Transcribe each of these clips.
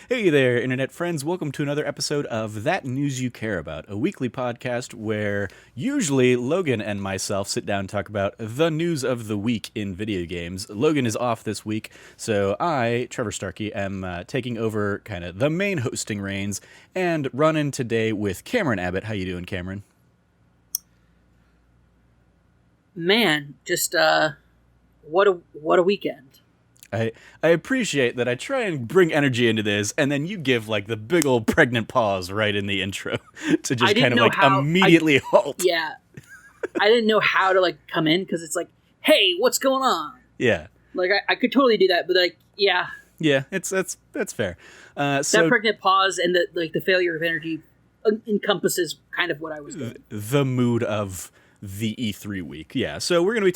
Hey there, Internet friends. Welcome to another episode of That News You Care About, a weekly podcast where usually Logan and myself sit down and talk about the news of the week in video games. Logan is off this week, so I, Trevor Starkey, am taking over kind of the main hosting reins and running today with Cameron Abbott. How you doing, Cameron? Man, just what a weekend. I appreciate that I try and bring energy into this, and then you give like the big old pregnant pause right in the intro to just kind of like immediately halt. Yeah, I didn't know how to like come in because it's like, hey, what's going on? Yeah, like I could totally do that, but like, yeah, that's fair. That pregnant pause and the failure of energy encompasses kind of what I was doing. The mood of the E3 week. Yeah, so we're going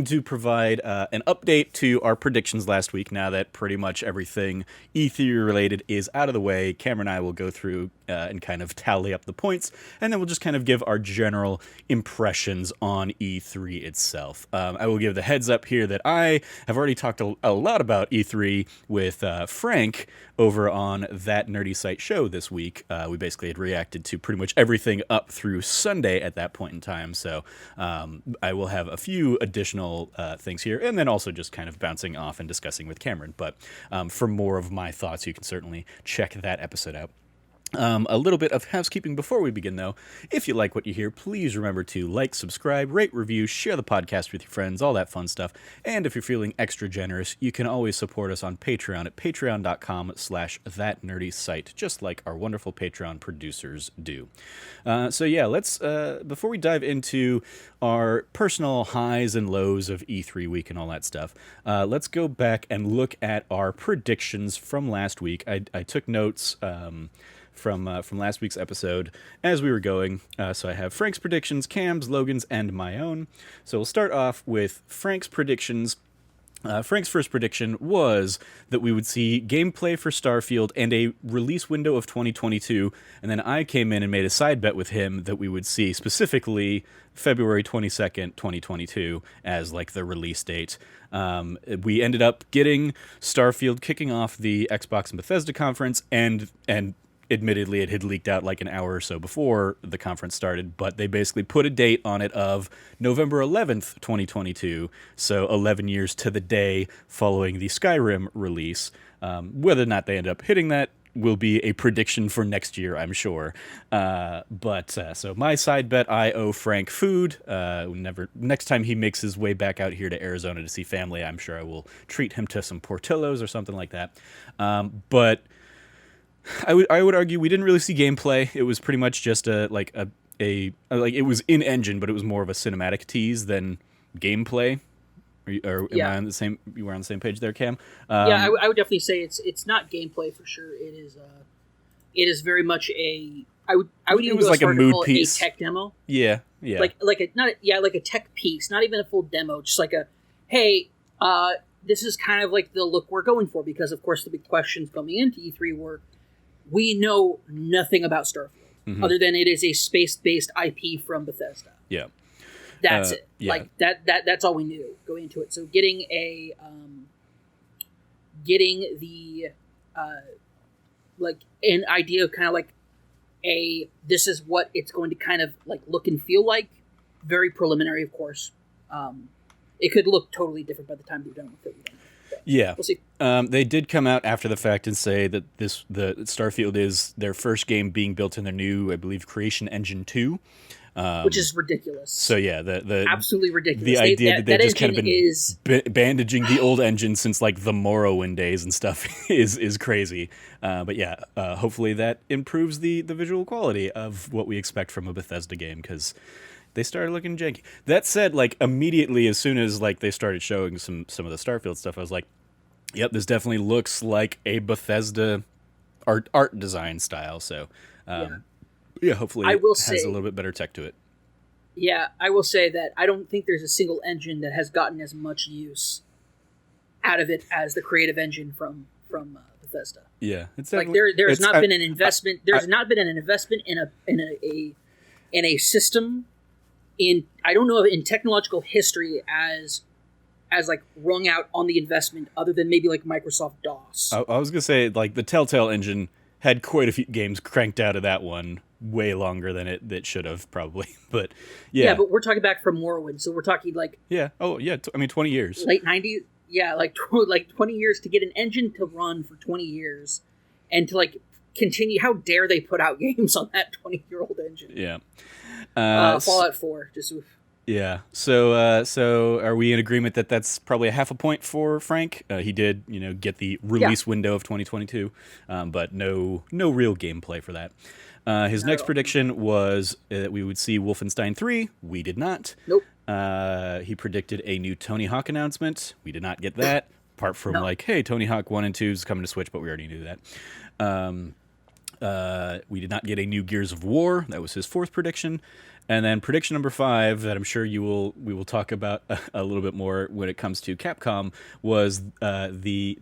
to provide an update to our predictions last week now that pretty much everything E3 related is out of the way. Cameron and I will go through and kind of tally up the points, and then we'll just kind of give our general impressions on E3 itself. I will give the heads up here that I have already talked a lot about E3 with Frank over on That Nerdy Site show this week. We basically had reacted to pretty much everything up through Sunday at that point in time, so I will have a few additional things here, and then also just kind of bouncing off and discussing with Cameron. But for more of my thoughts, you can certainly check that episode out. A little bit of housekeeping before we begin, though. If you like what you hear, please remember to like, subscribe, rate, review, share the podcast with your friends, all that fun stuff. And if you're feeling extra generous, you can always support us on Patreon at patreon.com/thatnerdysite, just like our wonderful Patreon producers do. So yeah, let's, before we dive into our personal highs and lows of E3 week and all that stuff, let's go back and look at our predictions from last week. I took notes, from last week's episode as we were going. So I have Frank's predictions, Cam's, Logan's, and my own. So we'll start off with Frank's predictions. Frank's first prediction was that we would see gameplay for Starfield and a release window of 2022, and then I came in and made a side bet with him that we would see specifically February 22nd, 2022 as like the release date. We ended up getting Starfield kicking off the Xbox and Bethesda conference, and admittedly, it had leaked out like an hour or so before the conference started, but they basically put a date on it of November 11th, 2022, so 11 years to the day following the Skyrim release. Whether or not they end up hitting that will be a prediction for next year, I'm sure. So my side bet, I owe Frank food. Next time he makes his way back out here to Arizona to see family, I'm sure I will treat him to some Portillo's or something like that. But I would argue we didn't really see gameplay. It was pretty much just it was in engine, but it was more of a cinematic tease than gameplay. Am I on the same? You were on the same page there, Cam. Yeah, I would definitely say it's not gameplay for sure. It is very much a. I would even go as far to call it a tech demo. Yeah. Like a tech piece, not even a full demo, just like a hey. This is kind of like the look we're going for, because of course the big questions coming into E3 were, we know nothing about Starfield other than it is a space-based IP from Bethesda. Yeah, that's it. Yeah. Like that's all we knew going into it. So getting like an idea of kind of like this is what it's going to kind of like look and feel like. Very preliminary, of course. It could look totally different by the time we're done with it. Yeah, we'll see. They did come out after the fact and say that the Starfield is their first game being built in their new, I believe, Creation Engine 2. Which is ridiculous. So yeah, the absolutely ridiculous. The idea that they've just kind of been bandaging the old engine since like the Morrowind days and stuff is crazy. But yeah, hopefully that improves the visual quality of what we expect from a Bethesda game, because they started looking janky. That said, like immediately as soon as like they started showing some of the Starfield stuff, I was like, yep, this definitely looks like a Bethesda art design style. So yeah, hopefully it has a little bit better tech to it. Yeah, I will say that I don't think there's a single engine that has gotten as much use out of it as the creative engine from Bethesda. Yeah, it's like there's not been an investment. There's not been an investment in a system in, I don't know, in technological history as as like wrung out on the investment, other than maybe like Microsoft DOS. I was gonna say, like, the Telltale engine had quite a few games cranked out of that one, way longer than it should have probably. But Yeah, yeah, but we're talking back from Morrowind, so we're talking like yeah. Oh yeah, I mean 20 years. late 90s. Yeah, like like 20 years to get an engine to run for 20 years, and to like continue. How dare they put out games on that 20-year-old engine? Yeah. Fallout 4, just oof. Yeah. So are we in agreement that that's probably a half a point for Frank? He did, get the release window of 2022, but no real gameplay for that. His Not next at all. prediction was that we would see Wolfenstein 3. We did not. Nope. He predicted a new Tony Hawk announcement. We did not get that. Apart from No. like, hey, Tony Hawk 1 and 2 is coming to Switch, but we already knew that. We did not get a new Gears of War. That was his fourth prediction. And then prediction number 5, that I'm sure we will talk about a little bit more when it comes to Capcom, was he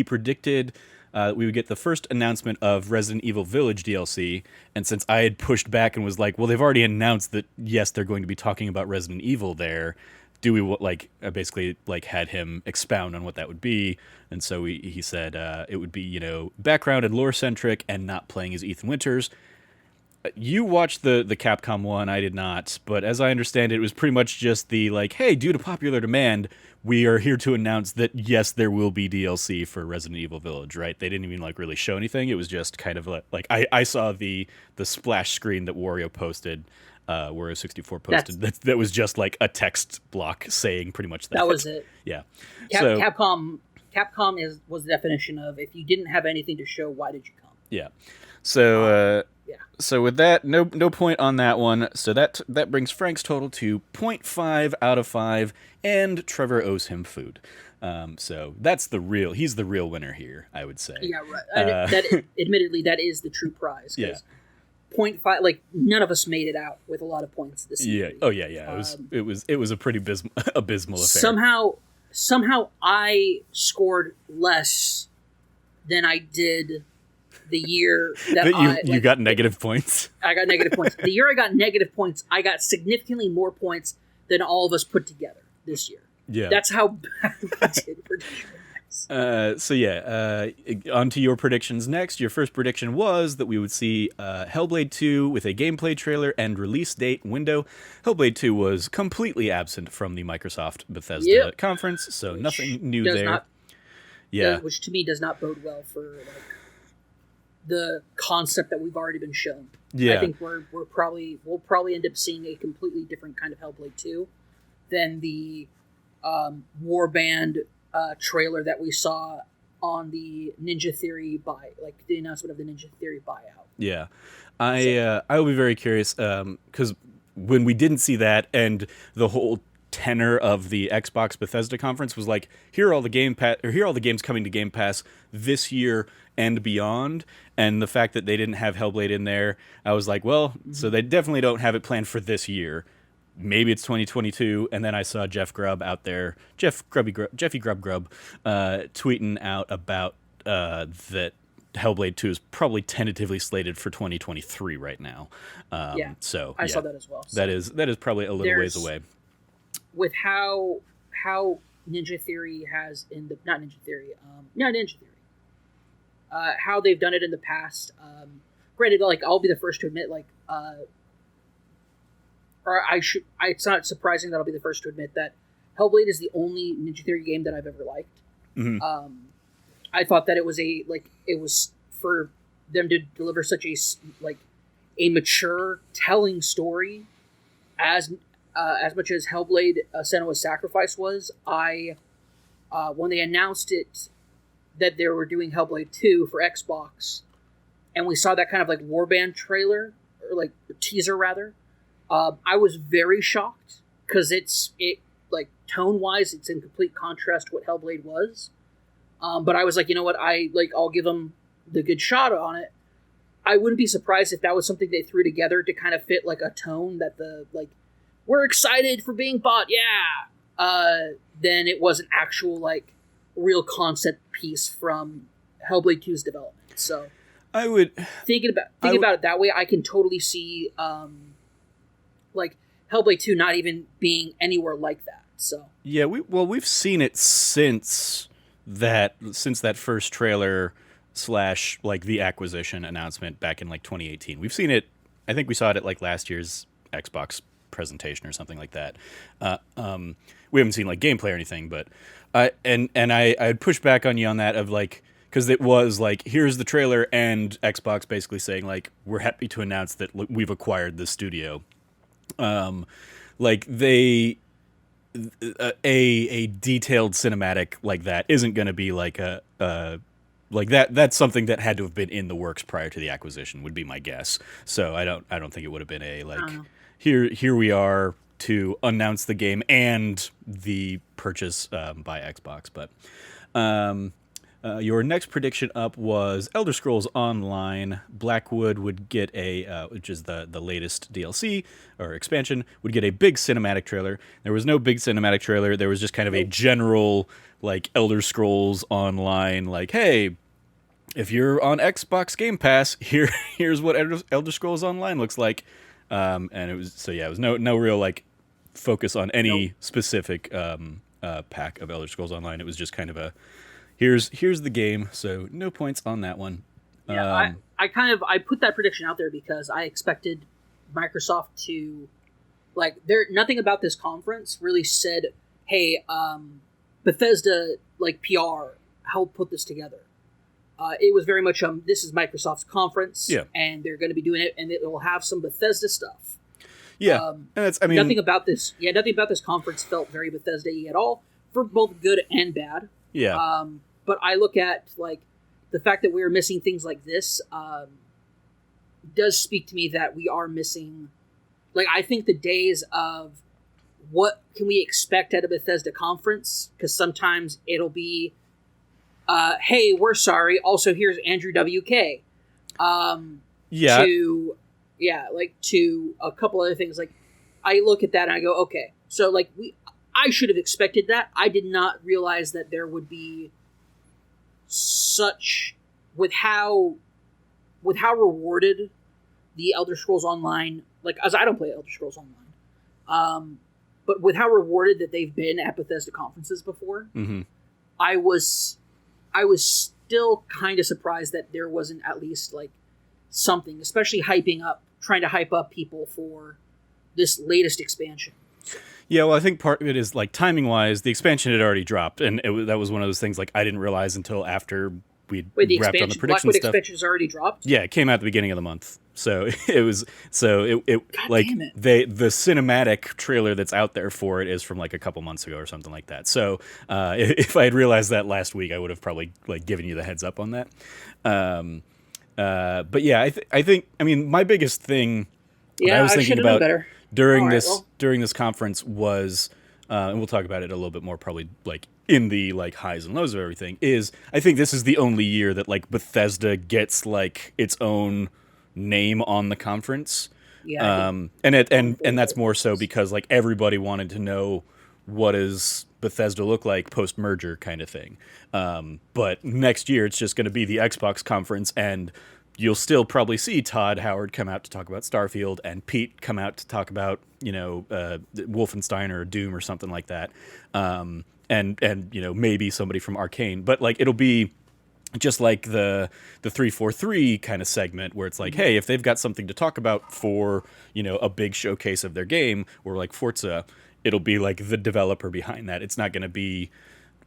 predicted we would get the first announcement of Resident Evil Village DLC. And since I had pushed back and was like, well, they've already announced that yes, they're going to be talking about Resident Evil there. Do we I basically like had him expound on what that would be, and so he said it would be background and lore centric and not playing as Ethan Winters. You watched the Capcom one, I did not, but as I understand it, it was pretty much just the like, hey, due to popular demand, we are here to announce that yes, there will be DLC for Resident Evil Village, right? They didn't even like really show anything. It was just kind of like I saw the splash screen that Wario posted. Wario64 posted that was just like a text block saying pretty much that. That was it. Yeah. Capcom was the definition of, if you didn't have anything to show, why did you come? Yeah. So Yeah. so with that, no point on that one. So that brings Frank's total to 0.5 out of 5, and Trevor owes him food. So he's the real winner here, I would say. Yeah, right. And admittedly, that is the true prize. Yeah. 0.5, like none of us made it out with a lot of points this Yeah. year. Oh yeah. It was a pretty abysmal affair. Somehow I scored less than I did the year that you got negative points. I got negative points. The year I got negative points, I got significantly more points than all of us put together this year. Yeah. That's how bad I did for on to your predictions next. Your first prediction was that we would see Hellblade 2 with a gameplay trailer and release date window. Hellblade 2 was completely absent from the Microsoft Bethesda conference, so nothing new there. Which to me does not bode well for the concept that we've already been shown. Yeah. I think we'll probably end up seeing a completely different kind of Hellblade 2 than the Warband trailer that we saw on the Ninja Theory the announcement of the Ninja Theory buyout. Yeah. I will be very curious because when we didn't see that, and the whole tenor of the Xbox Bethesda conference was like, here are all the games coming to Game Pass this year and beyond, and the fact that they didn't have Hellblade in there, I was like, well, so they definitely don't have it planned for this year. Maybe it's 2022, and then I saw Jeffy Grubb tweeting out about that Hellblade 2 is probably tentatively slated for 2023 right now. So I saw that as well. So that is probably a little ways away. With how Ninja Theory has Ninja Theory, how they've done it in the past. Granted, I'll be the first to admit, it's not surprising that I'll be the first to admit that Hellblade is the only Ninja Theory game that I've ever liked. Mm-hmm. I thought that it was for them to deliver such a mature, telling story as much as Hellblade: Senua's Sacrifice was. When they announced it that they were doing Hellblade 2 for Xbox, and we saw that kind of Warband trailer or teaser rather. I was very shocked because tone wise, it's in complete contrast to what Hellblade was. But I was like, you know what? I'll give them the good shot on it. I wouldn't be surprised if that was something they threw together to kind of fit a tone that we're excited for being bought. Yeah. Then it was an actual real concept piece from Hellblade 2's development. So I would thinking about it that way, I can totally see Hellblade 2 not even being anywhere like that. So Yeah, we've seen it since that first trailer slash like the acquisition announcement back in like 2018. We've seen it. I think we saw it at like last year's Xbox presentation or something like that. We haven't seen like gameplay or anything, but I'd push back on you on that of like, because it was like, here's the trailer and Xbox basically saying like, we're happy to announce that we've acquired this studio. Like a detailed cinematic like that isn't going to be like a like that's something that had to have been in the works prior to the acquisition would be my guess. So I don't think it would have been a like here we are to announce the game and the purchase by Xbox. But your next prediction up was Elder Scrolls Online. Blackwood would get which is the latest DLC or expansion, would get a big cinematic trailer. There was no big cinematic trailer. There was just kind of a general like Elder Scrolls Online, like, hey, if you're on Xbox Game Pass, here's what Elder Scrolls Online looks like. And it was it was no real like focus on any specific pack of Elder Scrolls Online. It was just kind of a here's the game, so no points on that one. Yeah, I put that prediction out there because I expected Microsoft to like nothing about this conference really said, hey, Bethesda like PR helped put this together. It was very much this is Microsoft's conference, and they're going to be doing it, and it will have some Bethesda stuff. Yeah, and that's nothing about this. Yeah, nothing about this conference felt very Bethesda-y at all, for both good and bad. Yeah. But I look at like the fact that we're missing things like this does speak to me that we are missing. Like, I think the days of what can we expect at a Bethesda conference, because sometimes it'll be, hey, we're sorry. Also, here's Andrew WK. To a couple other things. Like, I look at that and I go, okay, so like I should have expected that. I did not realize that there would be such with how rewarded the Elder Scrolls Online, like, as I don't play Elder Scrolls Online, but with how rewarded that they've been at Bethesda conferences before, I was still kind of surprised that there wasn't at least like something, especially trying to hype up people for this latest expansion. Yeah, well, I think part of it is like timing wise, the expansion had already dropped, and that was one of those things like I didn't realize until after we'd wrapped on the prediction Blackwood stuff. Expansion's already dropped? Yeah, it came out at the beginning of the month. So it like damn it. the cinematic trailer that's out there for it is from like a couple months ago or something like that. So if I had realized that last week, I would have probably like given you the heads up on that. But yeah, I think my biggest thing that I was thinking about during this conference was, and we'll talk about it a little bit more probably like in the like highs and lows of everything, is I think this is the only year that like Bethesda gets like its own name on the conference. Yeah. And that's more so because like everybody wanted to know what does Bethesda look like post-merger kind of thing. But next year it's just going to be the Xbox conference, and you'll still probably see Todd Howard come out to talk about Starfield and Pete come out to talk about, Wolfenstein or Doom or something like that. And maybe somebody from Arcane, but like it'll be just like the 343 kind of segment where it's like, hey, if they've got something to talk about for, a big showcase of their game or like Forza, it'll be like the developer behind that. It's not going to be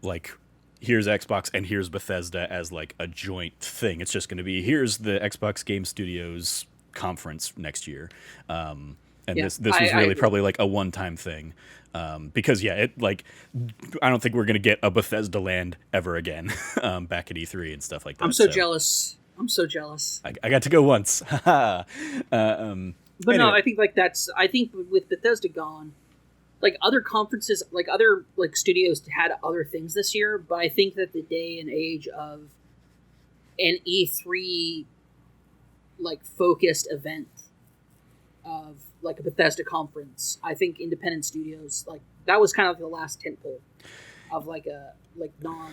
like, here's Xbox and here's Bethesda as like a joint thing. It's just going to be, here's the Xbox Game Studios conference next year. This was really probably like a one-time thing. Because it like, I don't think we're going to get a Bethesda land ever again back at E3 and stuff like that. I'm so jealous. I got to go once. But anyway. No, I think I think with Bethesda gone, like other conferences, like other like studios had other things this year, but I think that the day and age of an E3 like focused event of like a Bethesda conference, I think independent studios, like that was kind of the last tentpole of like a like non.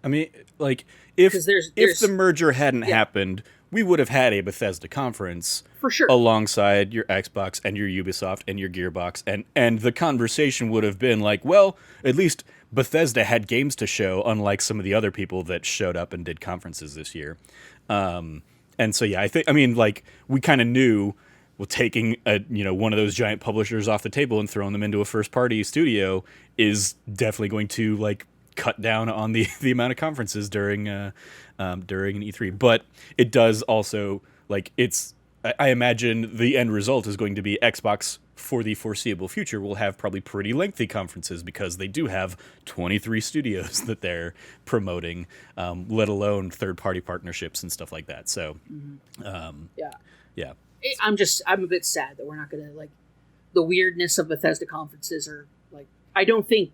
I mean, like if the merger hadn't happened, we would have had a Bethesda conference For sure. alongside your Xbox and your Ubisoft and your Gearbox, and the conversation would have been like, well, at least Bethesda had games to show, unlike some of the other people that showed up and did conferences this year. And so, yeah, I mean, like, we kind of knew, well, taking one of those giant publishers off the table and throwing them into a first party studio is definitely going to like cut down on the amount of conferences during an E3. But it does also, like, I imagine the end result is going to be Xbox for the foreseeable future will have probably pretty lengthy conferences because they do have 23 studios that they're promoting, let alone third-party partnerships and stuff like that. So, yeah. I'm a bit sad that we're not going to, like, the weirdness of Bethesda conferences are, like, I don't think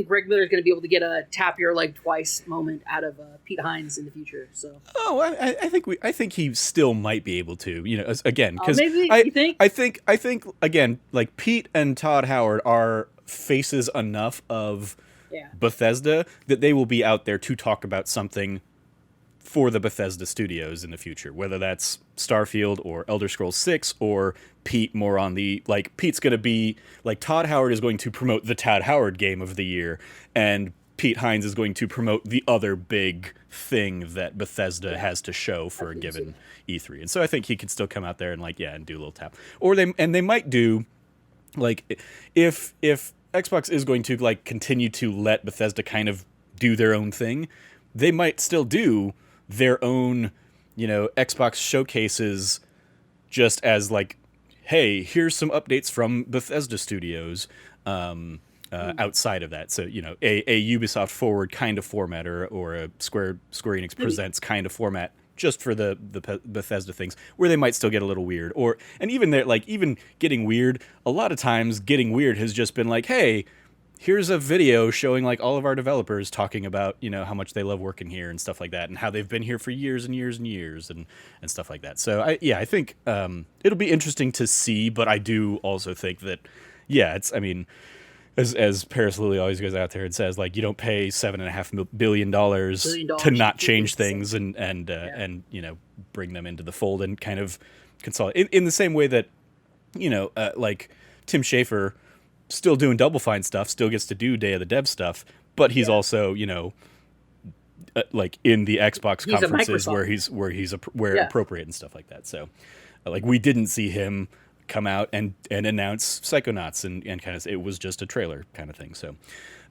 Greg Miller is going to be able to get a tap your leg twice moment out of Pete Hines in the future. So, I think he still might be able to, again, because maybe you think? I think again, like Pete and Todd Howard are faces enough of Bethesda that they will be out there to talk about something for the Bethesda studios in the future, whether that's Starfield or Elder Scrolls 6 or Pete more on the, like, Pete's going to be, like, Todd Howard is going to promote the Todd Howard game of the year, and Pete Hines is going to promote the other big thing that Bethesda has to show for a given E3. And so I think he can still come out there and, like, and do a little tap. Or they might do, like, if Xbox is going to, like, continue to let Bethesda kind of do their own thing, they might still do their own, Xbox showcases just as like, hey, here's some updates from Bethesda Studios outside of that. So, a Ubisoft Forward kind of format or a Square Enix Presents kind of format just for the Bethesda things where they might still get a little weird. And even there, like, even getting weird, a lot of times getting weird has just been like, hey, here's a video showing like all of our developers talking about, how much they love working here and stuff like that, and how they've been here for years and years and years and stuff like that. So I think it'll be interesting to see, but I do also think that, I mean, as Paris Lilly always goes out there and says, like, you don't pay $7.5 billion to not change things and bring them into the fold and kind of consolidate in the same way that, like Tim Schafer still doing Double Fine stuff, still gets to do Day of the Dev stuff, but he's also, like in the Xbox conferences where appropriate and stuff like that. So, like, we didn't see him come out and announce Psychonauts and kind of, it was just a trailer kind of thing. So,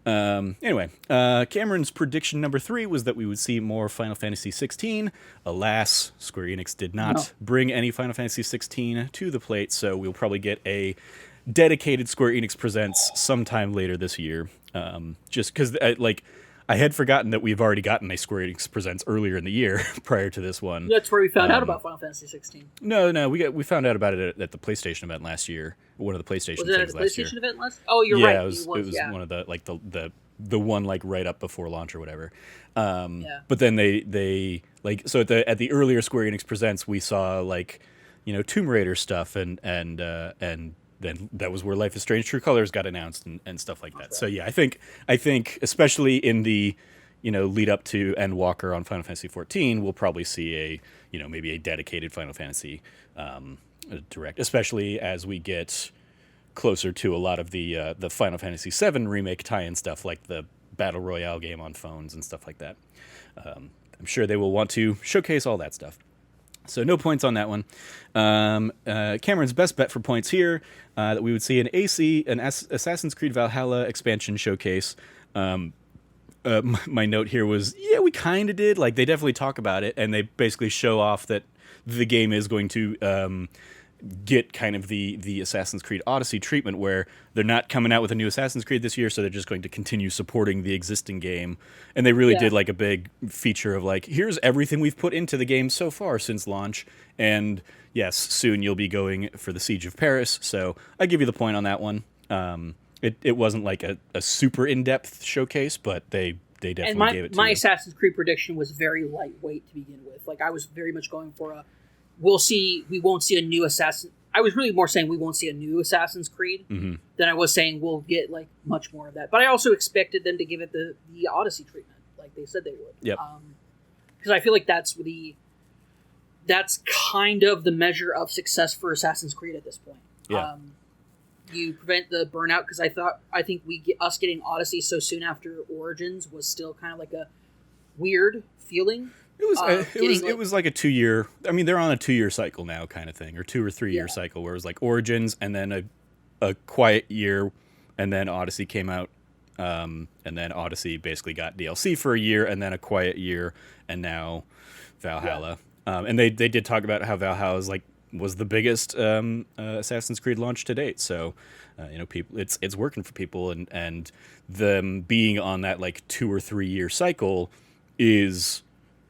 anyway, Cameron's prediction number 3 was that we would see more Final Fantasy 16. Alas, Square Enix did not bring any Final Fantasy 16 to the plate, so we'll probably get a dedicated Square Enix Presents sometime later this year. Just because, I had forgotten that we've already gotten a Square Enix Presents earlier in the year prior to this one. That's where we found out about Final Fantasy 16. No, we found out about it at the PlayStation event last year. One of the PlayStation was it things at the last PlayStation year. event last? Oh, you're right. It was one of the, like, the one, like, right up before launch or whatever. But then they like, so at the earlier Square Enix Presents, we saw, like, Tomb Raider stuff and then that was where Life is Strange True Colors got announced and stuff like that. So yeah, I think especially in the lead up to Endwalker on Final Fantasy 14, we'll probably see maybe a dedicated Final Fantasy direct, especially as we get closer to a lot of the Final Fantasy 7 remake tie-in stuff, like the Battle Royale game on phones and stuff like that. I'm sure they will want to showcase all that stuff. So no points on that one. Cameron's best bet for points here, that we would see an Assassin's Creed Valhalla expansion showcase. My note here was, we kind of did. Like, they definitely talk about it, and they basically show off that the game is going to get kind of the Assassin's Creed Odyssey treatment, where they're not coming out with a new Assassin's Creed this year, so they're just going to continue supporting the existing game. And they really did, like, a big feature of, like, here's everything we've put into the game so far since launch, and yes, soon you'll be going for the Siege of Paris, so I give you the point on that one. It wasn't like a super in-depth showcase, but they definitely gave it to my you. Assassin's Creed prediction was very lightweight to begin with. Like, I was very much going for we won't see a new Assassin. I was really more saying we won't see a new Assassin's Creed than I was saying we'll get, like, much more of that. But I also expected them to give it the Odyssey treatment. like they said they would. Yep. Because I feel like that's kind of the measure of success for Assassin's Creed at this point. Yeah. You prevent the burnout, because I think us getting Odyssey so soon after Origins was still kind of like a weird feeling. It was like a 2-year. I mean, they're on a 2-year cycle now, kind of thing, or 2 or 3 year cycle, where it was like Origins and then a quiet year, and then Odyssey came out, and then Odyssey basically got DLC for a year, and then a quiet year, and now Valhalla. And they did talk about how Valhalla was the biggest Assassin's Creed launch to date. So, people, it's working for people, and them being on that like 2 or 3 year cycle is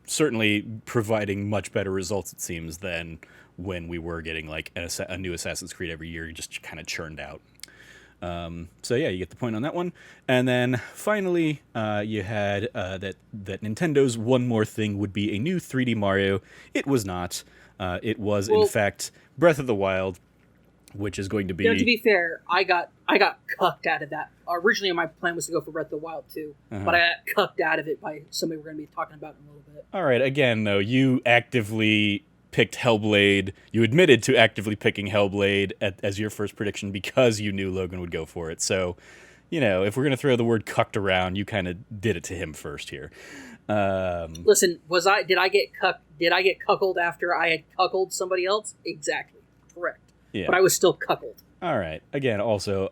certainly providing much better results, it seems, than when we were getting like a new Assassin's Creed every year, just kind of churned out. So yeah, you get the point on that one. And then finally, you had that Nintendo's one more thing would be a new 3D Mario. It was not. It was in fact Breath of the Wild, which is going to be. To be fair, I got cucked out of that. Originally, my plan was to go for Breath of the Wild too, but I got cucked out of it by somebody we're going to be talking about in a little bit. All right. Again, though, you actively picked Hellblade. You admitted to actively picking Hellblade as your first prediction because you knew Logan would go for it. So, if we're going to throw the word cucked around, you kind of did it to him first here. Listen, did I get cuckolded after I had cuckolded somebody else? Exactly. Correct. Yeah. But I was still cuckolded. All right. Again, also,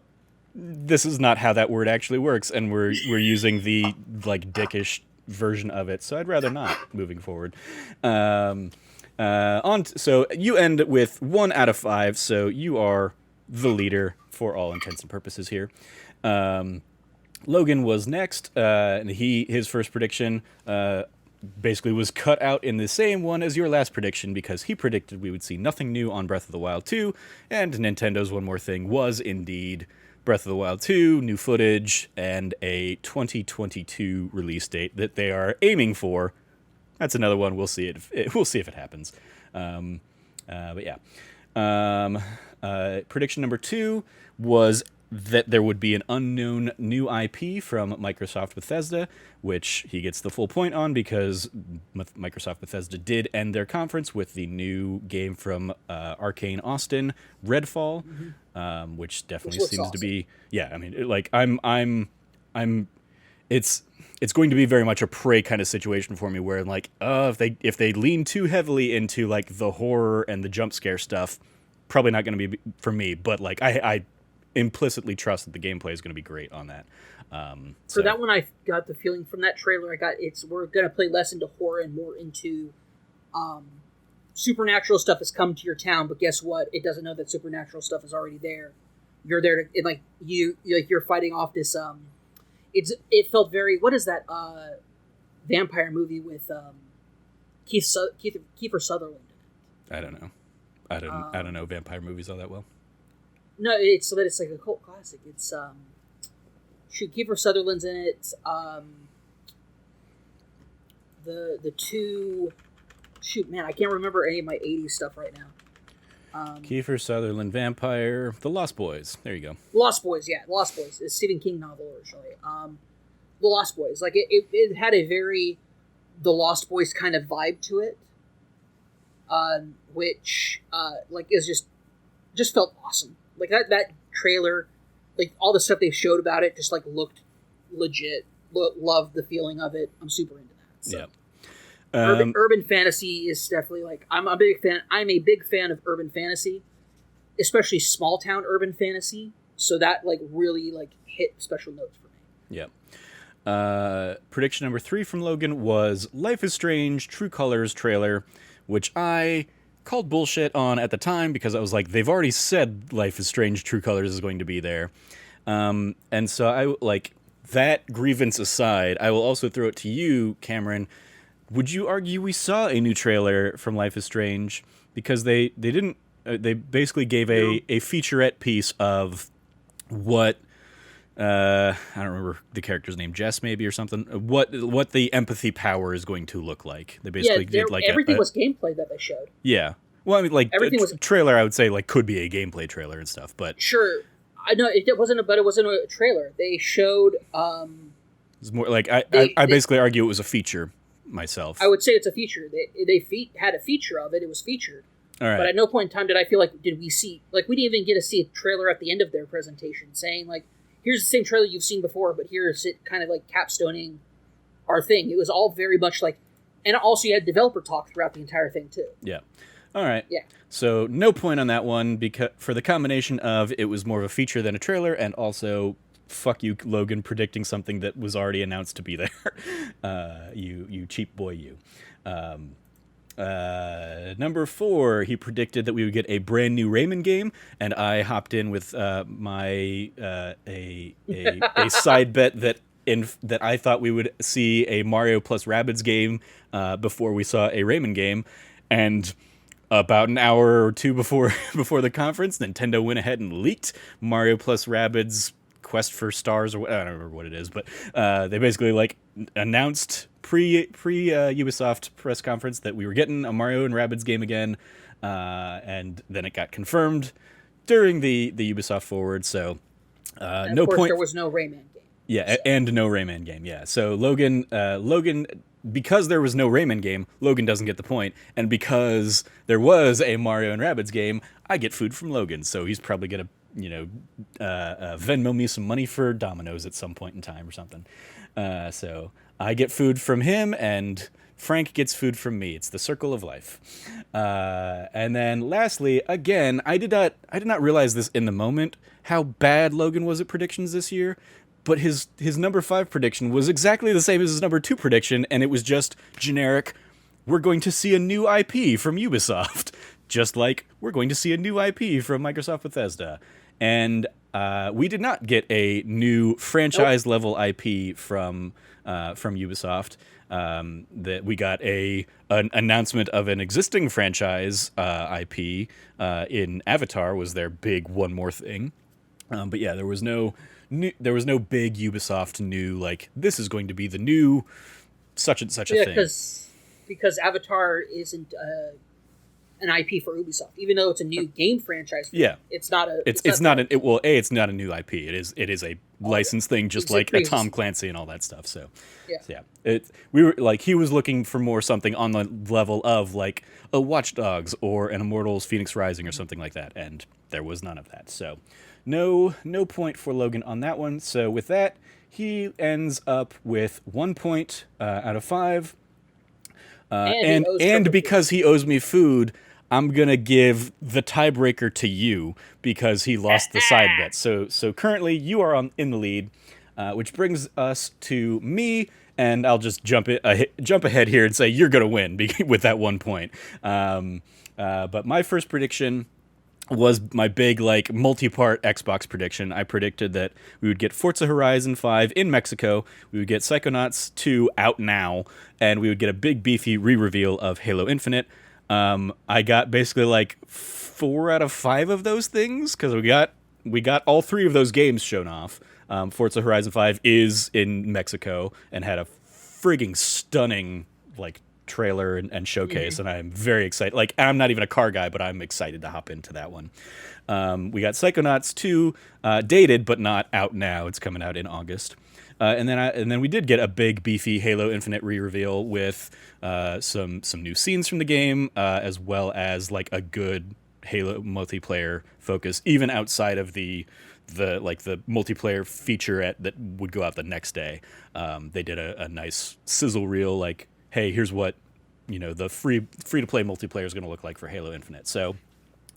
this is not how that word actually works, and we're using the like dickish version of it, so I'd rather not moving forward. So you end with 1 out of 5, so you are the leader for all intents and purposes here. Logan was next, and his first prediction basically was cut out in the same one as your last prediction, because he predicted we would see nothing new on Breath of the Wild 2, and Nintendo's one more thing was indeed Breath of the Wild 2, new footage, and a 2022 release date that they are aiming for. That's another one. We'll see we'll see if it happens. But yeah. Prediction number 2 was that there would be an unknown new IP from Microsoft Bethesda, which he gets the full point on because Microsoft Bethesda did end their conference with the new game from Arcane Austin, Redfall, which definitely seems awesome to be. Yeah, I mean, it's going to be very much a Prey kind of situation for me, where I'm like, if they lean too heavily into like the horror and the jump scare stuff, probably not going to be for me. But like I implicitly trust that the gameplay is going to be great on that. For that one, I got the feeling from that trailer. We're going to play less into horror and more into supernatural stuff has come to your town, but guess what? It doesn't know that supernatural stuff is already there. You're there to you're fighting off this. It felt very. What is that vampire movie with Kiefer Sutherland in it? I don't know. I don't know vampire movies all that well. No, it's like a cult classic. It's Kiefer Sutherland's in it. The two. Shoot, man, I can't remember any of my 80s stuff right now. Kiefer Sutherland, vampire, The Lost Boys. There you go. Lost Boys, yeah, Lost Boys. It's a Stephen King novel originally. The Lost Boys, like it had a very The Lost Boys kind of vibe to it, which like is just felt awesome. Like that trailer, like all the stuff they showed about it, just like looked legit. Loved the feeling of it. I'm super into that. So. Yeah. Urban fantasy is definitely like I'm a big fan. I'm a big fan of urban fantasy, especially small town urban fantasy. So that like really like hit special notes for me. Yeah. Prediction number 3 from Logan was Life is Strange True Colors trailer, which I called bullshit on at the time because I was like, they've already said Life is Strange True Colors is going to be there. And so I like that grievance aside, I will also throw it to you, Cameron. Would you argue we saw a new trailer from Life is Strange? Because they didn't. They basically gave a featurette piece of what I don't remember the character's name, Jess maybe or something. What the empathy power is going to look like. They basically did like everything was gameplay that they showed. Yeah. Well, I mean, like everything was trailer. I would say like could be a gameplay trailer and stuff, but sure. I know it wasn't a trailer. They showed It's more like I They basically argue it was a feature myself. I would say it's a feature. They had a feature of it. It was featured. All right. But at no point in time did I feel like, did we see, like, we didn't even get to see a trailer at the end of their presentation saying, like, here's the same trailer you've seen before, but here's it kind of like capstoning our thing. It was all very much like, and also you had developer talk throughout the entire thing too. Yeah. All right. Yeah. So no point on that one because for the combination of it was more of a feature than a trailer, and also fuck you, Logan, predicting something that was already announced to be there. You cheap boy, you. Number 4, he predicted that we would get a brand new Rayman game, and I hopped in with my a side bet that I thought we would see a Mario plus Rabbids game before we saw a Rayman game, and about an hour or two before the conference, Nintendo went ahead and leaked Mario plus Rabbids Quest for Stars, or I don't remember what it is, but they basically like announced pre Ubisoft press conference that we were getting a Mario and Rabbids game again, and then it got confirmed during the Ubisoft Forward. So And no of course, point. there was no Rayman game. Yeah, and no Rayman game. Yeah, so Logan, because there was no Rayman game, Logan doesn't get the point, and because there was a Mario and Rabbids game, I get food from Logan. So he's probably gonna, Venmo me some money for Domino's at some point in time or something. So I get food from him, and Frank gets food from me. It's the circle of life. And then lastly, again, I did not realize this in the moment how bad Logan was at predictions this year. But his number 5 prediction was exactly the same as his number 2 prediction, and it was just generic. We're going to see a new IP from Ubisoft, just like we're going to see a new IP from Microsoft Bethesda. And we did not get a new franchise level IP from Ubisoft. That we got an announcement of an existing franchise IP in Avatar was their big one more thing. But yeah, there was no big Ubisoft new, like, this is going to be the new such and such a thing. Because Avatar isn't an IP for Ubisoft, even though it's a new game franchise. Yeah, it's not a. It's not a new IP. It is a licensed thing, just like a Tom Clancy and all that stuff. So yeah, he was looking for more something on the level of like a Watch Dogs or an Immortals Phoenix Rising or something like that, and there was none of that. So no point for Logan on that one. So with that, he ends up with 1 point out of 5. And because he owes me food, I'm gonna give the tiebreaker to you because he lost the side bet. So currently you are in the lead, which brings us to me. And I'll just jump ahead here and say you're gonna win with that 1 point. But my first prediction was my big, like, multi-part Xbox prediction. I predicted that we would get Forza Horizon 5 in Mexico, we would get Psychonauts 2 out now, and we would get a big, beefy re-reveal of Halo Infinite. I got basically, like, 4 out of 5 of those things, because we got all 3 of those games shown off. Forza Horizon 5 is in Mexico, and had a frigging stunning, like, trailer and showcase, and I'm very excited. Like, I'm not even a car guy, but I'm excited to hop into that one. We got Psychonauts 2, dated but not out now. It's coming out in August. And then we did get a big beefy Halo Infinite re-reveal with some new scenes from the game, as well as like a good Halo multiplayer focus, even outside of the multiplayer featurette that would go out the next day. They did a nice sizzle reel, like, hey, here's what, the free to play multiplayer is going to look like for Halo Infinite. So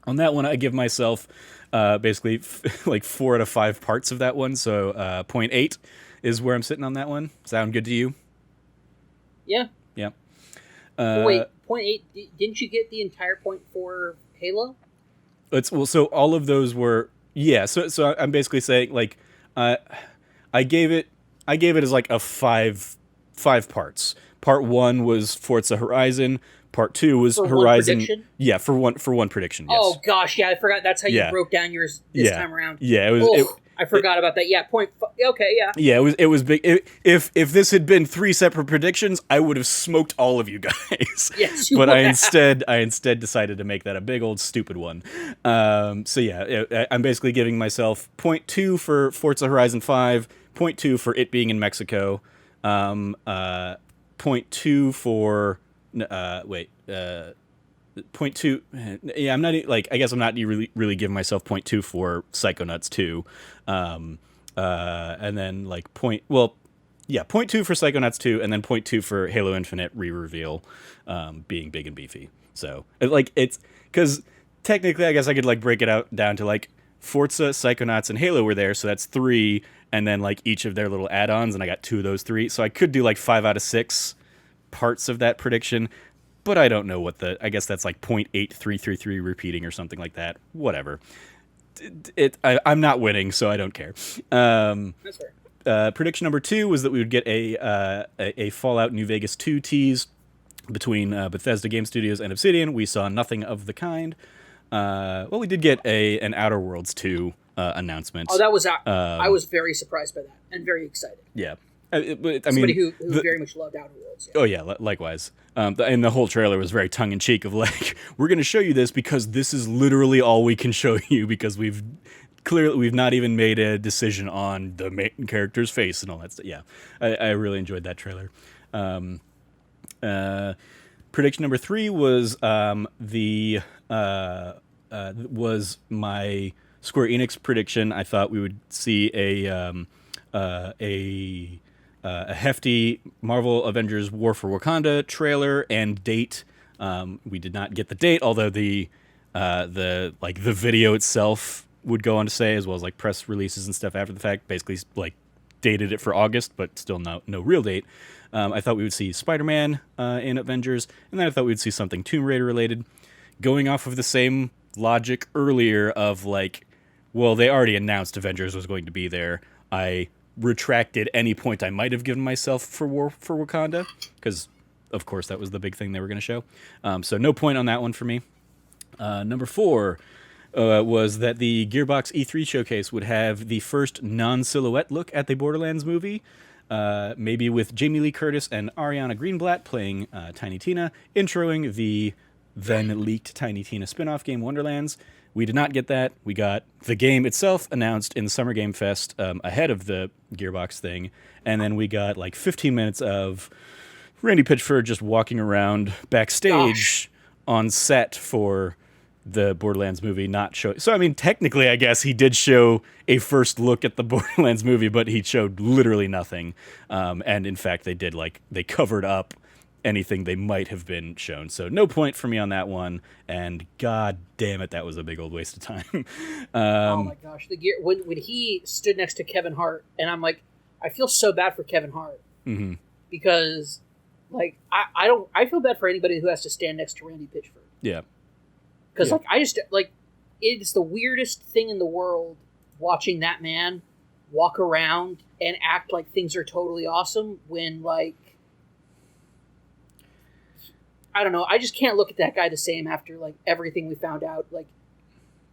on that one, I give myself basically like 4 out of 5 parts of that one. So 0.8 is where I'm sitting on that one. Sound good to you? Yeah. Yeah. Wait, 0.8. Didn't you get the entire point for Halo? So all of those were, yeah. So I'm basically saying, like, I gave it as like a five parts. Part 1 was Forza Horizon. Part 2 was for Horizon. One prediction? Yeah, for one prediction. Yes. Oh gosh, yeah, I forgot. That's how you broke down yours this time around. Yeah, it was. I forgot about that. Yeah, okay, yeah. Yeah, it was big. If this had been 3 separate predictions, I would have smoked all of you guys. Yes, but I instead decided to make that a big old stupid one. So yeah, I'm basically giving myself 0.2 for Forza Horizon 5, 0.2 for it being in Mexico. 0.2 for point two. Yeah, I'm not like. I guess I'm not really giving myself 0.2 for Psychonauts 2, and then like point. Well, yeah, 0.2 for Psychonauts 2, and then 0.2 for Halo Infinite re-reveal, being big and beefy. So it's because technically, I guess I could like break it out down to like Forza, Psychonauts, and Halo were there, so that's 3, and then like each of their little add-ons, and I got 2 of those 3. So I could do like 5 out of 6 parts of that prediction. But I don't know I guess that's like 0.8333 repeating or something like that. Whatever. I'm not winning, so I don't care. That's fair. Prediction number 2 was that we would get a Fallout New Vegas 2 tease between Bethesda Game Studios and Obsidian. We saw nothing of the kind. Well, we did get an Outer Worlds 2 announcement. Oh, that was I was very surprised by that and very excited. Yeah. Somebody who very much loved Outer Worlds. Yeah. Oh yeah, likewise. And the whole trailer was very tongue in cheek of like, we're going to show you this because this is literally all we can show you because we've not even made a decision on the main character's face and all that stuff. Yeah, I really enjoyed that trailer. Prediction number 3 was was my Square Enix prediction. I thought we would see a hefty Marvel Avengers War for Wakanda trailer and date. We did not get the date, although the video itself would go on to say, as well as like press releases and stuff after the fact, basically like dated it for August, but still no real date. I thought we would see Spider-Man in Avengers, and then I thought we'd see something Tomb Raider related. Going off of the same logic earlier of like, well, they already announced Avengers was going to be there. I retracted any point I might have given myself for War for Wakanda, because of course that was the big thing they were going to show. So no point on that one for me. Number 4 was that the Gearbox E3 showcase would have the first non-silhouette look at the Borderlands movie, maybe with Jamie Lee Curtis and Ariana Greenblatt playing Tiny Tina, introing the then leaked Tiny Tina spin-off game Wonderlands. We did not get that. We got the game itself announced in Summer Game Fest ahead of the Gearbox thing, and then we got like 15 minutes of Randy Pitchford just walking around backstage on set for the Borderlands movie, not showing. So, I mean, technically, I guess he did show a first look at the Borderlands movie, but he showed literally nothing. And in fact, they covered up anything they might have been shown. So no point for me on that one. And god damn it, that was a big old waste of time. Oh my gosh, when he stood next to Kevin Hart, and I'm like, I feel so bad for Kevin Hart because, like, I feel bad for anybody who has to stand next to Randy Pitchford. Yeah, because like I just like it's the weirdest thing in the world watching that man walk around and act like things are totally awesome when like. I don't know. I just can't look at that guy the same after like everything we found out. Like,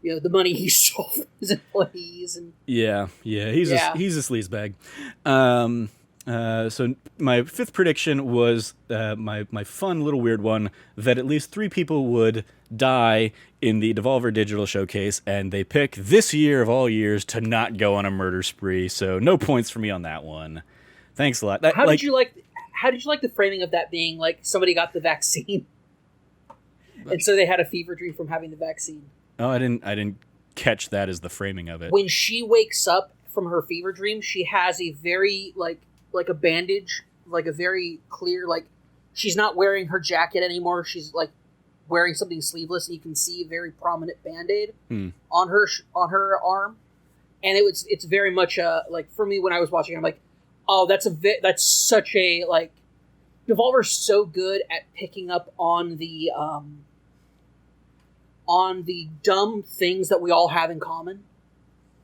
you know, the money he stole from his employees and he's a sleazebag. So my 5th prediction was my fun little weird one that at least 3 people would die in the Devolver Digital Showcase, and they pick this year of all years to not go on a murder spree. So no points for me on that one. Thanks a lot. How did you like the framing of that being like somebody got the vaccine, and so they had a fever dream from having the vaccine? Oh, I didn't catch that as the framing of it. When she wakes up from her fever dream, she has a very like a bandage, like a very clear, like she's not wearing her jacket anymore. She's like wearing something sleeveless, and you can see a very prominent Band-Aid on her arm. And it's very much like for me when I was watching, I'm like, oh, that's such a like Devolver's so good at picking up on the dumb things that we all have in common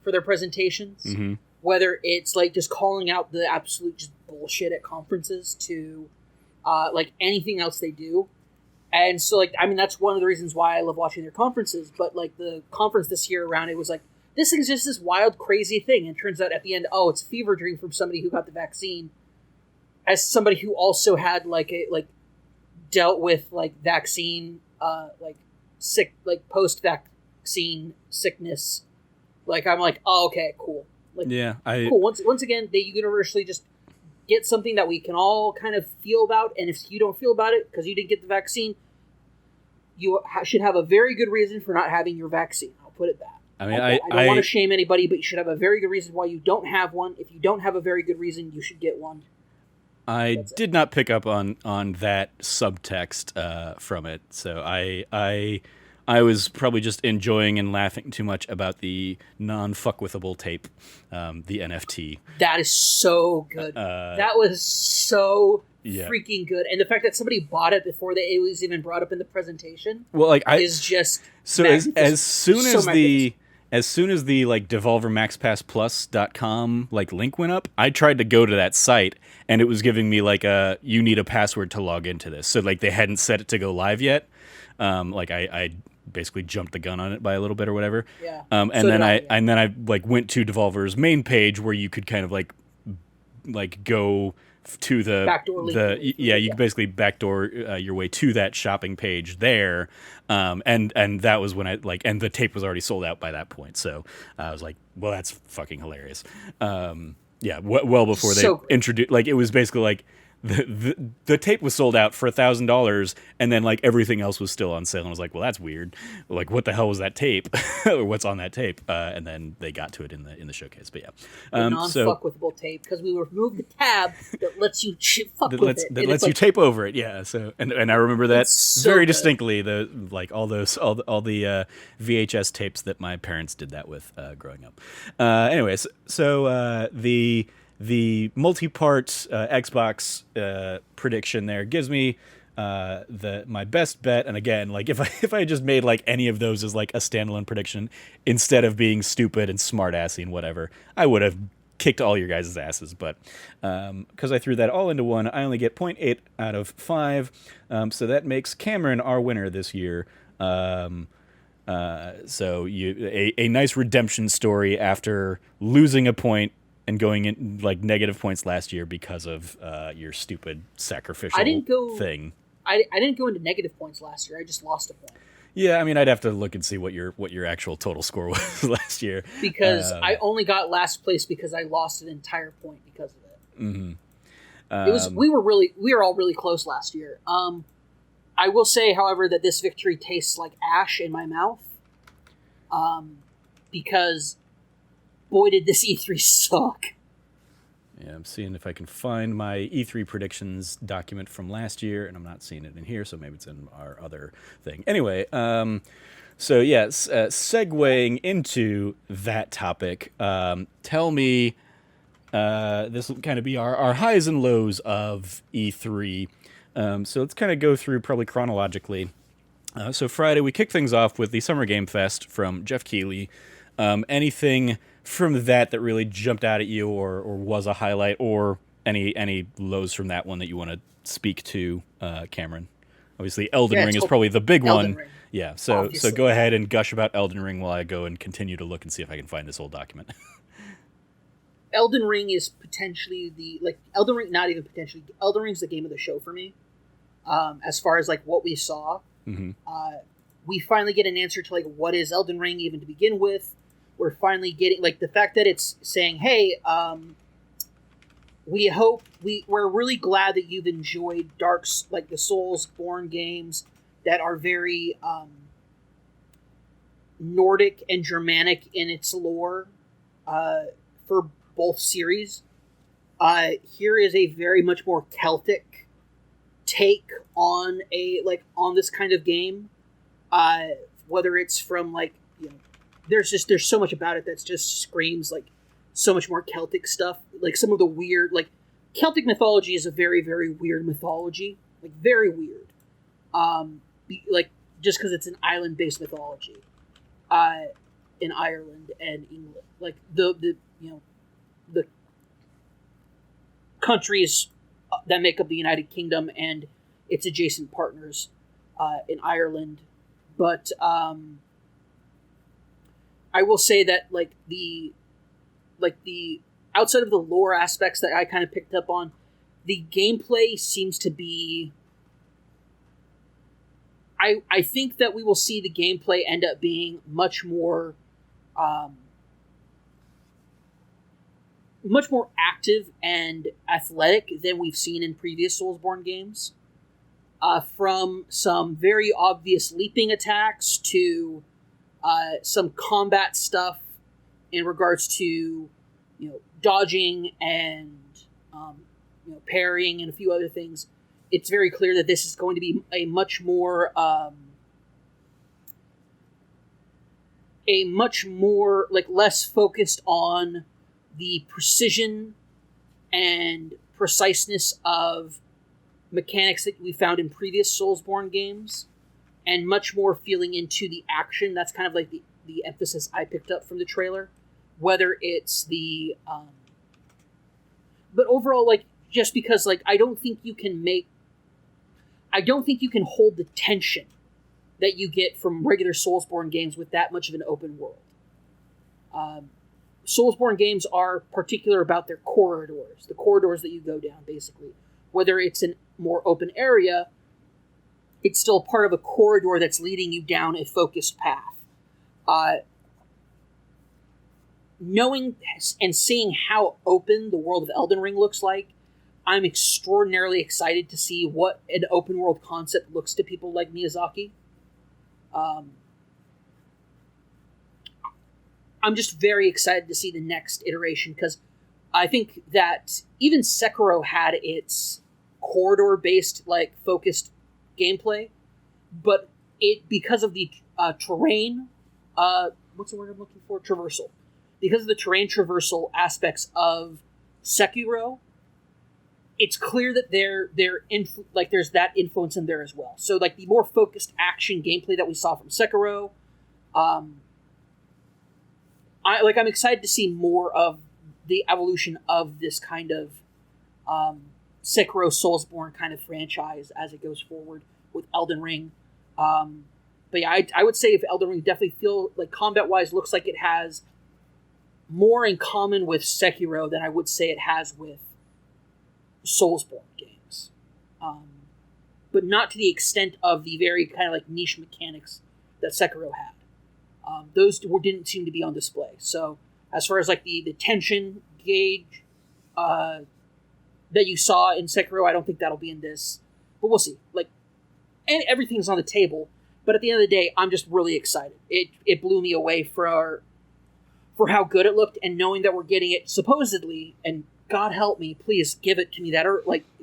for their presentations. Mm-hmm. Whether it's like just calling out the absolute just bullshit at conferences to like anything else they do. And so like I mean that's one of the reasons why I love watching their conferences. But like the conference this year around, it was like this is just this wild, crazy thing. And it turns out at the end, oh, it's a fever dream from somebody who got the vaccine. As somebody who also had dealt with like vaccine, sick, like post-vaccine sickness. Like I'm like, oh, okay, cool. Like, yeah, cool. Once again, they universally just get something that we can all kind of feel about, and if you don't feel about it because you didn't get the vaccine, you should have a very good reason for not having your vaccine. I'll put it that. I mean, I don't want to shame anybody, but you should have a very good reason why you don't have one. If you don't have a very good reason, you should get one. I did not pick up on that subtext from it, so I was probably just enjoying and laughing too much about the non-fuckwithable tape, the NFT. That is so good. That was so freaking good, and the fact that somebody bought it before it was even brought up in the presentation, is just so as soon as the like devolvermaxpassplus.com like link went up, I tried to go to that site and it was giving me like you need a password to log into this. So like they hadn't set it to go live yet. Like I basically jumped the gun on it by a little bit or whatever. Yeah. And then I like went to Devolver's main page where you could kind of like go to the backdoor link. You could basically backdoor your way to that shopping page there, and that was when and the tape was already sold out by that point. So I was like, well, that's fucking hilarious. Well before they introduced, like, it was basically like the tape was sold out for $1,000, and then like everything else was still on sale. And I was like, well, that's weird. Like, what the hell was that tape? Or what's on that tape? And then they got to it in the showcase. But yeah, non-fuckwithable tape, because we removed the tab that lets you fuck with it. That lets you tape over it. Yeah. So and I remember that very distinctly. All the VHS tapes that my parents did that with growing up. Anyways, so the multi-part Xbox prediction there gives me my best bet. And again, like if I just made like any of those as like a standalone prediction instead of being stupid and smart-assy and whatever, I would have kicked all your guys' asses. But because I threw that all into one, I only get 0.8 out of 5. So that makes Cameron our winner this year. So a nice redemption story after losing a point and going in like negative points last year because of your stupid sacrificial thing. I didn't go into negative points last year. I just lost a point. Yeah, I mean, I'd have to look and see what your actual total score was last year. Because I only got last place because I lost an entire point because of it. Mm-hmm. We were all really close last year. I will say, however, that this victory tastes like ash in my mouth. Because boy, did this E3 suck. Yeah, I'm seeing if I can find my E3 predictions document from last year, and I'm not seeing it in here, so maybe it's in our other thing. Anyway, so yes, segueing into that topic, tell me, this will kind of be our highs and lows of E3. So let's kind of go through probably chronologically. So Friday, we kick things off with the Summer Game Fest from Jeff Keighley. Anything from that really jumped out at you or was a highlight, or any lows from that one that you want to speak to, Cameron? Obviously, Elden Ring is probably the big one. Ring. Yeah, so go ahead and gush about Elden Ring while I go and continue to look and see if I can find this old document. Elden Ring is potentially Elden Ring, not even potentially. Elden Ring's the game of the show for me. As far as like what we saw, we finally get an answer to like what is Elden Ring even to begin with. We're finally getting like the fact that it's saying, hey, we're really glad that you've enjoyed the Soulsborne games that are very Nordic and Germanic in its lore for both series. Here is a very much more Celtic take on this kind of game. Whether it's from there's so much about it that's just screams like so much more Celtic stuff. Like some of the weird, like Celtic mythology is a very, very weird mythology, like very weird. Just because it's an island-based mythology, in Ireland and England, like the countries that make up the United Kingdom and its adjacent partners in Ireland, but I will say that the outside of the lore aspects that I kind of picked up on, the gameplay seems to be. I think that we will see the gameplay end up being much more much more active and athletic than we've seen in previous Soulsborne games. From some very obvious leaping attacks to some combat stuff in regards to dodging and parrying and a few other things. It's very clear that this is going to be a much more like less focused on the precision and preciseness of mechanics that we found in previous Soulsborne games, and much more feeling into the action. That's kind of like the emphasis I picked up from the trailer. Whether it's the but overall, like, just because, like, I don't think you can hold the tension that you get from regular Soulsborne games with that much of an open world. Soulsborne games are particular about their corridors, the corridors that you go down, basically. Whether it's a more open area, it's still part of a corridor that's leading you down a focused path. Knowing and seeing how open the world of Elden Ring looks like, I'm extraordinarily excited to see what an open world concept looks to people like Miyazaki. I'm just very excited to see the next iteration, because I think that even Sekiro had its corridor-based, like, focused gameplay, but because of the terrain, what's the word I'm looking for? Traversal. Because of the terrain traversal aspects of Sekiro, it's clear that there's that influence in there as well. So, like, the more focused action gameplay that we saw from Sekiro, I'm excited to see more of the evolution of this kind of Sekiro Soulsborne kind of franchise as it goes forward with Elden Ring. But yeah, I would say if Elden Ring definitely feel like combat-wise looks like it has more in common with Sekiro than I would say it has with Soulsborne games. But not to the extent of the very kind of like niche mechanics that Sekiro had. Those didn't seem to be on display. So as far as like the tension gauge that you saw in Sekiro, I don't think that'll be in this. But we'll see. Like, and everything's on the table. But at the end of the day, I'm just really excited. It blew me away for how good it looked, and knowing that we're getting it supposedly, and God help me, please give it to me that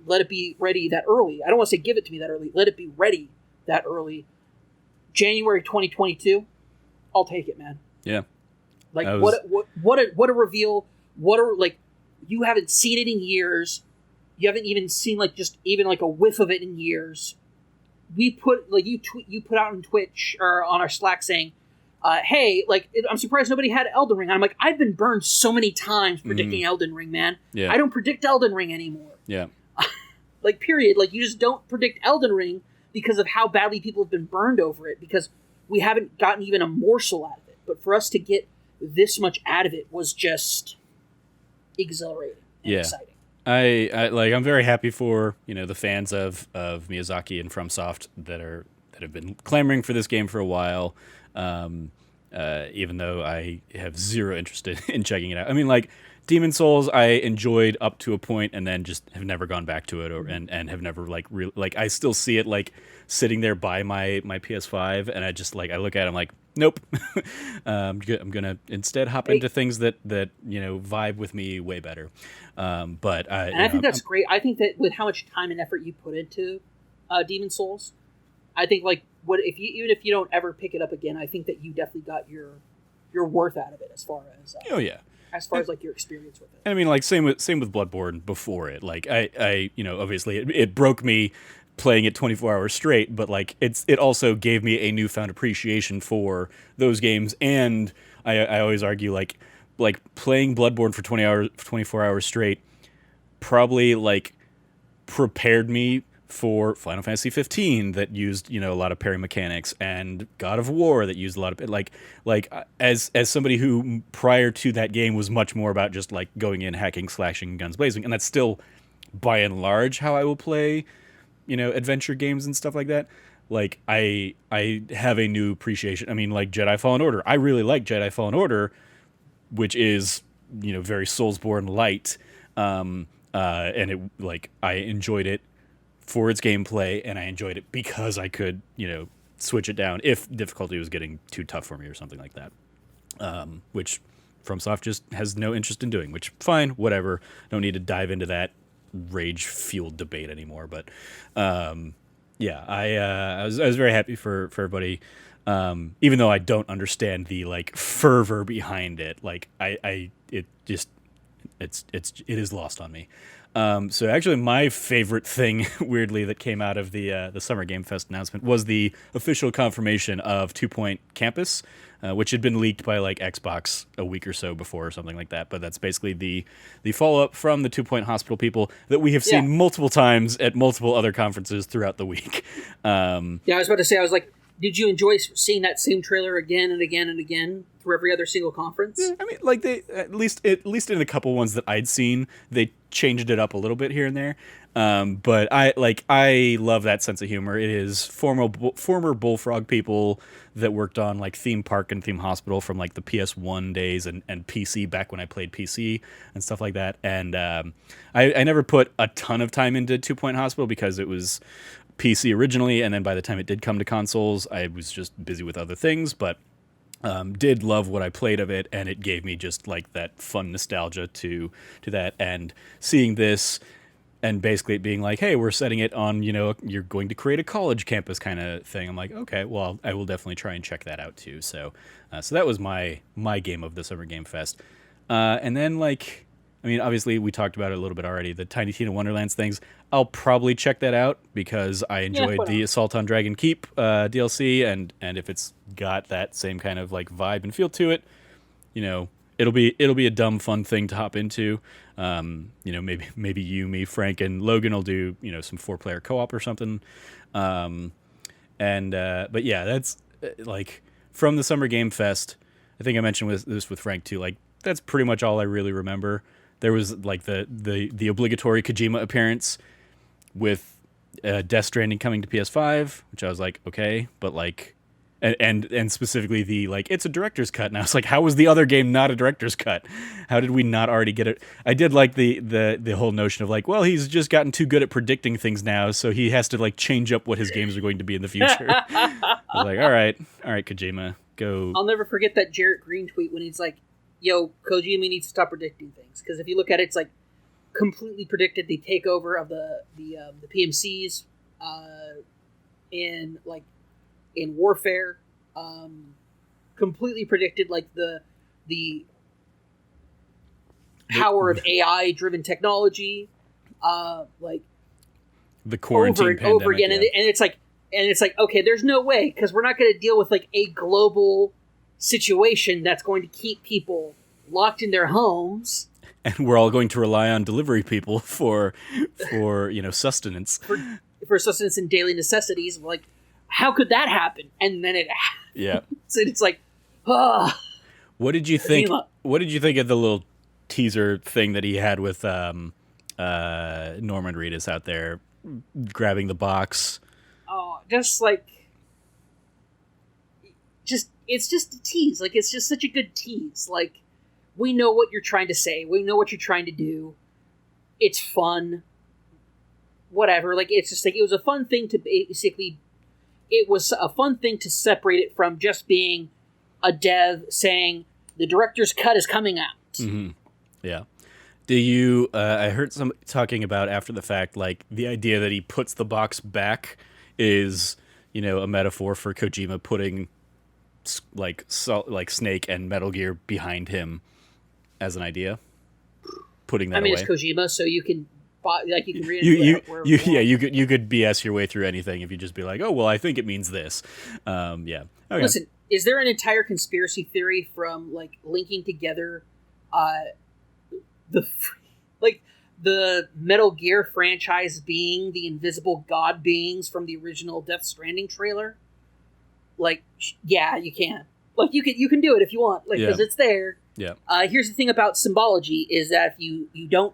let it be ready that early. I don't want to say give it to me that early. Let it be ready that early. January 2022. I'll take it, man. Yeah. Like, what a reveal. You haven't seen it in years. You haven't even seen like a whiff of it in years. We put you put out on Twitch or on our Slack saying, hey, like, I'm surprised nobody had Elden Ring. I'm like, I've been burned so many times predicting Elden Ring, man. Yeah. I don't predict Elden Ring anymore. Yeah. Like, period. Like, you just don't predict Elden Ring because of how badly people have been burned over it, because we haven't gotten even a morsel out of it. But for us to get this much out of it was just exhilarating and exciting. I'm very happy for, the fans of Miyazaki and FromSoft that have been clamoring for this game for a while. Even though I have zero interest in checking it out. I mean, like, Demon Souls I enjoyed up to a point and then just have never gone back to it, and have never I still see it like sitting there by my PS5, and I just I look at it, I'm like, nope. I'm gonna instead hop into things that vibe with me way better. But I think that's great. I think that with how much time and effort you put into Demon Souls, I think even if you don't ever pick it up again, I think that you definitely got your worth out of it as far as as far as like your experience with it. I mean, like, same with Bloodborne before it. Like, I obviously it broke me playing it 24 hours straight, but like it also gave me a newfound appreciation for those games. And I always argue like playing Bloodborne for 24 hours straight probably like prepared me for Final Fantasy 15 that used a lot of parry mechanics, and God of War that used a lot of as somebody who prior to that game was much more about just like going in, hacking, slashing, guns blazing, and that's still by and large how I will play adventure games and stuff like that. Like, I have a new appreciation. I mean, like, Jedi Fallen Order, I really like Jedi Fallen Order, which is very Soulsborne light. And it like I enjoyed it for its gameplay, and I enjoyed it because I could switch it down if difficulty was getting too tough for me or something like that. Which FromSoft just has no interest in doing. Which fine, whatever. Don't need to dive into that rage-fueled debate anymore. But I was very happy for everybody. Even though I don't understand the like fervor behind it, like it is lost on me. So actually, my favorite thing, weirdly, that came out of the Summer Game Fest announcement was the official confirmation of 2 Point Campus, which had been leaked by like Xbox a week or so before or something like that. But that's basically the follow up from the 2 Point Hospital people that we have seen multiple times at multiple other conferences throughout the week. I was about to say, I was like, did you enjoy seeing that same trailer again and again and again through every other single conference? I mean, like they at least in a couple ones that I'd seen, they changed it up a little bit here and there. But I love that sense of humor. It is former Bullfrog people that worked on like Theme Park and Theme Hospital from like the PS1 days and PC back when I played PC and stuff like that. And I never put a ton of time into 2 Point Hospital because it was PC originally, and then by the time it did come to consoles, I was just busy with other things, but did love what I played of it, and it gave me just like that fun nostalgia to that. And seeing this and basically it being like, hey, we're setting it on, you're going to create a college campus kind of thing. I'm like, okay, well, I will definitely try and check that out too. So that was my game of the Summer Game Fest. And then like, I mean, obviously we talked about it a little bit already, the Tiny Tina Wonderlands things. I'll probably check that out because I enjoyed the Assault on Dragon Keep DLC, and if it's got that same kind of like vibe and feel to it, it'll be a dumb fun thing to hop into. Maybe you, me, Frank, and Logan will do some 4-player co-op or something. But yeah, that's like from the Summer Game Fest. I think I mentioned this with Frank too. Like that's pretty much all I really remember. There was like the obligatory Kojima appearance with Death Stranding coming to PS5, which I was like, okay, but like, and specifically the like, it's a director's cut. And I was like, how was the other game not a director's cut? How did we not already get it? I did like the whole notion of like, well, he's just gotten too good at predicting things now, so he has to like change up what his games are going to be in the future. I was like, all right, Kojima, go. I'll never forget that Jarrett Green tweet when he's like, yo, Kojima needs to stop predicting things. Because if you look at it, it's like completely predicted the takeover of the PMCs in Warfare. Completely predicted like the power of AI driven technology. Like the quarantine over and pandemic, over again, yeah. and it's like okay, there's no way because we're not going to deal with like a global situation that's going to keep people locked in their homes, and we're all going to rely on delivery people for sustenance, for sustenance and daily necessities. Like, how could that happen? And then it happens. Yeah. So it's like, oh. What did you think? What did you think of the little teaser thing that he had with Norman Reedus out there grabbing the box? Oh, it's just a tease. Like, it's just such a good tease. Like, we know what you're trying to say. We know what you're trying to do. It's fun. Whatever. Like, it's just like, it was a fun thing to basically, it was a fun thing to separate it from just being a dev saying, the director's cut is coming out. Mm-hmm. Yeah. Do you, I heard some talking about after the fact, like, the idea that he puts the box back is, a metaphor for Kojima putting like Snake and Metal Gear behind him as an idea, putting that away. It's Kojima, so you can you can read it. You could BS your way through anything if you just be like, oh well, I think it means this. Yeah. Okay. Listen, is there an entire conspiracy theory from like linking together, the Metal Gear franchise being the invisible god beings from the original Death Stranding trailer? Like, yeah, you can. Like, you can do it if you want, like, because it's there. Yeah. Here's the thing about symbology is that if you don't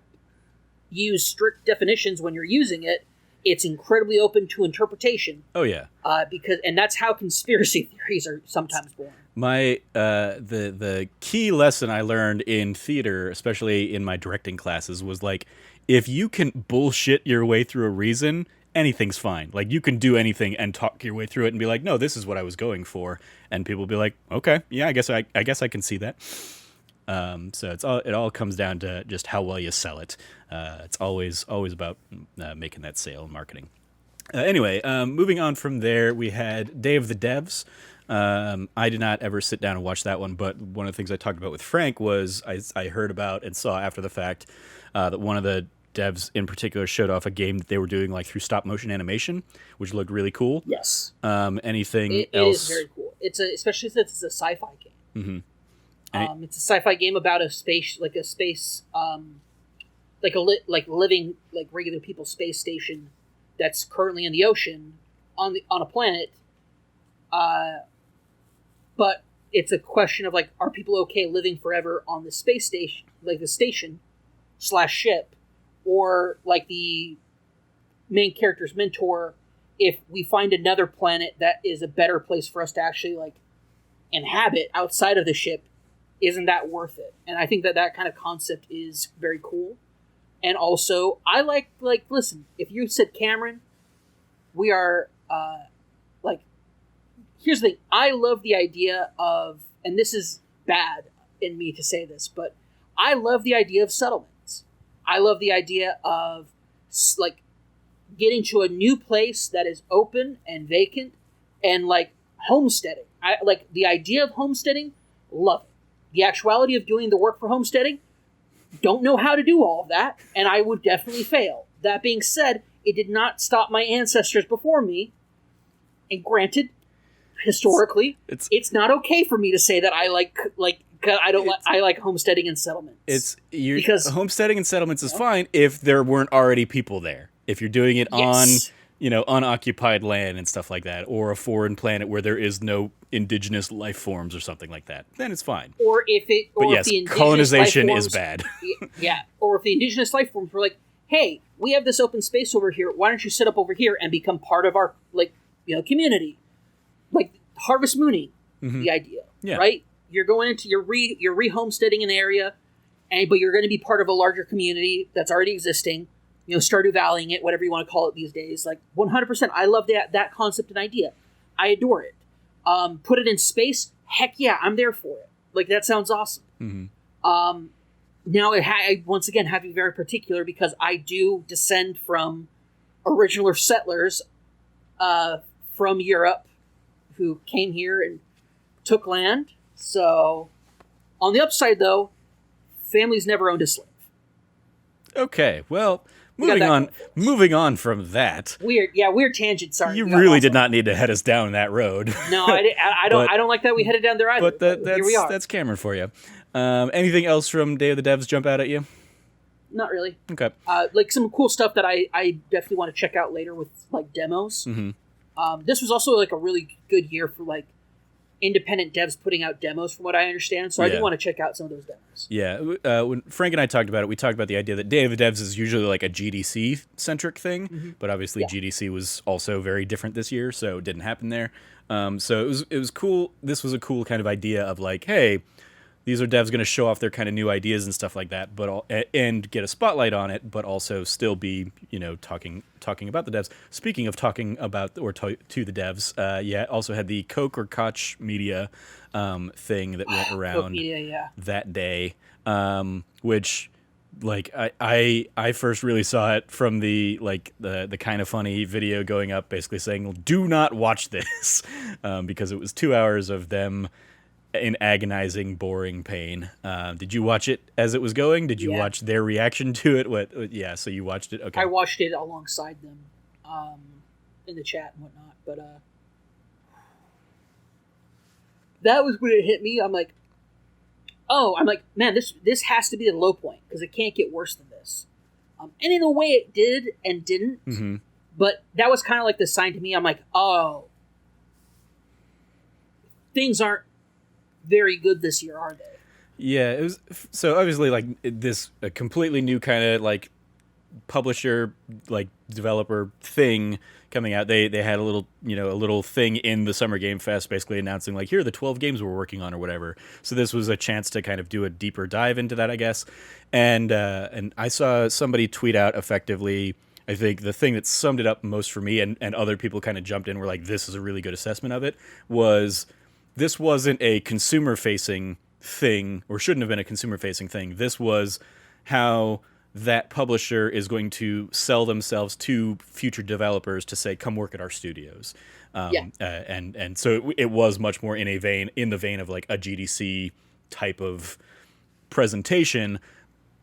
use strict definitions when you're using it, it's incredibly open to interpretation. Oh yeah. And that's how conspiracy theories are sometimes born. My the key lesson I learned in theater, especially in my directing classes, was like, if you can bullshit your way through a reason, anything's fine. Like, you can do anything and talk your way through it and be like, no, this is what I was going for, and people will be like, okay, yeah, I guess I can see that. So it all comes down to just how well you sell it. It's always about making that sale and marketing. Anyway, moving on from there, we had Day of the Devs. I did not ever sit down and watch that one, but one of the things I talked about with Frank was I heard about and saw after the fact that one of the devs in particular showed off a game that they were doing like through stop motion animation, which looked really cool. Yes. Anything else? It is very cool. Especially since it's a sci-fi game. Mm-hmm. It's a sci-fi game about a space, like living like regular people space station that's currently in the ocean on a planet. But it's a question of like, are people okay living forever on the space station, like the station / ship, or like the main character's mentor, if we find another planet that is a better place for us to actually like inhabit outside of the ship, isn't that worth it? And I think that kind of concept is very cool. And also, I like listen, if you said Cameron, we are here's the thing. I love the idea of, and this is bad in me to say this, but I love the idea of settlements. I love the idea of like getting to a new place that is open and vacant and like homesteading. I like the idea of homesteading. Love it. The actuality of doing the work for homesteading, don't know how to do all of that, and I would definitely fail. That being said, it did not stop my ancestors before me. And granted, historically, it's not okay for me to say that I like homesteading and settlements. Because homesteading and settlements is fine if there weren't already people there. If you're doing it on unoccupied land and stuff like that, or a foreign planet where there is no indigenous life forms or something like that, then it's fine. Or if the colonization is bad. Yeah, or if the indigenous life forms were like, hey, we have this open space over here, why don't you set up over here and become part of our community? Like harvest mooning, the idea, right? You're going into you're re-homesteading an area, but you're going to be part of a larger community that's already existing. Stardew Valleying it, whatever you want to call it these days. Like 100%, I love that concept and idea. I adore it. Put it in space, heck yeah, I'm there for it. Like that sounds awesome. Mm-hmm. Now, I once again have to be very particular because I do descend from original settlers from Europe who came here and took land. So, on the upside, though, families never owned a slave. Okay, well, moving on from that. Weird tangent. Sorry, you really did not need to head us down that road. No, I don't like that we headed down there either. But here we are. That's Cameron for you. Anything else from Day of the Devs jump out at you? Not really. Okay. Like some cool stuff that I definitely want to check out later with like demos. Mm-hmm. This was also like a really good year for like independent devs putting out demos, from what I understand. So I do want to check out some of those demos. Yeah. When Frank and I talked about it, we talked about the idea that Day of the Devs is usually like a GDC centric thing, mm-hmm. but obviously GDC was also very different this year, so it didn't happen there. So it was cool. This was a cool kind of idea of like, hey, these are devs going to show off their kind of new ideas and stuff like that, and get a spotlight on it, but also still be, talking about the devs. Speaking of talking about to the devs, also had the Coke or Koch media thing that went around that day, which like I first really saw it from the kind of funny video going up, basically saying, "Do not watch this," because it was 2 hours of them in agonizing, boring pain. Did you watch it as it was going? Did you watch their reaction to it? What? Yeah, so you watched it. Okay, I watched it alongside them in the chat and whatnot. But that was when it hit me. I'm like, man, this has to be the low point because it can't get worse than this. And in a way, it did and didn't. Mm-hmm. But that was kind of like the sign to me. I'm like, oh, things aren't very good this year, are they? Yeah, it was so obviously like a completely new kind of like publisher like developer thing coming out. They had a little thing in the Summer Game Fest basically announcing like, here are the 12 games we're working on or whatever. So this was a chance to kind of do a deeper dive into that, I guess. And I saw somebody tweet out effectively, I think the thing that summed it up most for me, and other people kind of jumped in, were like, this is a really good assessment of it, was this wasn't a consumer facing thing, or shouldn't have been a consumer facing thing. This was how that publisher is going to sell themselves to future developers to say, come work at our studios. And so it was much more in the vein of like a GDC type of presentation,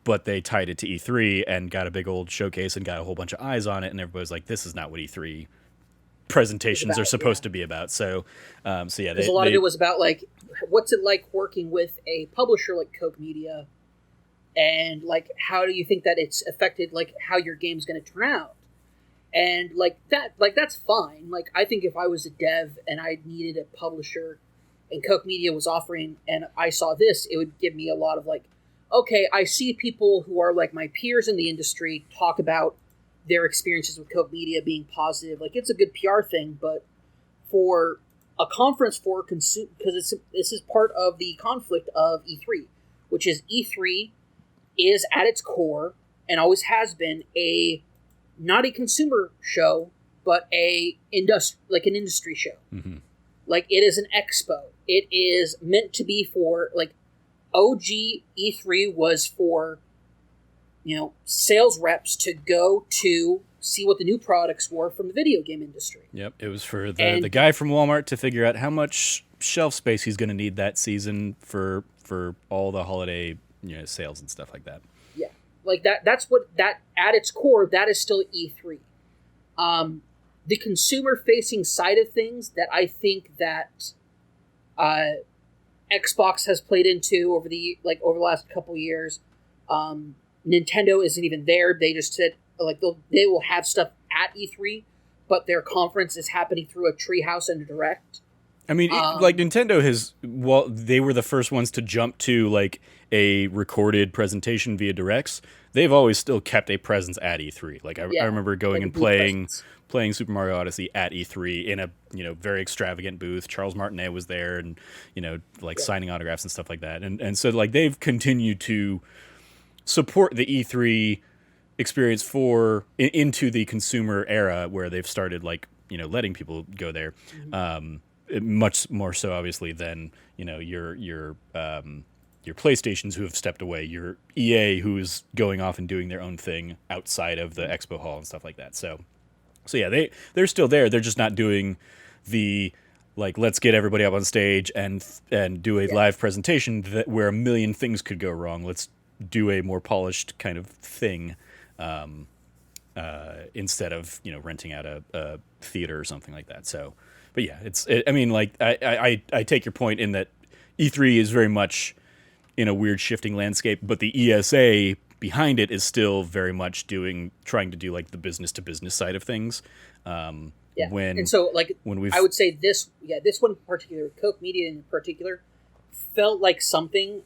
but they tied it to E3 and got a big old showcase and got a whole bunch of eyes on it. And everybody was like, this is not what E3 presentations are supposed to be about. So yeah, a lot of it was about like, what's it like working with a publisher like Koch Media, and like, how do you think that it's affected like how your game's going to turn out? And like that's fine. Like, I think if I was a dev and I needed a publisher and Koch Media was offering, and I saw this, it would give me a lot of like, okay, I see people who are like my peers in the industry talk about their experiences with Koch Media being positive. Like, it's a good PR thing, but for a conference for because this is part of the conflict of E3, which is E3 is at its core and always has been not a consumer show, but an industry show. Mm-hmm. Like, it is an expo. It is meant to be for like OG E3 was for, sales reps to go to see what the new products were from the video game industry. Yep, it was for the guy from Walmart to figure out how much shelf space he's going to need that season for all the holiday sales and stuff like that. Yeah, like that's what that at its core, that is still E3. The consumer facing side of things that I think that Xbox has played into over the last couple of years. Nintendo isn't even there. They just said like they will have stuff at E3, but their conference is happening through a Treehouse and a Direct. I mean, like Nintendo they were the first ones to jump to like a recorded presentation via Directs. They've always still kept a presence at E3. Like I remember going and playing Super Mario Odyssey at E3 in a very extravagant booth. Charles Martinet was there, and signing autographs and stuff like that. And so like they've continued to support the E3 experience into the consumer era where they've started letting people go there. Much more so obviously than your PlayStations who have stepped away, your EA who is going off and doing their own thing outside of the expo hall and stuff like that. So yeah, they're still there. They're just not doing the let's get everybody up on stage and do a live presentation where a million things could go wrong. Let's do a more polished kind of thing instead of renting out a theater or something like that. So, but yeah, I take your point in that E3 is very much in a weird shifting landscape, but the ESA behind it is still very much trying to do like the business to business side of things. I would say this one in particular, Koch Media in particular, felt like something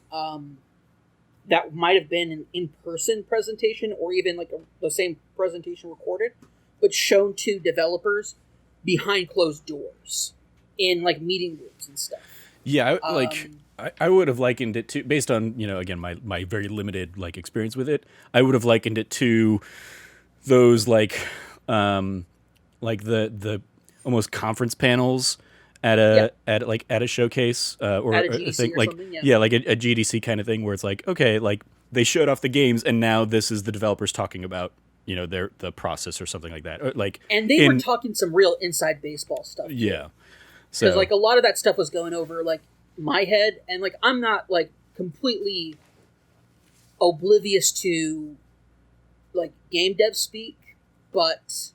that might have been an in-person presentation or even like the same presentation recorded, but shown to developers behind closed doors in like meeting rooms and stuff. Yeah, I would have likened it to, based on, again, my very limited experience with it, I would have likened it to those the almost conference panels at a showcase or at a GDC a thing, or something, like a GDC kind of thing where it's like, okay, like they showed off the games and now this is the developers talking about the process or something like that. Or, and they were talking some real inside baseball stuff. Yeah. Because a lot of that stuff was going over my head, and I'm not completely oblivious to game dev speak, but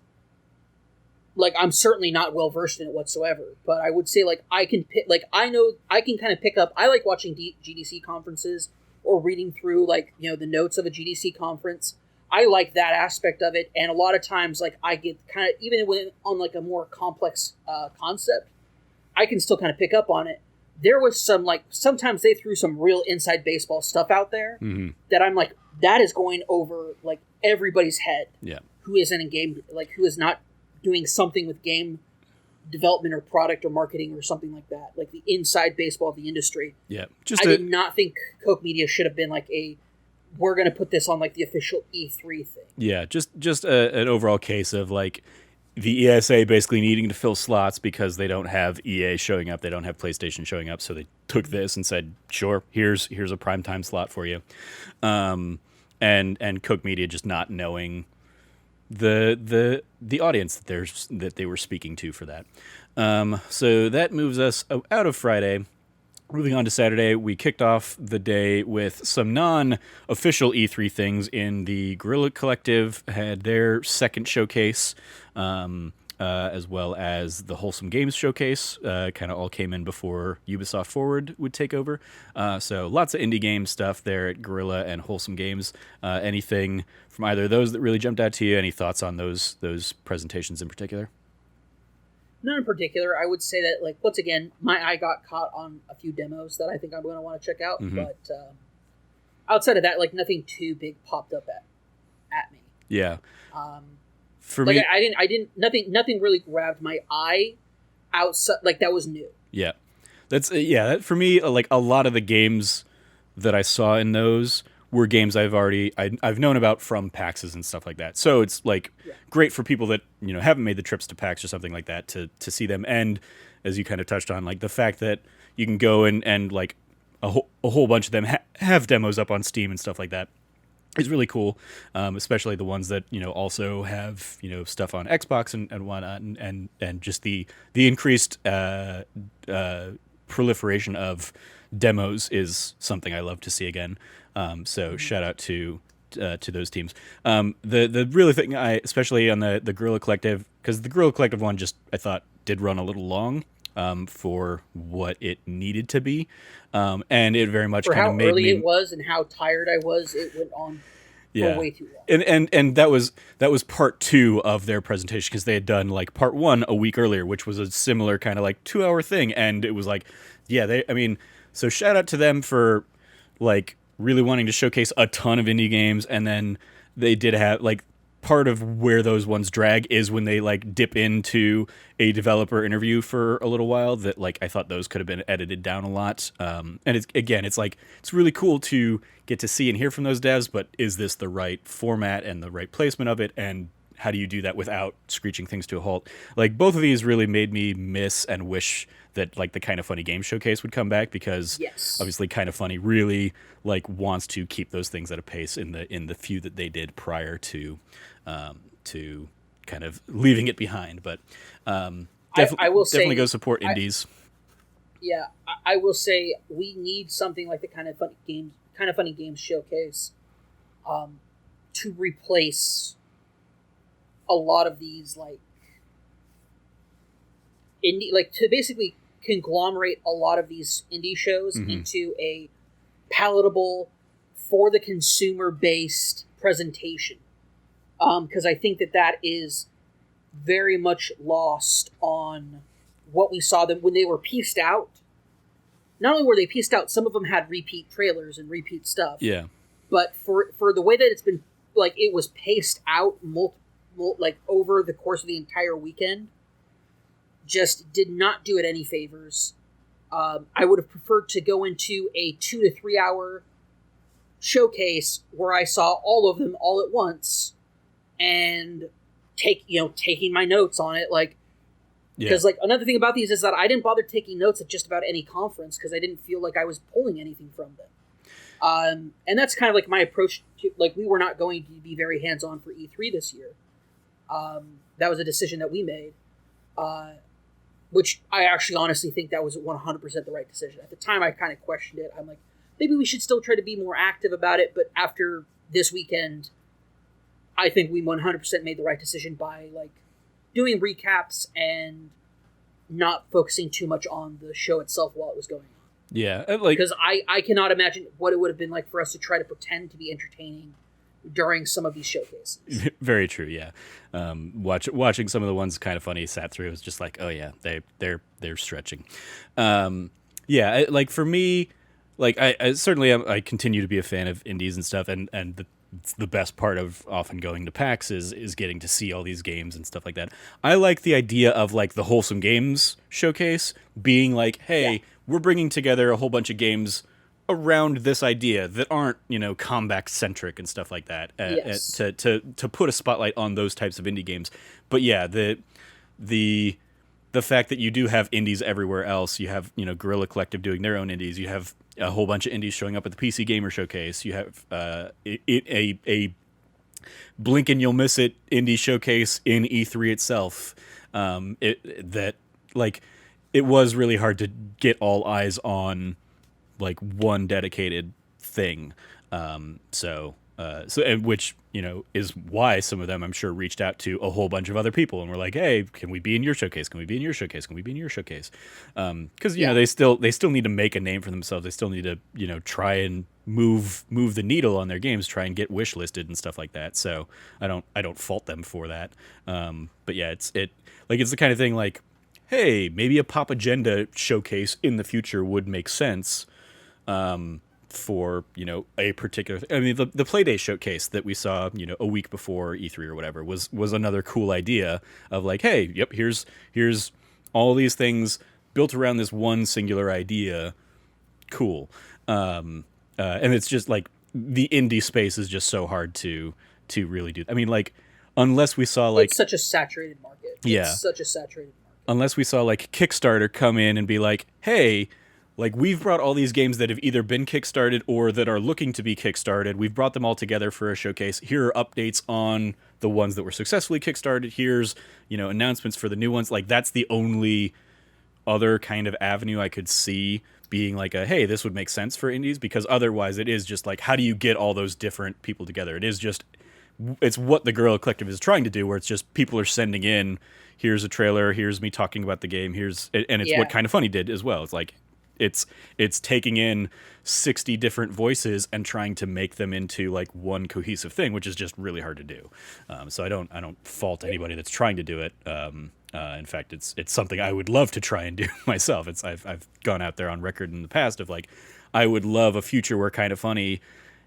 I'm certainly not well versed in it whatsoever. But I would say I can pick I know I can kind of pick up. I like watching GDC conferences or reading through the notes of a GDC conference. I like that aspect of it, and a lot of times I get kind of, even when on a more complex concept, I can still kind of pick up on it. there was some, like, sometimes they threw some real inside baseball stuff out there Mm-hmm. that I'm like, that is going over, like, everybody's head. Yeah. Who isn't in game, like, who is not doing something with game development or product or marketing or something like that, like the inside baseball of the industry. Yeah. I did not think Koch Media should have been like we're going to put this on like the official E3 thing. Yeah, just an overall case of like the ESA basically needing to fill slots because they don't have EA showing up, they don't have PlayStation showing up, so they took this and said, "Sure, here's a primetime slot for you," and Koch Media just not knowing the audience that they were speaking to for that. So that moves us out of Friday. Moving on to Saturday, we kicked off the day with some non-official E3 things. In the Guerrilla Collective had their second showcase, as well as the Wholesome Games showcase. Kind of all came in before Ubisoft Forward would take over. So lots of indie game stuff there at Guerrilla and Wholesome Games. Anything from either of those that really jumped out to you? Any thoughts on those presentations in particular? None in particular. I would say that, like, once again, my eye got caught on a few demos that I think I'm going to want to check out. Mm-hmm. But outside of that, like, nothing too big popped up at me. Yeah. For like, me, I didn't. Nothing really grabbed my eye outside. Like, that was new. Yeah, that for me, like a lot of the games that I saw in those were games I've known about from PAXs and stuff like that. So it's like great for people that haven't made the trips to PAX or something like that to see them. And as you kind of touched on, like the fact that you can go and like a whole bunch of them have demos up on Steam and stuff like that is really cool. Especially the ones that also have stuff on Xbox and whatnot, and just the increased proliferation of demos is something I love to see again. So shout out to those teams. The really thing especially on the Guerrilla Collective, because the Guerrilla Collective one I thought did run a little long for what it needed to be, and it very much kind of made me. For how early it was and how tired I was, it went on for way too long. And that was part 2 of their presentation, because they had done like part 1 a week earlier, which was a similar kind of like 2-hour thing, and it was like, so shout out to them for like really wanting to showcase a ton of indie games. And then they did have like part of where those ones drag is when they like dip into a developer interview for a little while, that like I thought those could have been edited down a lot. And it's like it's really cool to get to see and hear from those devs, but is this the right format and the right placement of it, and how do you do that without screeching things to a halt? Like both of these really made me miss and wish that like the Kind of Funny Game Showcase would come back, because obviously Kind of Funny really like wants to keep those things at a pace in the few that they did prior to kind of leaving it behind. But I will definitely say, go support indies. I will say we need something like the Kind of Funny Games Showcase to replace a lot of these like indie, like to basically conglomerate a lot of these indie shows into a palatable, for the consumer based presentation. Because I think that is very much lost on what we saw them when they were pieced out. Not only were they pieced out, some of them had repeat trailers and repeat stuff. Yeah. But for the way that it's been, like, it was paced out like over the course of the entire weekend, just did not do it any favors. I would have preferred to go into a 2 to 3 hour showcase where I saw all of them all at once and taking my notes on it, like, because like another thing about these is that I didn't bother taking notes at just about any conference because I didn't feel like I was pulling anything from them. And that's kind of like my approach to, like, we were not going to be very hands-on for E3 this year. That was a decision that we made, which I actually honestly think that was 100% the right decision. At the time, I kind of questioned it. I'm like, maybe we should still try to be more active about it. But after this weekend, I think we 100% made the right decision by like doing recaps and not focusing too much on the show itself while it was going on. Yeah, like, because I cannot imagine what it would have been like for us to try to pretend to be entertaining during some of these showcases. Very true. Yeah, watching some of the ones Kind of Funny sat through, it was just like, oh yeah, they're stretching. like for me, like I certainly I continue to be a fan of indies and stuff, and the best part of often going to PAX is getting to see all these games and stuff like that. I like the idea of like the Wholesome Games showcase being like, Yeah. hey, we're bringing together a whole bunch of games around this idea that aren't combat centric and stuff like that, Yes. to put a spotlight on those types of indie games. But yeah, the the fact that you do have indies everywhere else. You have Guerrilla Collective doing their own indies. You have a whole bunch of indies showing up at the PC Gamer Showcase. You have a blink and you'll miss it indie showcase in E3 itself. That like it was really hard to get all eyes on like one dedicated thing. So and which is why some of them I'm sure reached out to a whole bunch of other people and were like, hey, can we be in your showcase? Can we be in your showcase? Can we be in your showcase? Because Yeah. they still need to make a name for themselves. They still need to try and move the needle on their games, try and get wish listed and stuff like that. So I don't fault them for that. But yeah, it's the kind of thing like, hey, maybe a pop agenda showcase in the future would make sense for a particular I mean the Playday showcase that we saw a week before E3 or whatever was another cool idea of like, hey, yep, here's all these things built around this one singular idea. Cool. And it's just like the indie space is just so hard to really do. I mean, like, unless we saw like, It's such a saturated market. Yeah. It's such a saturated market. unless we saw like Kickstarter come in and be like, hey, like we've brought all these games that have either been kickstarted or that are looking to be kickstarted. We've brought them all together for a showcase. Here are updates on the ones that were successfully kickstarted. Here's announcements for the new ones. Like that's the only other kind of avenue I could see being like a, hey, this would make sense for indies, because otherwise it is just like, how do you get all those different people together? It's what the Guerrilla Collective is trying to do, where it's just people are sending in, here's a trailer, here's me talking about the game, and it's Yeah. what Kind of Funny did as well. It's like it's taking in 60 different voices and trying to make them into like one cohesive thing, which is just really hard to do. So I don't fault anybody that's trying to do it. In fact, it's something I would love to try and do myself. I've gone out there on record in the past of like, I would love a future where Kind of Funny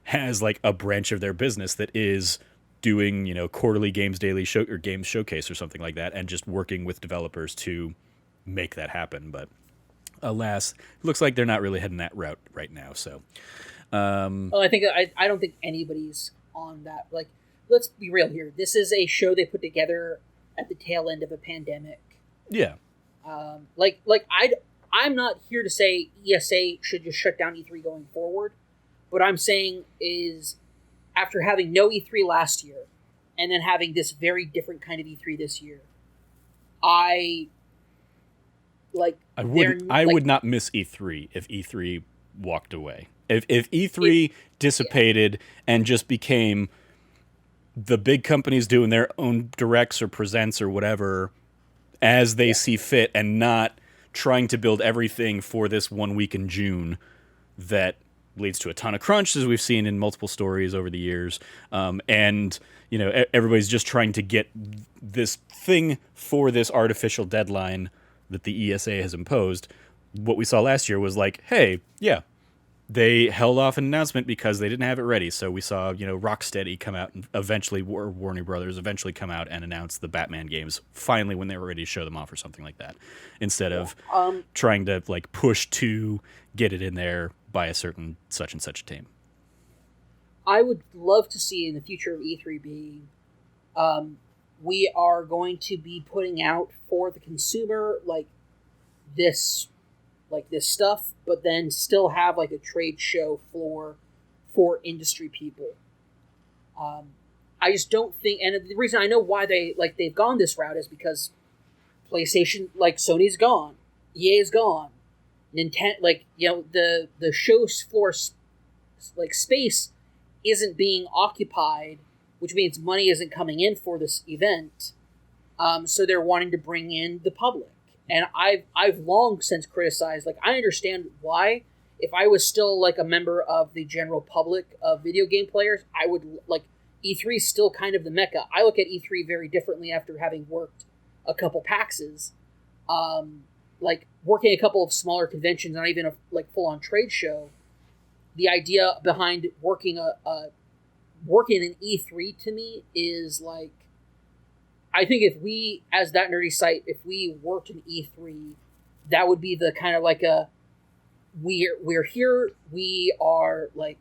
has like a branch of their business that is doing quarterly games daily show or games showcase or something like that, and just working with developers to make that happen. But alas, it looks like they're not really heading that route right now. So Well, I don't think anybody's on that. Like, let's be real here. This is a show they put together at the tail end of a pandemic. yeah, I'm not here to say ESA should just shut down E3 going forward. What I'm saying is, after having no E3 last year, and then having this very different kind of E3 this year, I would not miss E3 if E3 walked away. If E3 dissipated and just became the big companies doing their own directs or presents or whatever as they see fit, and not trying to build everything for this 1 week in June that leads to a ton of crunch, as we've seen in multiple stories over the years. And everybody's just trying to get this thing for this artificial deadline that the ESA has imposed. What we saw last year was like, hey, yeah, they held off an announcement because they didn't have it ready. So we saw, Rocksteady come out and eventually, or Warner Brothers eventually come out and announce the Batman games finally when they were ready to show them off or something like that, instead of trying to like push to get it in there by a certain such and such team. I would love to see in the future of E3 being, we are going to be putting out for the consumer this stuff, but then still have like a trade show floor for industry people. I just don't think, and the reason I know why they've gone this route is because PlayStation, Sony's gone, EA's gone, Nintendo, the show floor space isn't being occupied, which means money isn't coming in for this event. So they're wanting to bring in the public. And I've long since criticized, I understand why. If I was still a member of the general public of video game players, I would E3 is still kind of the mecca. I look at E3 very differently after having worked a couple PAXs. like working a couple of smaller conventions, not even a like full on trade show. The idea behind working working an E3 to me is like, I think if we, as That Nerdy site, if we worked an E3, that would be the kind of like we're here, we are like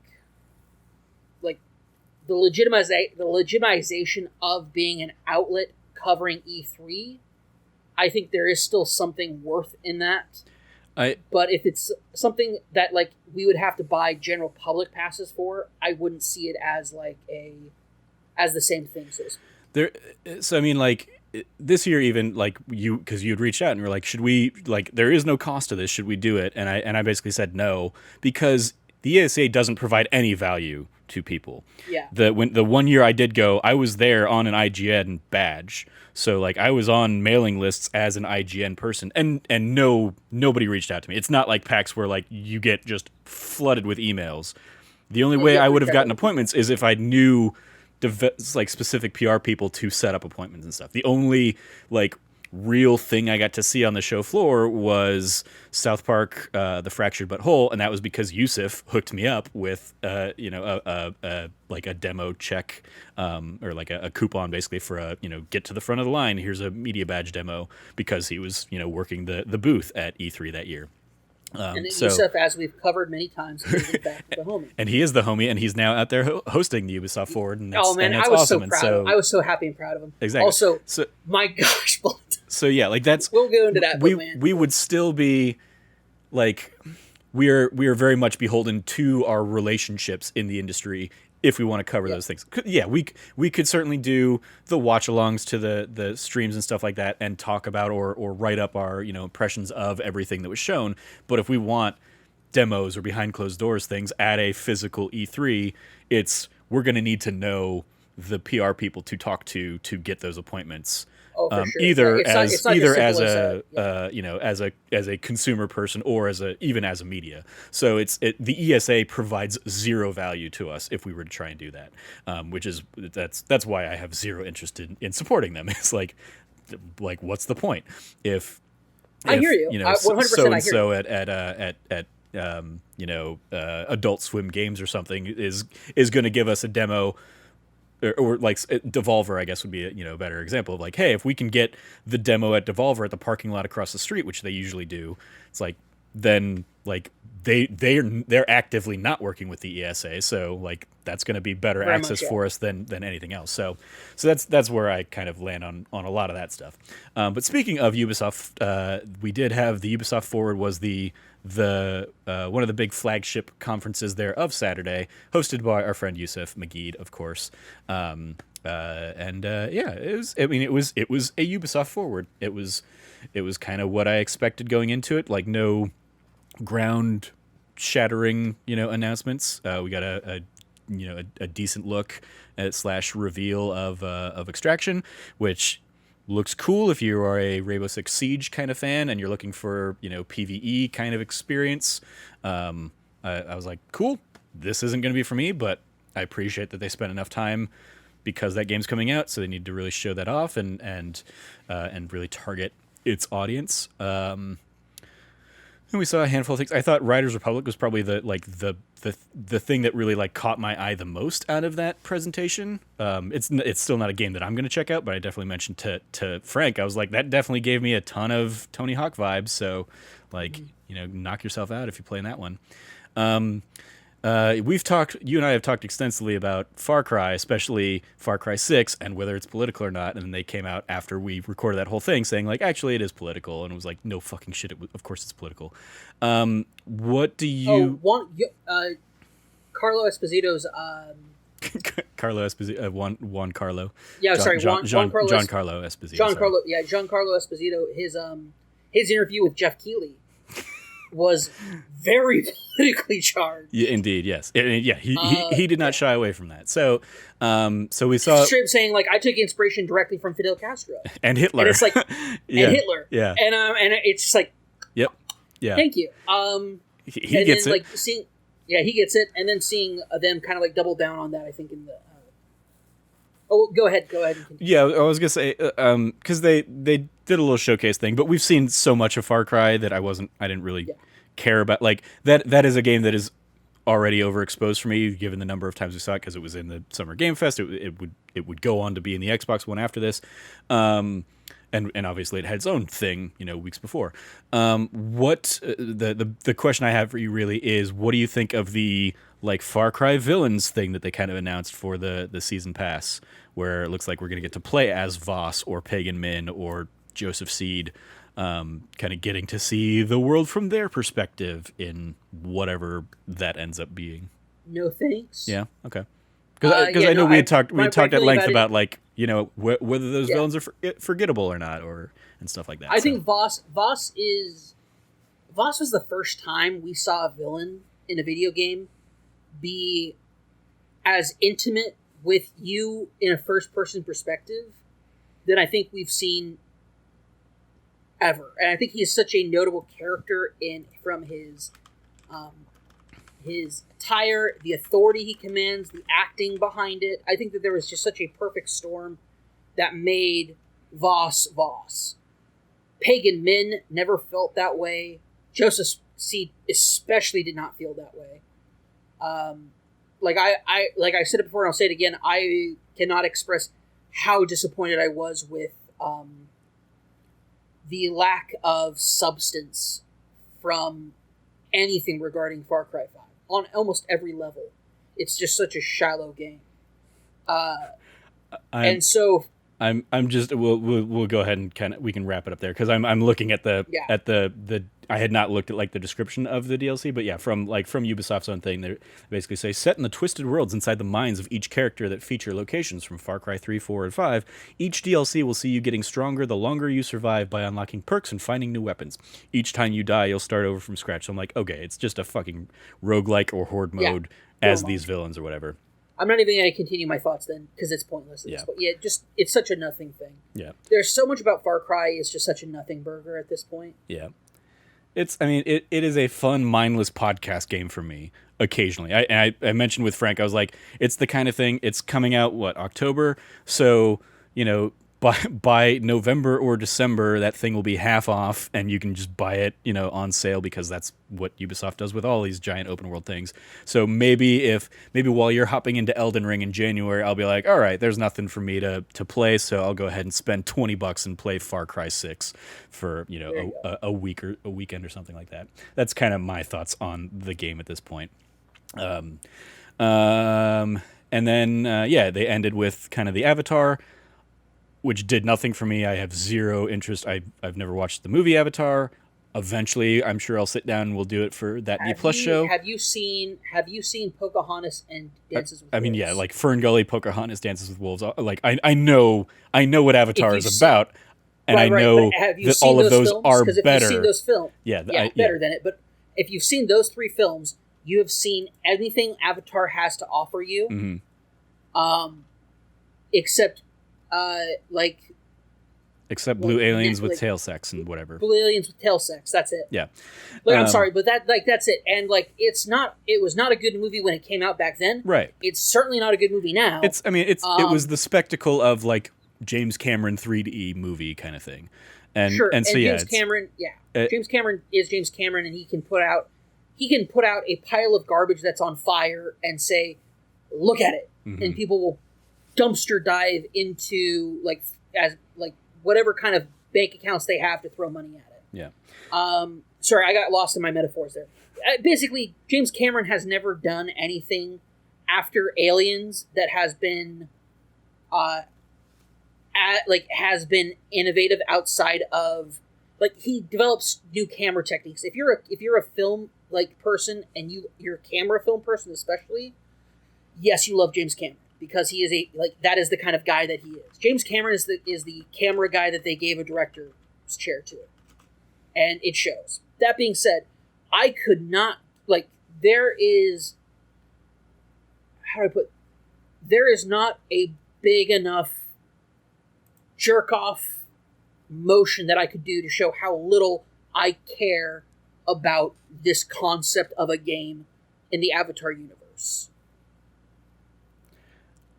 the legitimization of being an outlet covering E3. I think there is still something worth in that. But if it's something that like we would have to buy general public passes for, I wouldn't see it as like as the same thing. So I mean, like this year, even like because you had reached out and were like, should we, like, there is no cost to this, should we do it? And I basically said no, because the ESA doesn't provide any value to people. Yeah. The 1 year I did go, I was there on an IGN badge. So like I was on mailing lists as an IGN person, and nobody reached out to me. It's not like PAX where like you get just flooded with emails. The only way I would have gotten appointments is if I knew like specific PR people to set up appointments and stuff. The only like real thing I got to see on the show floor was South Park, The Fractured But Whole, and that was because Yusuf hooked me up with like a demo check, or like a coupon basically for a, get to the front of the line, here's a media badge demo, because he was working the booth at E3 that year. And Yusuf, as we've covered many times, is in fact the homie. And he is the homie, and he's now out there hosting the Ubisoft Forward, and that's, I was awesome. so proud. I was so happy and proud of him. Exactly. Also, my gosh, so yeah, like that's, we'll go into that. We would still be like, we are very much beholden to our relationships in the industry if we want to cover those things. Yeah, we could certainly do the watch-alongs to the streams and stuff like that, and talk about or write up our impressions of everything that was shown. But if we want demos or behind closed doors things at a physical E3, we're going to need to know the PR people to talk to get those appointments. Oh, for sure. Either as a consumer person or even as a media. So the ESA provides zero value to us if we were to try and do that, that's why I have zero interest in supporting them. It's like what's the point if I hear you. 100% so and so at Adult Swim Games or something is going to give us a demo. Or like Devolver, I guess, would be a better example of like, hey, if we can get the demo at Devolver at the parking lot across the street, which they usually do, it's like then like they're actively not working with the ESA, so like that's going to be better very access much, for us than anything else. So that's where I kind of land on a lot of that stuff. But speaking of Ubisoft, we did have the Ubisoft Forward was the one of the big flagship conferences there of Saturday, hosted by our friend Yusuf Magid, of course. It was a Ubisoft Forward. It was kind of what I expected going into it, like no ground shattering announcements. We got a decent look at / reveal of Extraction, which looks cool if you are a Rainbow Six Siege kind of fan and you're looking for PvE kind of experience. I was like, cool, this isn't going to be for me, but I appreciate that they spent enough time because that game's coming out, so they need to really show that off and really target its audience. And we saw a handful of things. I thought Riders Republic was probably the thing that really like caught my eye the most out of that presentation. It's still not a game that I'm going to check out, but I definitely mentioned to Frank, I was like, that definitely gave me a ton of Tony Hawk vibes. So like, knock yourself out if you play in that one. You and I have talked extensively about Far Cry, especially Far Cry 6, and whether it's political or not. And they came out after we recorded that whole thing saying like, actually it is political. And it was like, no fucking shit. Of course it's political. What do you... Carlo Esposito's... Carlo Esposito, Juan Carlo. Yeah, Giancarlo Esposito. Giancarlo Esposito, his interview with Jeff Keighley was very politically charged. Yeah, indeed, yes. He did not shy away from that. So we saw straight saying like, I took inspiration directly from Fidel Castro and Hitler. And it's like and Hitler. Yeah. And it's just like, yep. Yeah. Thank you. He gets it. Like he gets it, and then seeing them kind of like double down on that. I think in the Oh, go ahead. And continue. Yeah, I was gonna say because they did a little showcase thing, but we've seen so much of Far Cry that I didn't really Yeah. care about like that is a game that is already overexposed for me given the number of times we saw it because it was in the Summer Game Fest. It would go on to be in the Xbox One after this, and obviously it had its own thing weeks before. What the question I have for you really is, what do you think of the like Far Cry villains thing that they kind of announced for the season pass, where it looks like we're going to get to play as Voss or Pagan Min or Joseph Seed, kind of getting to see the world from their perspective in whatever that ends up being. No thanks. Yeah. Okay. Because I know we had talked at length about like whether those villains are forgettable or not, and stuff like that. I think Voss was the first time we saw a villain in a video game be as intimate with you in a first-person perspective than I think we've seen ever. And I think he is such a notable character from his attire, the authority he commands, the acting behind it. I think that there was just such a perfect storm that made Voss. Pagan Min never felt that way. Joseph Seed especially did not feel that way. Like I said it before, and I'll say it again. I cannot express how disappointed I was with the lack of substance from anything regarding Far Cry 5 on almost every level. It's just such a shallow game. And so I'm just we'll go ahead and we can wrap it up there because I'm looking at the I had not looked at like the description of the DLC, but yeah, from Ubisoft's own thing, they basically say set in the twisted worlds inside the minds of each character that feature locations from Far Cry 3, 4, and 5. Each DLC will see you getting stronger the longer you survive by unlocking perks and finding new weapons. Each time you die, you'll start over from scratch. So I'm like, okay, it's just a fucking roguelike or horde mode as these villains or whatever. I'm not even going to continue my thoughts then, because it's pointless at this point. Yeah, it's such a nothing thing. Yeah. There's so much about Far Cry, it's just such a nothing burger at this point. Yeah. It is a fun, mindless podcast game for me, occasionally. I mentioned with Frank, I was like, it's the kind of thing, it's coming out, October? So, by November or December, that thing will be half off, and you can just buy it, on sale, because that's what Ubisoft does with all these giant open world things. So maybe while you're hopping into Elden Ring in January, I'll be like, all right, there's nothing for me to play, so I'll go ahead and spend $20 and play Far Cry 6 for a week or a weekend or something like that. That's kind of my thoughts on the game at this point. And then they ended with kind of the Avatar, which did nothing for me. I have zero interest. I've never watched the movie Avatar. Eventually, I'm sure I'll sit down and we'll do it for that D Plus show. Have you seen Pocahontas and Dances with Wolves? I mean, yeah, like Fern Gully, Pocahontas, Dances with Wolves. Like I know what Avatar is about, and I know that all of those are better. If you've seen those films, better than it. But if you've seen those three films, you have seen anything Avatar has to offer you, except blue aliens with tail sex and whatever. Blue aliens with tail sex. That's it. Yeah. I'm sorry, but that's it. And it was not a good movie when it came out back then. Right. It's certainly not a good movie now. It was the spectacle of like James Cameron 3D movie kind of thing. And James Cameron is James Cameron, and he can put out a pile of garbage that's on fire and say, "Look at it," and people will dumpster dive into whatever kind of bank accounts they have to throw money at it. Yeah. Sorry, I got lost in my metaphors there. Basically, James Cameron has never done anything after Aliens that has been, has been innovative outside of, he develops new camera techniques. If you're a film person and you're a camera film person especially, yes, you love James Cameron. Because he is that is the kind of guy that he is. James Cameron is the camera guy that they gave a director's chair to, and it shows. That being said, I could not there is not a big enough jerk off motion that I could do to show how little I care about this concept of a game in the Avatar universe.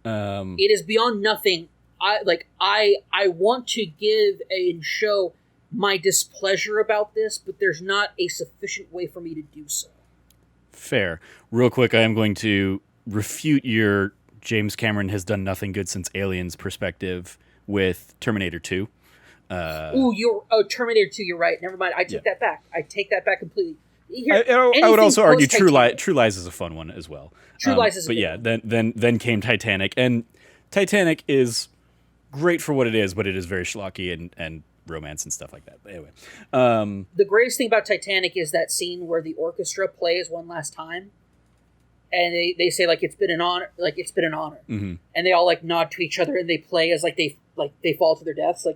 It is beyond nothing. I want to give and show my displeasure about this, but there's not a sufficient way for me to do so. Fair. Real quick, I am going to refute your James Cameron has done nothing good since Aliens perspective with Terminator 2. Terminator 2, you're right. Never mind. I take that back. I take that back completely. I would also argue True Lies is a fun one as well. True Lies is a but good yeah, one. then came Titanic, and Titanic is great for what it is, but it is very schlocky and romance and stuff like that. But anyway, the greatest thing about Titanic is that scene where the orchestra plays one last time, and they say it's been an honor, mm-hmm. and they all nod to each other and they play as they fall to their deaths.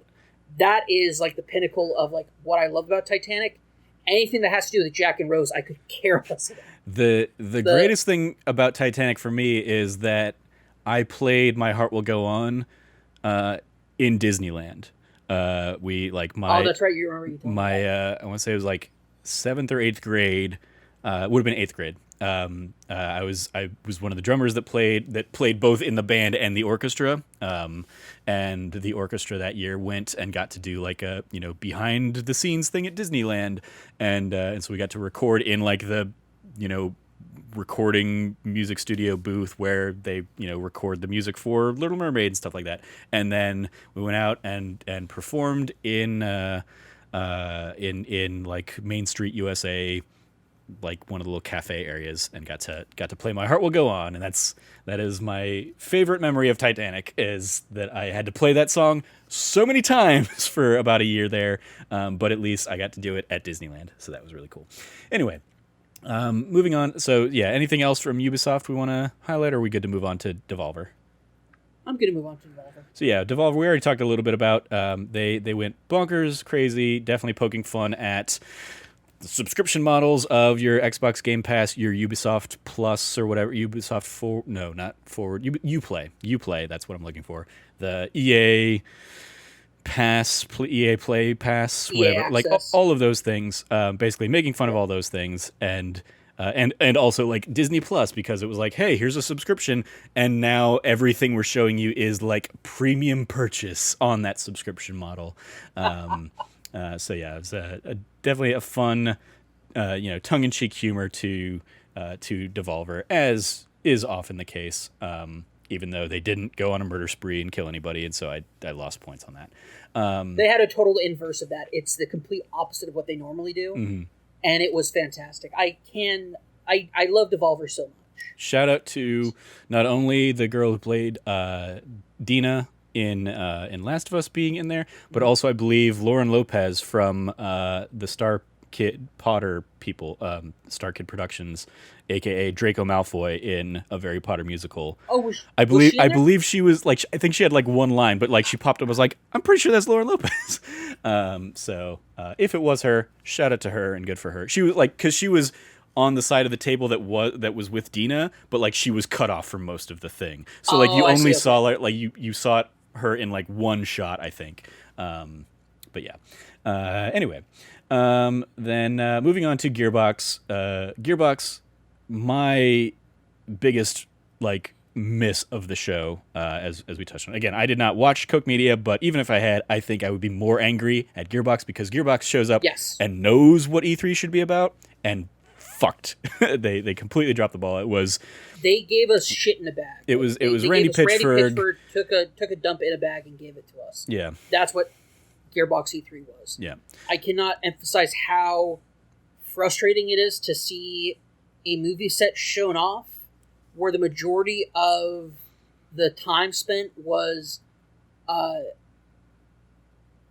That is the pinnacle of what I love about Titanic. Anything that has to do with Jack and Rose, I could care less about. The greatest thing about Titanic for me is that I played My Heart Will Go On in Disneyland. Oh, that's right. You remember I want to say it was 7th or 8th grade. It would have been 8th grade. I was one of the drummers that played both in the band and the orchestra. And the orchestra that year went and got to do a behind the scenes thing at Disneyland, and so we got to record in the recording music studio booth where they record the music for Little Mermaid and stuff like that. And then we went out and performed in Main Street USA, one of the little cafe areas, and got to play My Heart Will Go On. And that is my favorite memory of Titanic, is that I had to play that song so many times for about a year there. But at least I got to do it at Disneyland. So that was really cool. Anyway, moving on. So yeah, anything else from Ubisoft we want to highlight, or are we good to move on to Devolver? I'm going to move on to Devolver. So yeah, Devolver, we already talked a little bit about. They went bonkers, crazy, definitely poking fun at the subscription models of your Xbox Game Pass, your Ubisoft Plus or whatever, Uplay, that's what I'm looking for. The EA Pass, EA Play Pass, whatever, all of those things, basically making fun of all those things, and also Disney Plus, because it was hey, here's a subscription, and now everything we're showing you is premium purchase on that subscription model. So yeah, it's definitely a fun, tongue-in-cheek humor to Devolver, as is often the case. Even though they didn't go on a murder spree and kill anybody, and so I lost points on that. They had a total inverse of that. It's the complete opposite of what they normally do, mm-hmm. and it was fantastic. I love Devolver so much. Shout out to not only the girl who played Dina in Last of Us being in there, but also I believe Lauren Lopez from the Star Kid Potter people, Star Kid Productions, aka Draco Malfoy in a Harry Potter musical. Oh, I believe she was I think she had one line, but she popped up, was I'm pretty sure that's Lauren Lopez. So if it was her, shout out to her and good for her. She was because she was on the side of the table that was with Dina, but she was cut off from most of the thing. So you only saw you saw her in one shot, I think. But yeah. Anyway, then moving on to Gearbox. Gearbox, my biggest miss of the show, as we touched on. Again, I did not watch Koch Media, but even if I had, I think I would be more angry at Gearbox, because Gearbox shows up and knows what E3 should be about, and fucked. They completely dropped the ball. They gave us shit in a bag. It was Randy Pitchford. Randy Pitchford took a dump in a bag and gave it to us. Yeah. That's what Gearbox E3 was. Yeah. I cannot emphasize how frustrating it is to see a movie set shown off where the majority of the time spent was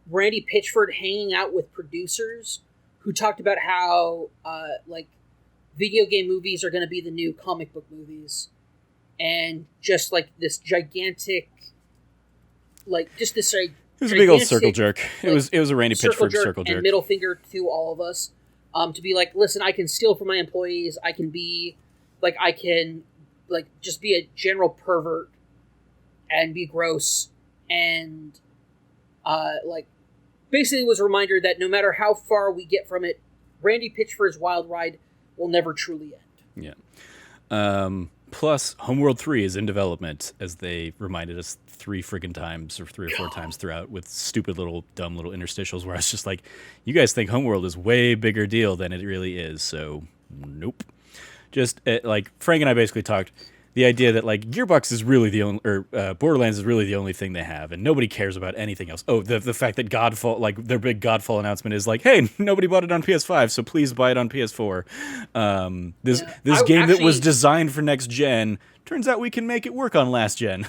Randy Pitchford hanging out with producers who talked about how video game movies are going to be the new comic book movies, and just this gigantic, just this it was a big old circle jerk. It was a Randy Pitchford circle jerk and middle finger to all of us, to be listen, I can steal from my employees. I can be just be a general pervert and be gross, and basically it was a reminder that no matter how far we get from it, Randy Pitchford's wild ride will never truly end. Yeah. Plus, Homeworld 3 is in development, as they reminded us 3 friggin' times, or 3 or 4 times throughout, with stupid little, dumb little interstitials where I was just like, you guys think Homeworld is way bigger deal than it really is, so nope. Just, like, Frank and I basically talked, the idea that, like, Gearbox is really the only, or Borderlands is really the only thing they have, and nobody cares about anything else. Oh, the fact that Godfall, like, their big Godfall announcement is like, hey, nobody bought it on PS5, so please buy it on PS4. This game that was designed for next gen, turns out we can make it work on last gen.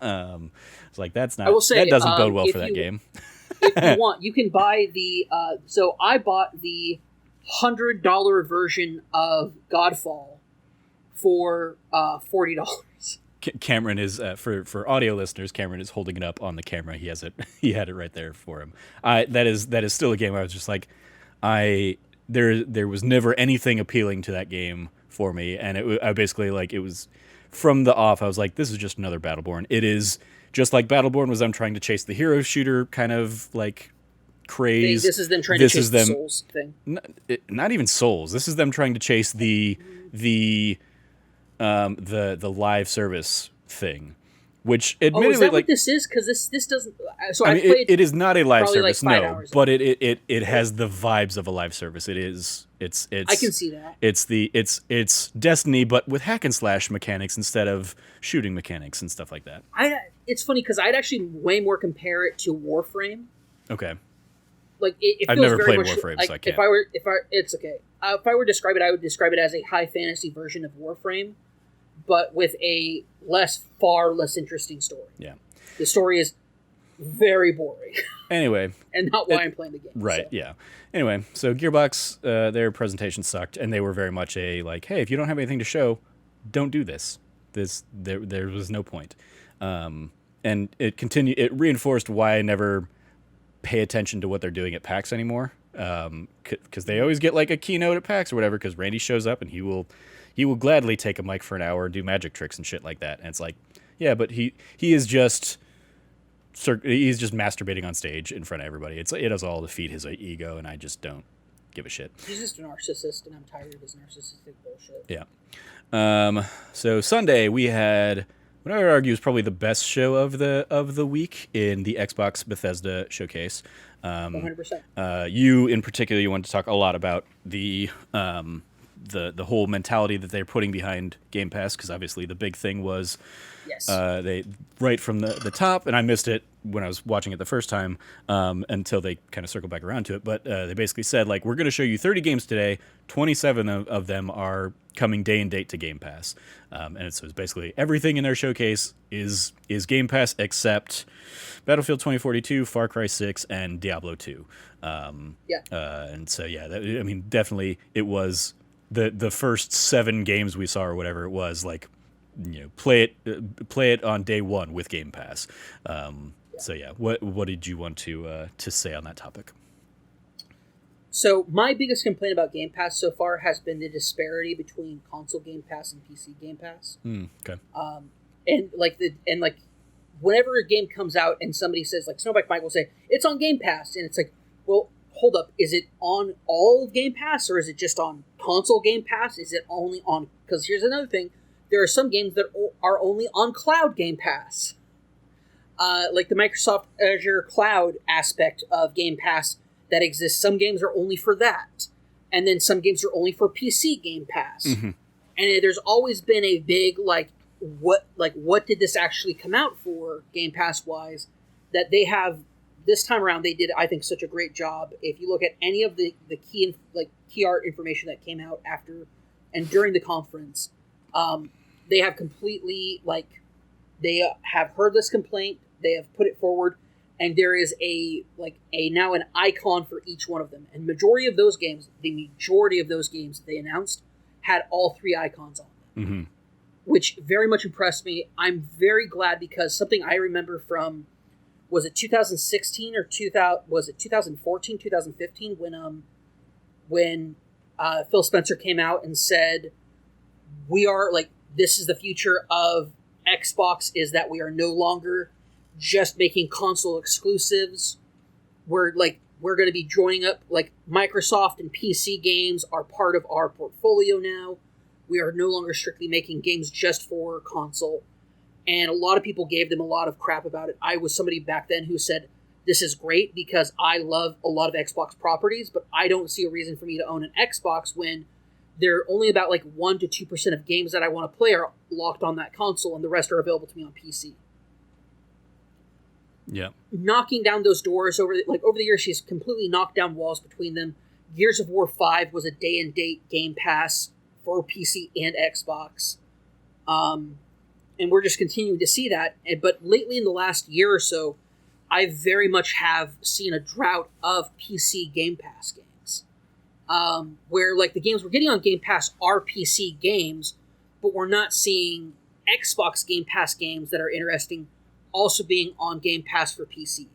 It's like, that's not, that doesn't bode well for that game. If you want, you can buy the, so I bought the $100 version of Godfall for $40. Cameron is for audio listeners. Cameron is holding it up on the camera. He has it. He had it right there for him. That is still a game where I was just like, there was never anything appealing to that game for me, and I basically, like, it was from the off. I was like, this is just another Battleborn. It is just like Battleborn was them trying to chase the hero shooter kind of like craze. This is them trying to chase the Souls thing. Not even Souls. This is them trying to chase the live service thing, which admittedly, is that like, what this is? Because this doesn't. So I mean, it is not a live service, like no, but it has the vibes of a live service. It's I can see that. It's Destiny, but with hack and slash mechanics instead of shooting mechanics and stuff like that. It's funny because I'd actually way more compare it to Warframe. Okay. Like it I've feels never very played much Warframe, like, so I can't. It's okay. If I were to describe it, I would describe it as a high fantasy version of Warframe, but with a far less interesting story. Yeah. The story is very boring. Anyway. And not why I'm playing the game. Right, so. yeah. Anyway, so Gearbox, their presentation sucked, and they were very much a, like, hey, if you don't have anything to show, don't do this. There was no point. And it reinforced why I never pay attention to what they're doing at PAX anymore. Because they always get, like, a keynote at PAX or whatever, because Randy shows up and he will gladly take a mic for an hour and do magic tricks and shit like that. And it's like, yeah, but he is just he's just masturbating on stage in front of everybody. It is all to feed his ego, and I just don't give a shit. He's just a narcissist, and I'm tired of his narcissistic bullshit. Yeah. So Sunday we had what I would argue is probably the best show of the week in the Xbox Bethesda showcase. 100%. You in particular, you wanted to talk a lot about the whole mentality that they're putting behind Game Pass, because obviously the big thing was they right from the top, and I missed it when I was watching it the first time until they kind of circled back around to it. But they basically said, like, we're going to show you 30 games today. 27 of them are coming day and date to Game Pass, and so it's basically everything in their showcase is Game Pass except Battlefield 2042, Far Cry 6, and Diablo 2. And so I mean, definitely it was the first 7 games we saw or whatever it was, like, you know, play it on day one with Game Pass. So yeah, what did you want to say on that topic? So my biggest complaint about Game Pass so far has been the disparity between console Game Pass and PC Game Pass. Okay. And whenever a game comes out and somebody says, like, Snowbike Mike will say it's on Game Pass, and it's like, well, hold up, is it on all of Game Pass, or is it just on console Game Pass? Is it only on? Because here's another thing: there are some games that are only on cloud Game Pass, like the Microsoft Azure cloud aspect of Game Pass that exists. Some games are only for that, and then some games are only for PC Game Pass. Mm-hmm. And there's always been a big what did this actually come out for Game Pass wise? That they have this time around. They did, I think, such a great job. If you look at any of the key art information that came out after and during the conference, they have completely they have heard this complaint. They have put it forward. And there is now an icon for each one of them. And the majority of those games they announced had all 3 icons on them, mm-hmm. which very much impressed me. I'm very glad, because something I remember from, was it 2016 or 2014, 2015 when Phil Spencer came out and said, we are this is the future of Xbox, is that we are no longer just making console exclusives. We're going to be joining up, Microsoft and PC games are part of our portfolio now. We are no longer strictly making games just for console. And a lot of people gave them a lot of crap about it. I was somebody back then who said, this is great because I love a lot of Xbox properties, but I don't see a reason for me to own an Xbox when there are only about like 1 to 2% of games that I want to play are locked on that console, and the rest are available to me on PC. Yeah. Knocking down those doors over the years, she's completely knocked down walls between them. Gears of War 5 was a day and date Game Pass for PC and Xbox. And we're just continuing to see that. But lately in the last year or so, I very much have seen a drought of PC Game Pass games. Where like the games we're getting on Game Pass are PC games, but we're not seeing Xbox Game Pass games that are interesting also being on Game Pass for PC.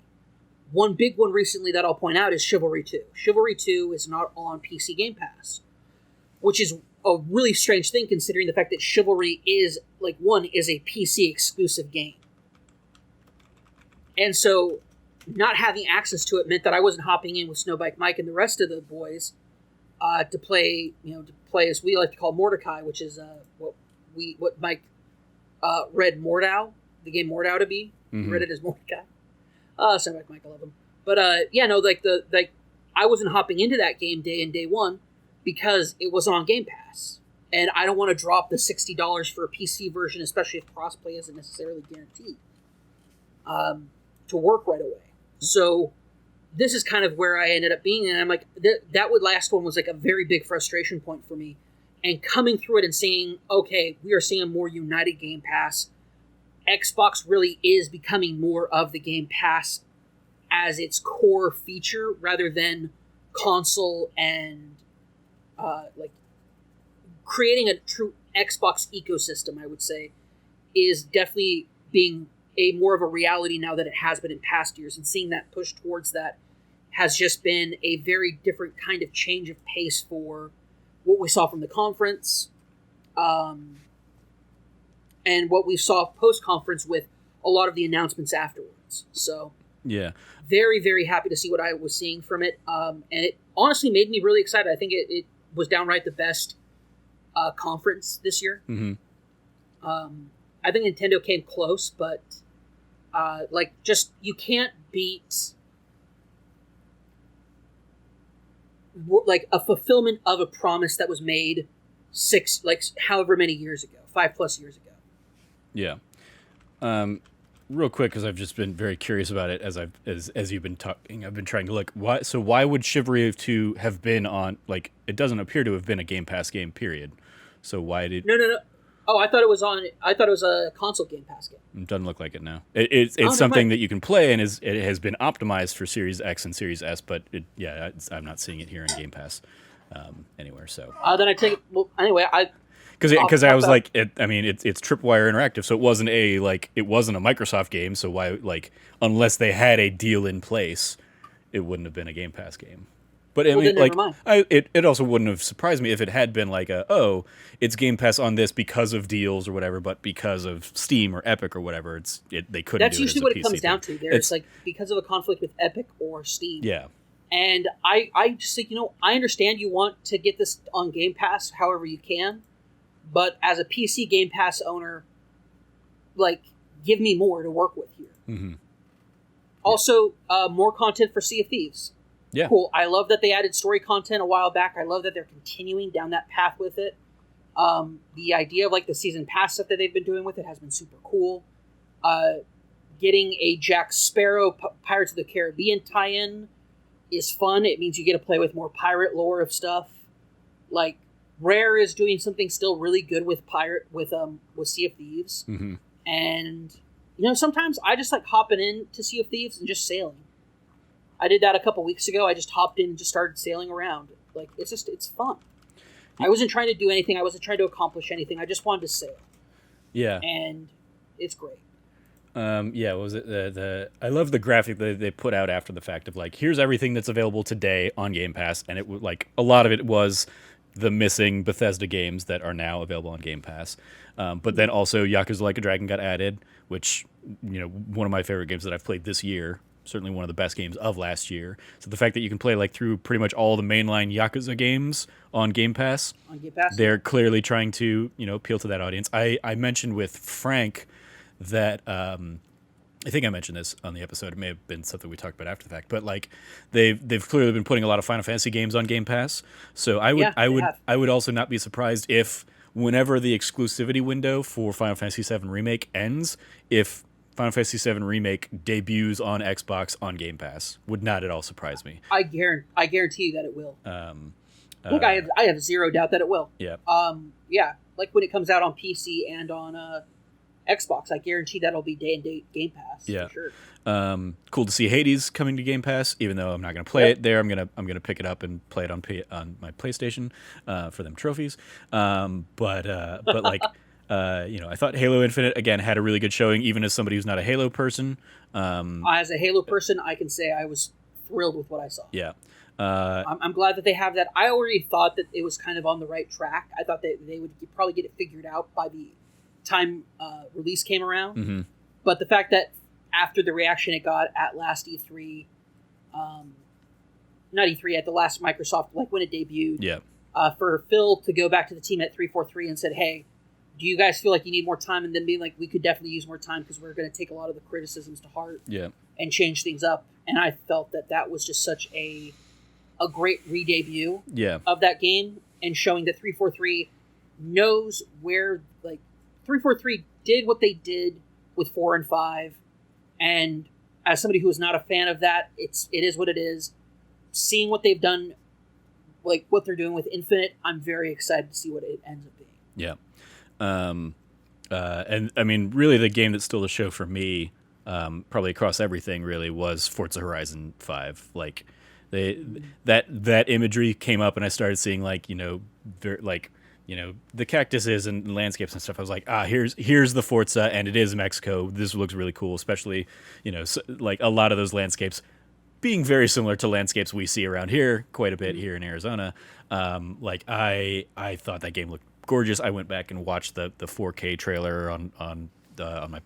One big one recently that I'll point out is Chivalry 2. Chivalry 2 is not on PC Game Pass, which is a really strange thing considering the fact that Chivalry is a PC exclusive game. And so not having access to it meant that I wasn't hopping in with Snowbike Mike and the rest of the boys to play as we like to call Mordecai, which is what Mike read Mordau, the game Mordau to be. Mm-hmm. Read it as Mordecai. Snowbike Mike, I love him. But I wasn't hopping into that game day in, day one because it was on Game Pass. And I don't want to drop the $60 for a PC version, especially if crossplay isn't necessarily guaranteed to work right away. So this is kind of where I ended up being, and I'm like, that last one was like a very big frustration point for me. And coming through it and saying, okay, we are seeing a more united Game Pass. Xbox really is becoming more of the Game Pass as its core feature rather than console and creating a true Xbox ecosystem, I would say, is definitely being more of a reality now than it has been in past years. And seeing that push towards that has just been a very different kind of change of pace for what we saw from the conference and what we saw post-conference with a lot of the announcements afterwards. So, yeah, very, very happy to see what I was seeing from it. And it honestly made me really excited. I think it was downright the best conference this year. Mm-hmm. I think Nintendo came close, but you can't beat a fulfillment of a promise that was made however many years ago, 5+ years ago. Yeah. Real quick, because I've just been very curious about it as you've been talking. I've been trying to look. Why would Chivalry 2 have been on? Like, it doesn't appear to have been a Game Pass game. Period. So why did? No. Oh, I thought it was on. I thought it was a console Game Pass game. It doesn't look like it now. It's something that you can play, and it has been optimized for Series X and Series S. But I'm not seeing it here in Game Pass anywhere. So then I take it. Well, anyway, because I was like, it's Tripwire Interactive, so it wasn't a Microsoft game. So why, unless they had a deal in place, it wouldn't have been a Game Pass game. But it also wouldn't have surprised me if it had been it's Game Pass on this because of deals or whatever, but because of Steam or Epic or whatever, they couldn't. That's do it usually as what a it PC comes down thing. to. There's because of a conflict with Epic or Steam. Yeah. And I just think, I understand you want to get this on Game Pass however you can, but as a PC Game Pass owner, give me more to work with here. Mm-hmm. Also, more content for Sea of Thieves. Yeah. Cool. I love that they added story content a while back. I love that they're continuing down that path with it. The idea of the season pass stuff that they've been doing with it has been super cool. Getting a Jack Sparrow Pirates of the Caribbean tie-in is fun. It means you get to play with more pirate lore of stuff. Rare is doing something still really good with Sea of Thieves. Mm-hmm. And sometimes I just hopping in to Sea of Thieves and just sailing. I did that a couple weeks ago. I just hopped in and just started sailing around. It's fun. I wasn't trying to do anything. I wasn't trying to accomplish anything. I just wanted to sail. Yeah. And it's great. What was it? I love the graphic that they put out after the fact of here's everything that's available today on Game Pass, and it was a lot of it was the missing Bethesda games that are now available on Game Pass. But then also Yakuza Like a Dragon got added, which one of my favorite games that I've played this year. certainly one of the best games of last year. So the fact that you can play like through pretty much all the mainline Yakuza games on Game Pass, they're clearly trying to, appeal to that audience. I mentioned with Frank that I think I mentioned this on the episode. It may have been something we talked about after the fact, but like they've clearly been putting a lot of Final Fantasy games on Game Pass. So I would also not be surprised if whenever the exclusivity window for Final Fantasy VII Remake ends, if Final Fantasy VII Remake debuts on Xbox on Game Pass. Would not at all surprise me. I guarantee you that it will. Look, I have zero doubt that it will. Yeah. Yeah. Like when it comes out on PC and on Xbox, I guarantee that'll be day and date Game Pass. Yeah. For sure. Cool to see Hades coming to Game Pass, even though I'm not going to play it there. I'm gonna pick it up and play it on my PlayStation for them trophies. But like. I thought Halo Infinite, again, had a really good showing, even as somebody who's not a Halo person. As a Halo person, I can say I was thrilled with what I saw. Yeah. I'm glad that they have that. I already thought that it was kind of on the right track. I thought that they would probably get it figured out by the time release came around. Mm-hmm. But the fact that after the reaction it got at last E3, not E3, at the last Microsoft, like when it debuted, for Phil to go back to the team at 343 and said, hey, do you guys feel like you need more time? And then being like, we could definitely use more time because we're going to take a lot of the criticisms to heart and change things up. And I felt that was just such a great re-debut of that game, and showing that 343 knows where, like, 343 did what they did with 4 and 5. And as somebody who is not a fan of that, it is what it is. Seeing what they've done, like what they're doing with Infinite, I'm very excited to see what it ends up being. Yeah. And I mean, really the game that stole the show for me, probably across everything really, was Forza Horizon 5. Like that imagery came up and I started seeing the cactuses and landscapes and stuff. I was like, here's the Forza, and it is Mexico. This looks really cool, especially, like a lot of those landscapes being very similar to landscapes we see around here quite a bit here in Arizona. I thought that game looked gorgeous. I went back and watched the 4K trailer on my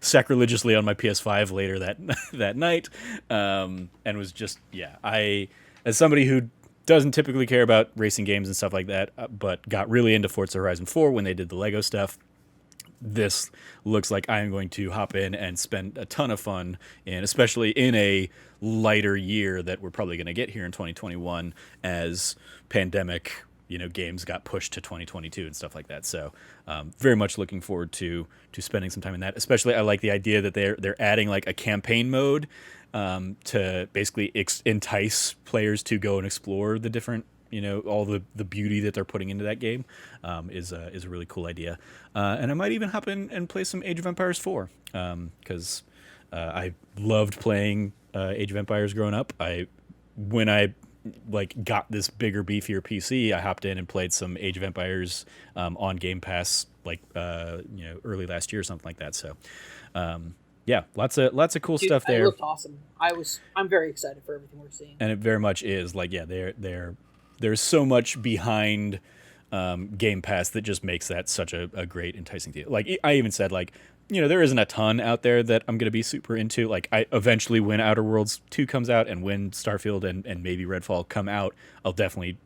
sacrilegiously on my PS5 later that night, and was just I, as somebody who doesn't typically care about racing games and stuff like that, but got really into Forza Horizon 4 when they did the Lego stuff. This looks like I'm going to hop in and spend a ton of fun, and especially in a lighter year that we're probably going to get here in 2021 as pandemic games got pushed to 2022 and stuff like that. So very much looking forward to spending some time in that. Especially I like the idea that they're adding like a campaign mode to basically entice players to go and explore the different, all the beauty that they're putting into that game. Is a really cool idea. And I might even hop in and play some Age of Empires 4 because I loved playing Age of Empires growing up. When I got this bigger, beefier PC, I hopped in and played some Age of Empires on Game Pass early last year or something like that. So lots of cool stuff there. It looked awesome. I'm very excited for everything we're seeing. And it very much is there's so much behind Game Pass that just makes that such a great, enticing deal. Like I even said, there isn't a ton out there that I'm going to be super into. Like I eventually, when Outer Worlds 2 comes out and when Starfield and maybe Redfall come out, I'll definitely,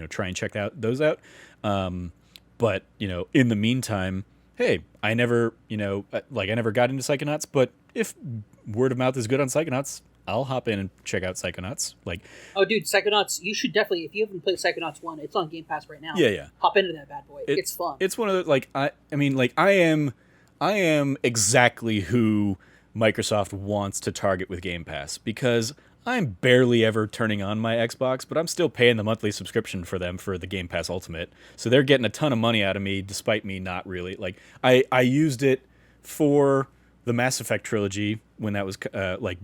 try and check those out. But, in the meantime, hey, I never got into Psychonauts, but if word of mouth is good on Psychonauts, I'll hop in and check out Psychonauts. Oh, dude, Psychonauts! You should definitely, if you haven't played Psychonauts 1, it's on Game Pass right now. Yeah. Hop into that bad boy. It's fun. It's one of the I am exactly who Microsoft wants to target with Game Pass, because I'm barely ever turning on my Xbox, but I'm still paying the monthly subscription for them for the Game Pass Ultimate. So they're getting a ton of money out of me, despite me not really. I used it for the Mass Effect trilogy when that was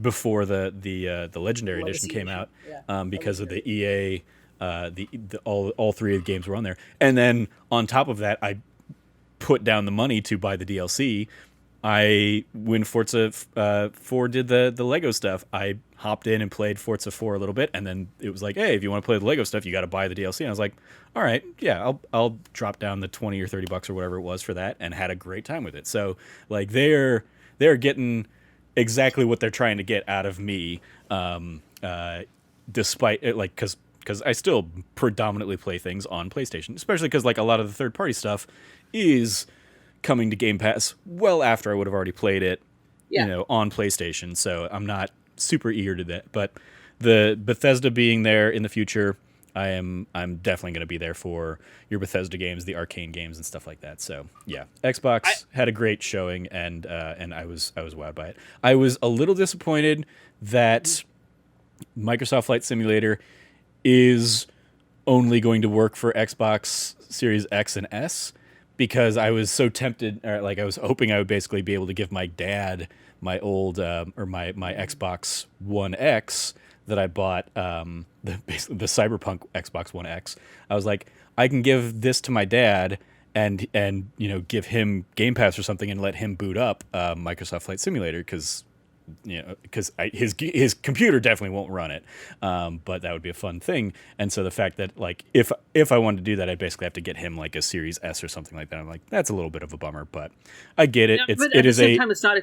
before the Legendary Edition came out, because of the EA, all three of the games were on there, and then on top of that, I put down the money to buy the DLC. When Forza 4 did the Lego stuff, I hopped in and played Forza 4 a little bit, and then it was like, hey, if you want to play the Lego stuff, you got to buy the DLC. And I was like, all right, yeah, I'll drop down the $20 or $30 or whatever it was for that, and had a great time with it. So they're getting exactly what they're trying to get out of me, despite it, like, because I still predominantly play things on PlayStation, especially because like a lot of the third party stuff is coming to Game Pass well after I would have already played it, Yeah. on PlayStation. So I'm not super eager to that. But the Bethesda being there in the future, I'm definitely going to be there for your Bethesda games, the Arcane games, and stuff like that. So yeah, Xbox had a great showing, and I was wowed by it. I was a little disappointed that Microsoft Flight Simulator is only going to work for Xbox Series X and S, because I was so tempted, or like I was hoping I would basically be able to give my dad my old or my Xbox One X that I bought, basically the Cyberpunk Xbox One X. I was like, I can give this to my dad and give him Game Pass or something and let him boot up Microsoft Flight Simulator, because his computer definitely won't run it, but that would be a fun thing. And so the fact that like if I wanted to do that, I'd basically have to get him like a Series S or something like that. I'm like, that's a little bit of a bummer, but I get it. Yeah, but at the same time, it's not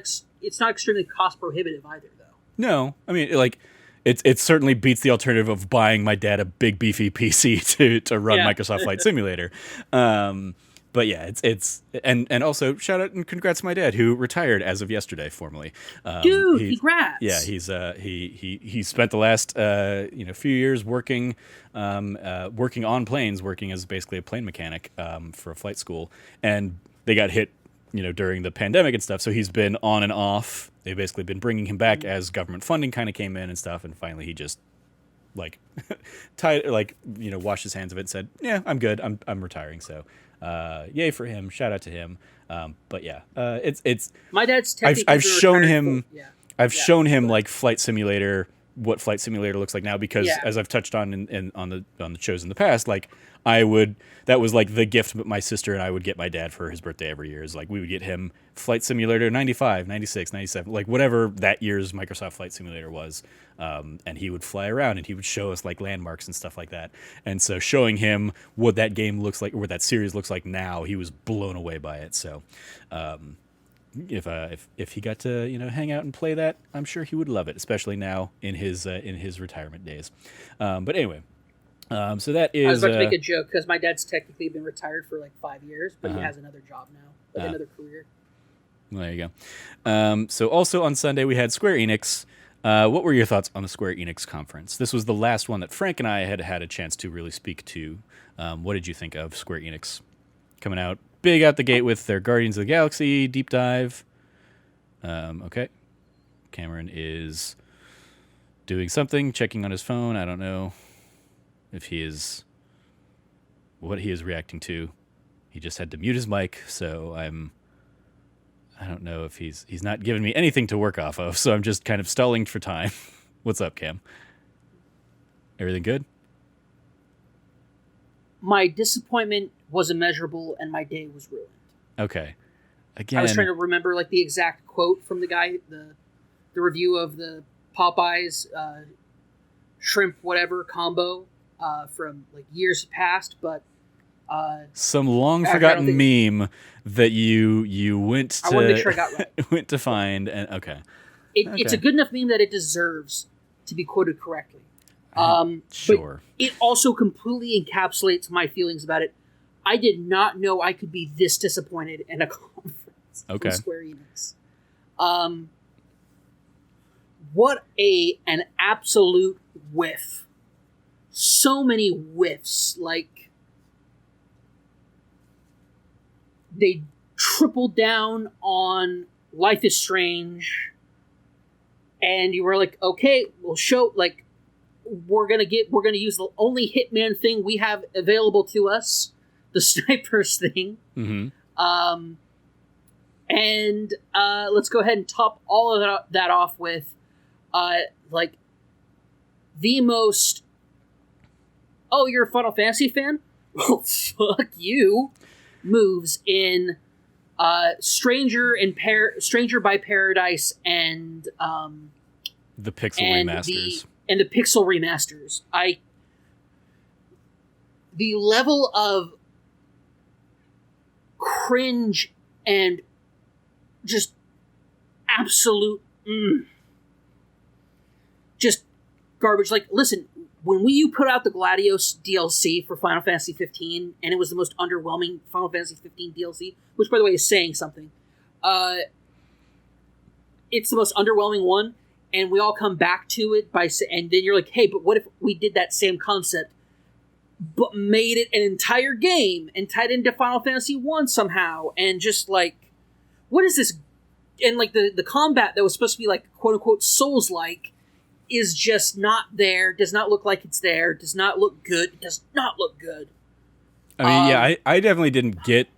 extremely cost prohibitive either, though. No, I mean, like, it certainly beats the alternative of buying my dad a big beefy PC to run Microsoft Flight Simulator. But yeah, it's and also shout out and congrats to my dad, who retired as of yesterday formally. Dude, congrats! Yeah, he spent the last few years working on planes, working as basically a plane mechanic for a flight school, and they got hit during the pandemic and stuff. So he's been on and off. They've basically been bringing him back as government funding kind of came in and stuff. And finally he just washed his hands of it and said, yeah, I'm good. I'm retiring. So, yay for him. Shout out to him. But yeah, it's my dad's I've shown him, I've shown him like Flight Simulator, what Flight Simulator looks like now, because as I've touched on on the shows in the past, like that was like the gift my sister and I would get my dad for his birthday every year, is like we would get him Flight Simulator 95, 96, 97, like whatever that year's Microsoft Flight Simulator was. And he would fly around and he would show us like landmarks and stuff like that. And so showing him what that game looks like, or what that series looks like now, he was blown away by it. So, if he got to hang out and play that, I'm sure he would love it, especially now in his retirement days. But anyway, so that is. I was about to make a joke because my dad's technically been retired for like 5 years, but he has another job now, like another career. Well, there you go. So also on Sunday we had Square Enix. What were your thoughts on the Square Enix conference? This was the last one that Frank and I had a chance to really speak to. What did you think of Square Enix coming out big out the gate with their Guardians of the Galaxy deep dive? Okay. Cameron is doing something, checking on his phone. I don't know if what he is reacting to. He just had to mute his mic, so I don't know if he's not giving me anything to work off of, so I'm just kind of stalling for time. What's up, Cam? Everything good? My disappointment was immeasurable, and my day was ruined. Okay. Again, I was trying to remember like the exact quote from the guy, the review of the Popeyes shrimp whatever combo from like years past, but some long forgotten meme that you went to. I want to make sure I got right. Went to find, and okay. It's a good enough meme that it deserves to be quoted correctly. Sure. But it also completely encapsulates my feelings about it. I did not know I could be this disappointed in a conference from Square Enix. What an absolute whiff. So many whiffs. Like, they tripled down on Life is Strange, and you were like, okay, we'll show, like, we're gonna use the only Hitman thing we have available to us, the snipers thing. Mm-hmm. And let's go ahead and top all of that off with like the most, oh, you're a Final Fantasy fan? Well, fuck you. Moves in Stranger by Paradise and the Pixel remasters. The Pixel remasters. The level of cringe and just absolute just garbage. Like, listen, when you put out the Gladios DLC for Final Fantasy 15, and it was the most underwhelming Final Fantasy 15 DLC, which, by the way, is saying something. It's the most underwhelming one, and we all come back to it and then you're like, hey, but what if we did that same concept, but made it an entire game and tied into Final Fantasy 1 somehow, and just like, what is this? And like the combat that was supposed to be like quote unquote Souls-like is just not there. Does not look like it's there. Does not look good. It does not look good. I mean, yeah, I definitely didn't get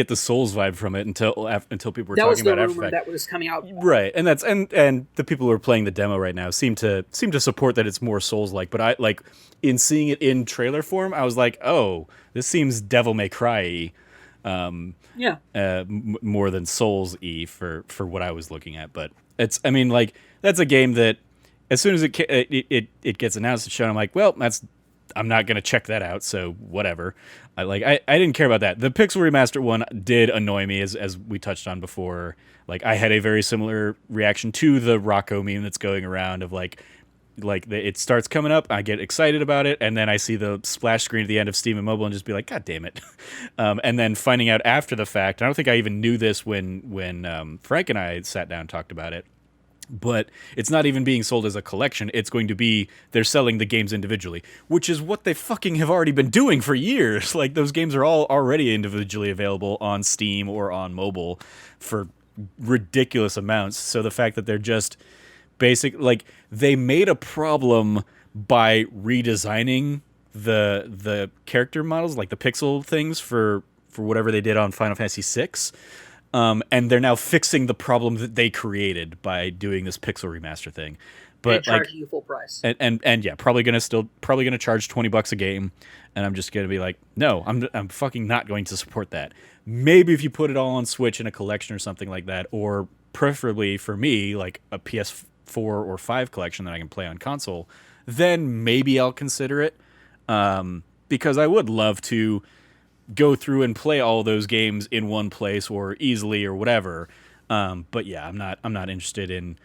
the Souls vibe from it until people were talking about it. That was the rumor that was coming out, right? And that's and the people who are playing the demo right now seem to support that it's more Souls-like. But I like in seeing it in trailer form, I was like, oh, this seems Devil May Cry-y. More than Souls-y for what I was looking at. But it's, I mean, like, that's a game that as soon as it gets announced and shown, I'm like, well, I'm not going to check that out, so whatever. I didn't care about that. The Pixel Remaster one did annoy me, as we touched on before. Like, I had a very similar reaction to the Rocco meme that's going around of like it starts coming up, I get excited about it, and then I see the splash screen at the end of Steam and Mobile and just be like, God damn it. And then finding out after the fact, I don't think I even knew this when Frank and I sat down and talked about it, but it's not even being sold as a collection. It's going to be, they're selling the games individually, which is what they fucking have already been doing for years. Like, those games are all already individually available on Steam or on mobile for ridiculous amounts. So the fact that they're just like, they made a problem by redesigning the character models, like the pixel things for whatever they did on Final Fantasy VI. And they're now fixing the problem that they created by doing this pixel remaster thing. But and charging you full price. And yeah, probably gonna charge $20 a game, and I'm just gonna be like, no, I'm fucking not going to support that. Maybe if you put it all on Switch in a collection or something like that, or preferably for me, like a PS4 or 5 collection that I can play on console, then maybe I'll consider it. Because I would love to go through and play all those games in one place or easily or whatever. But yeah, I'm not interested in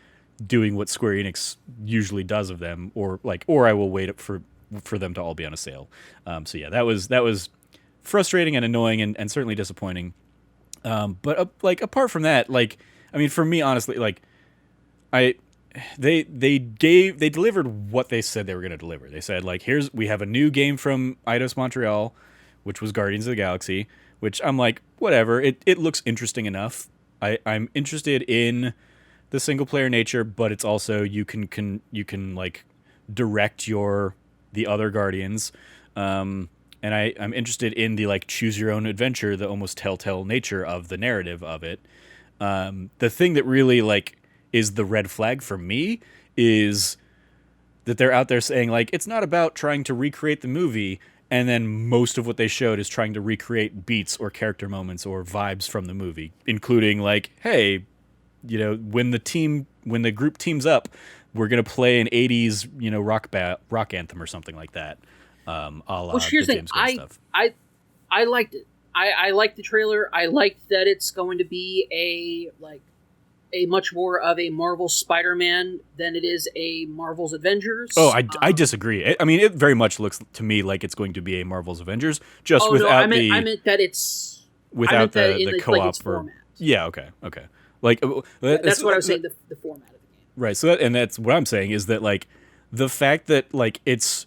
doing what Square Enix usually does of them, or I will wait for them to all be on a sale. So yeah, that was frustrating and annoying and certainly disappointing. But like, apart from that, like, I mean, for me, honestly, like, they delivered what they said they were going to deliver. They said, like, we have a new game from Eidos Montreal, which was Guardians of the Galaxy, which I'm like, whatever. It looks interesting enough. I'm interested in the single player nature, but it's also you can like direct the other Guardians. And I'm interested in the like choose your own adventure, the almost telltale nature of the narrative of it. The thing that really like is the red flag for me is that they're out there saying, like, it's not about trying to recreate the movie, and then most of what they showed is trying to recreate beats or character moments or vibes from the movie, including like, hey, you know, when the group teams up, we're gonna play an 80s, you know, rock anthem or something like that. A la Which, here's the thing, I liked it. I liked the trailer. I liked that it's going to be a much more of a Marvel Spider-Man than it is a Marvel's Avengers. Oh, I disagree. I mean, it very much looks to me like it's going to be a Marvel's Avengers, just without I meant that it's without the co-op like format. Yeah, okay. Like, that's what I was saying. The format of the game, right? So that's what I'm saying is that, like, the fact that like it's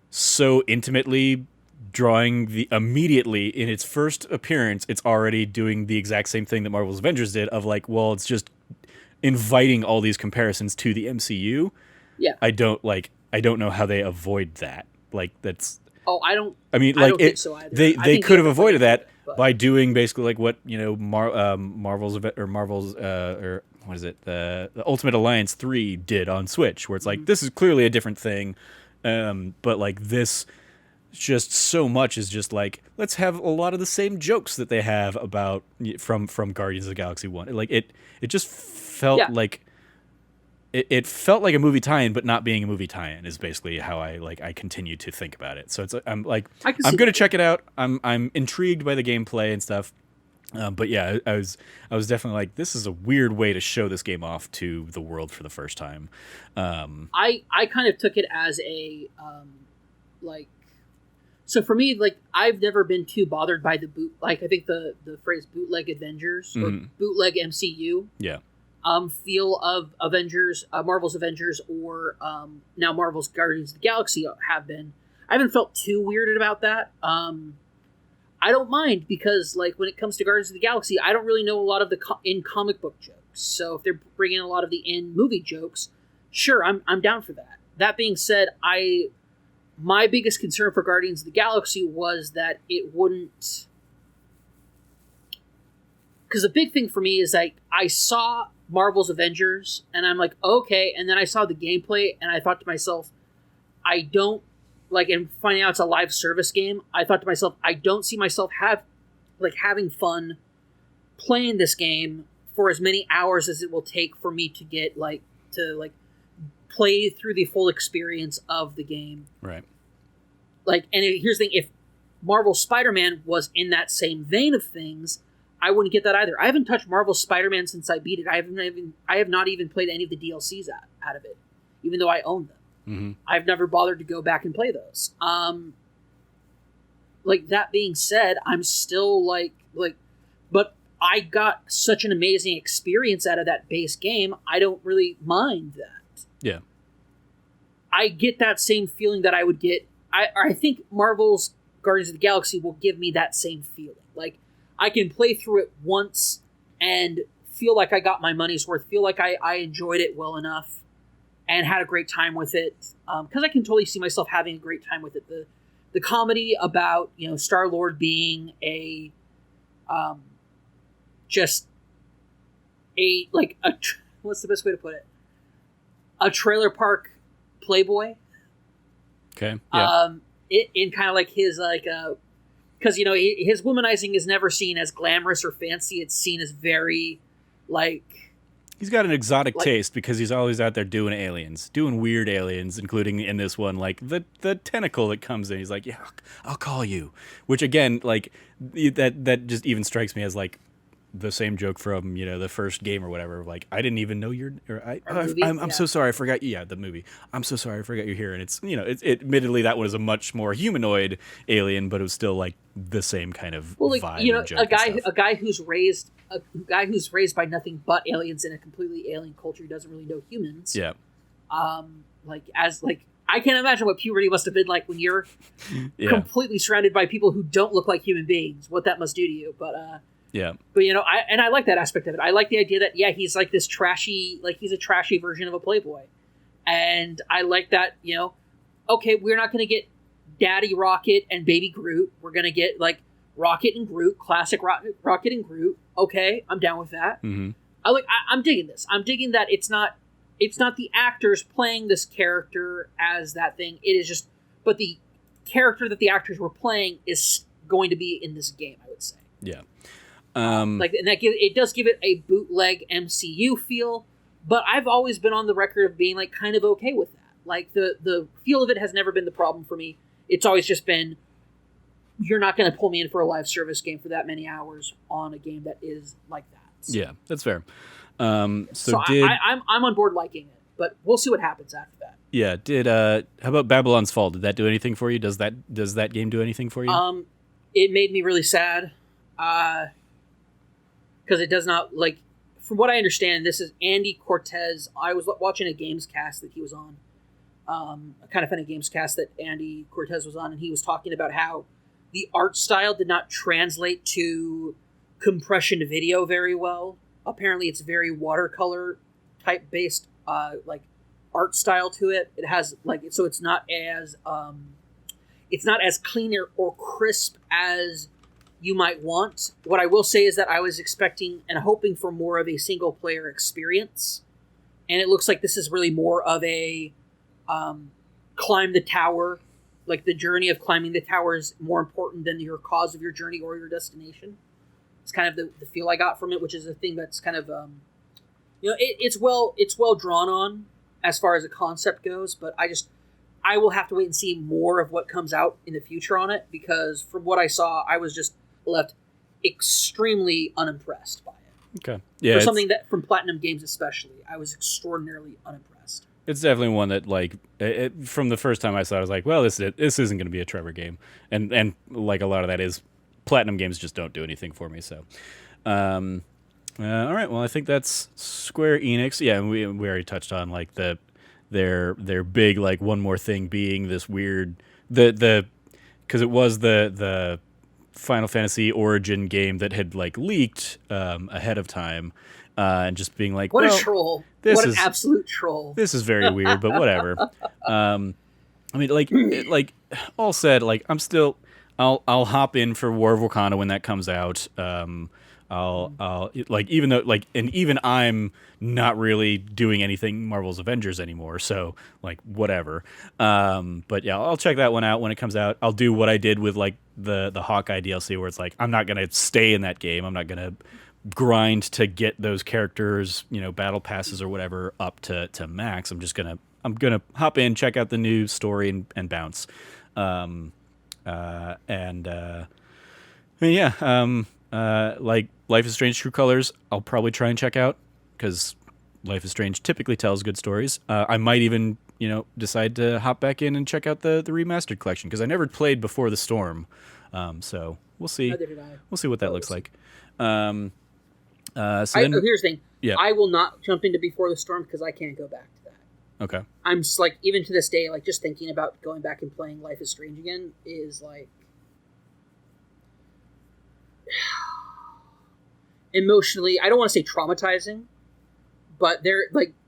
so intimately drawing immediately in its first appearance, it's already doing the exact same thing that Marvel's Avengers did of like, well, it's just inviting all these comparisons to the MCU. Yeah. I don't know how they avoid that. Like, that's... Oh, I don't... I mean, I like, don't think so either. They could have avoided that by doing basically like what, you know, Marvel's or what is it? The Ultimate Alliance 3 did on Switch, where it's like, this is clearly a different thing. But like this... just so much is just like, let's have a lot of the same jokes that they have about from Guardians of the Galaxy 1. Like it just felt like it felt like a movie tie-in, but not being a movie tie-in is basically how I continue to think about it. So it's I'm going to check it out. I'm intrigued by the gameplay and stuff. But yeah, I was definitely like, this is a weird way to show this game off to the world for the first time. I kind of took it as a like, so for me, like, I've never been too bothered by the boot, like, I think the phrase bootleg Avengers or bootleg MCU Yeah. Feel of Avengers, Marvel's Avengers, or now Marvel's Guardians of the Galaxy have been. I haven't felt too weirded about that. I don't mind, because, like, when it comes to Guardians of the Galaxy, I don't really know a lot of the in comic book jokes. So if they're bringing a lot of the in movie jokes, sure, I'm down for that. That being said, my biggest concern for Guardians of the Galaxy was that it wouldn't. Because the big thing for me is, like, I saw Marvel's Avengers, and I'm like, okay, and then I saw the gameplay, and I thought to myself, I don't, like, and finding out it's a live service game, I thought to myself, I don't see myself having fun playing this game for as many hours as it will take for me to get, like, to play through the full experience of the game. Right. Like, and here's the thing, if Marvel's Spider-Man was in that same vein of things, I wouldn't get that either. I haven't touched Marvel's Spider-Man since I beat it. I have not even played any of the DLCs out of it, even though I own them. Mm-hmm. I've never bothered to go back and play those. Like, that being said, I'm still but I got such an amazing experience out of that base game. I don't really mind that. Yeah. I get that same feeling that I would get. I think Marvel's Guardians of the Galaxy will give me that same feeling. Like, I can play through it once and feel like I got my money's worth, feel like I enjoyed it well enough and had a great time with it. Because I can totally see myself having a great time with it. The comedy about, Star-Lord being what's the best way to put it? A trailer park playboy. Okay. Yeah. In kind of like his, because, his womanizing is never seen as glamorous or fancy. It's seen as very, he's got an exotic taste, because he's always out there doing weird aliens, including in this one, like the tentacle that comes in. He's like, yeah, I'll call you. Which, again, like, that just even strikes me as, like, the same joke from, the first game or whatever. Like, I didn't even know I'm so sorry I forgot you. Yeah, the movie. I'm so sorry I forgot you're here. And it's, admittedly that was a much more humanoid alien, but it was still, like, the same kind of vibe. And joke a guy who's raised by nothing but aliens in a completely alien culture who doesn't really know humans. Yeah. I can't imagine what puberty must have been like when you're completely surrounded by people who don't look like human beings. What that must do to you, but. Yeah. But, I like that aspect of it. I like the idea that, he's like this trashy, like, he's a trashy version of a playboy. And I like that, okay, we're not going to get Daddy Rocket and Baby Groot. We're going to get, like, Rocket and Groot, classic Rocket and Groot. Okay, I'm down with that. Mm-hmm. I'm digging this. I'm digging that it's not the actors playing this character as that thing. It is just, but the character that the actors were playing is going to be in this game, I would say. Yeah. And it does give it a bootleg MCU feel, but I've always been on the record of being, like, kind of okay with that. Like, the feel of it has never been the problem for me. It's always just been, you're not going to pull me in for a live service game for that many hours on a game that is like that. So, yeah, that's fair. I'm on board liking it, but we'll see what happens after that. Yeah. How about Babylon's Fall? Did that do anything for you? Does that game do anything for you? It made me really sad. Because it does not, like, from what I understand, this is Andy Cortez. I was watching a Gamescast that he was on, a kind of funny Gamescast that Andy Cortez was on, and he was talking about how the art style did not translate to compression video very well. Apparently, it's very watercolor type based, art style to it. It has, so it's not as clean or crisp as you might want. What I will say is that I was expecting and hoping for more of a single player experience, and it looks like this is really more of a climb the tower. Like, the journey of climbing the tower is more important than your cause of your journey or your destination. It's kind of the feel I got from it, which is a thing that's kind of it's well drawn on as far as a concept goes, but I will have to wait and see more of what comes out in the future on it, because from what I saw, I was just left extremely unimpressed by it. Okay. Yeah. For something that from Platinum Games especially, I was extraordinarily unimpressed. It's definitely one that, like, from the first time I saw it, I was like, well, this isn't going to be a Trevor game. And like, a lot of that is Platinum Games just don't do anything for me, so. All right, well, I think that's Square Enix. Yeah, and we already touched on, like, their big, like, one more thing being this weird, because it was the Final Fantasy Origin game that had, like, leaked ahead of time, and just being like, what well, a troll. This what is, an absolute troll. This is very weird, but whatever. I mean, like all said, like, I'll hop in for War of Wakanda when that comes out. I'll like, even though, like, and even I'm not really doing anything Marvel's Avengers anymore, so, like, whatever. But yeah, I'll check that one out when it comes out. I'll do what I did with, like, the Hawkeye DLC, where it's like, I'm not gonna stay in that game. I'm not gonna grind to get those characters, battle passes or whatever up to max. I'm gonna hop in, check out the new story, and bounce. Like Life is Strange True Colors, I'll probably try and check out, because Life is Strange typically tells good stories. I might even, decide to hop back in and check out the remastered collection, because I never played Before the Storm. So we'll see. Neither did I. We'll see what that looks like. Here's the thing. Yeah. I will not jump into Before the Storm because I can't go back to that. Okay. I'm just, like, even to this day, like, just thinking about going back and playing Life is Strange again is, like, emotionally, I don't want to say traumatizing, but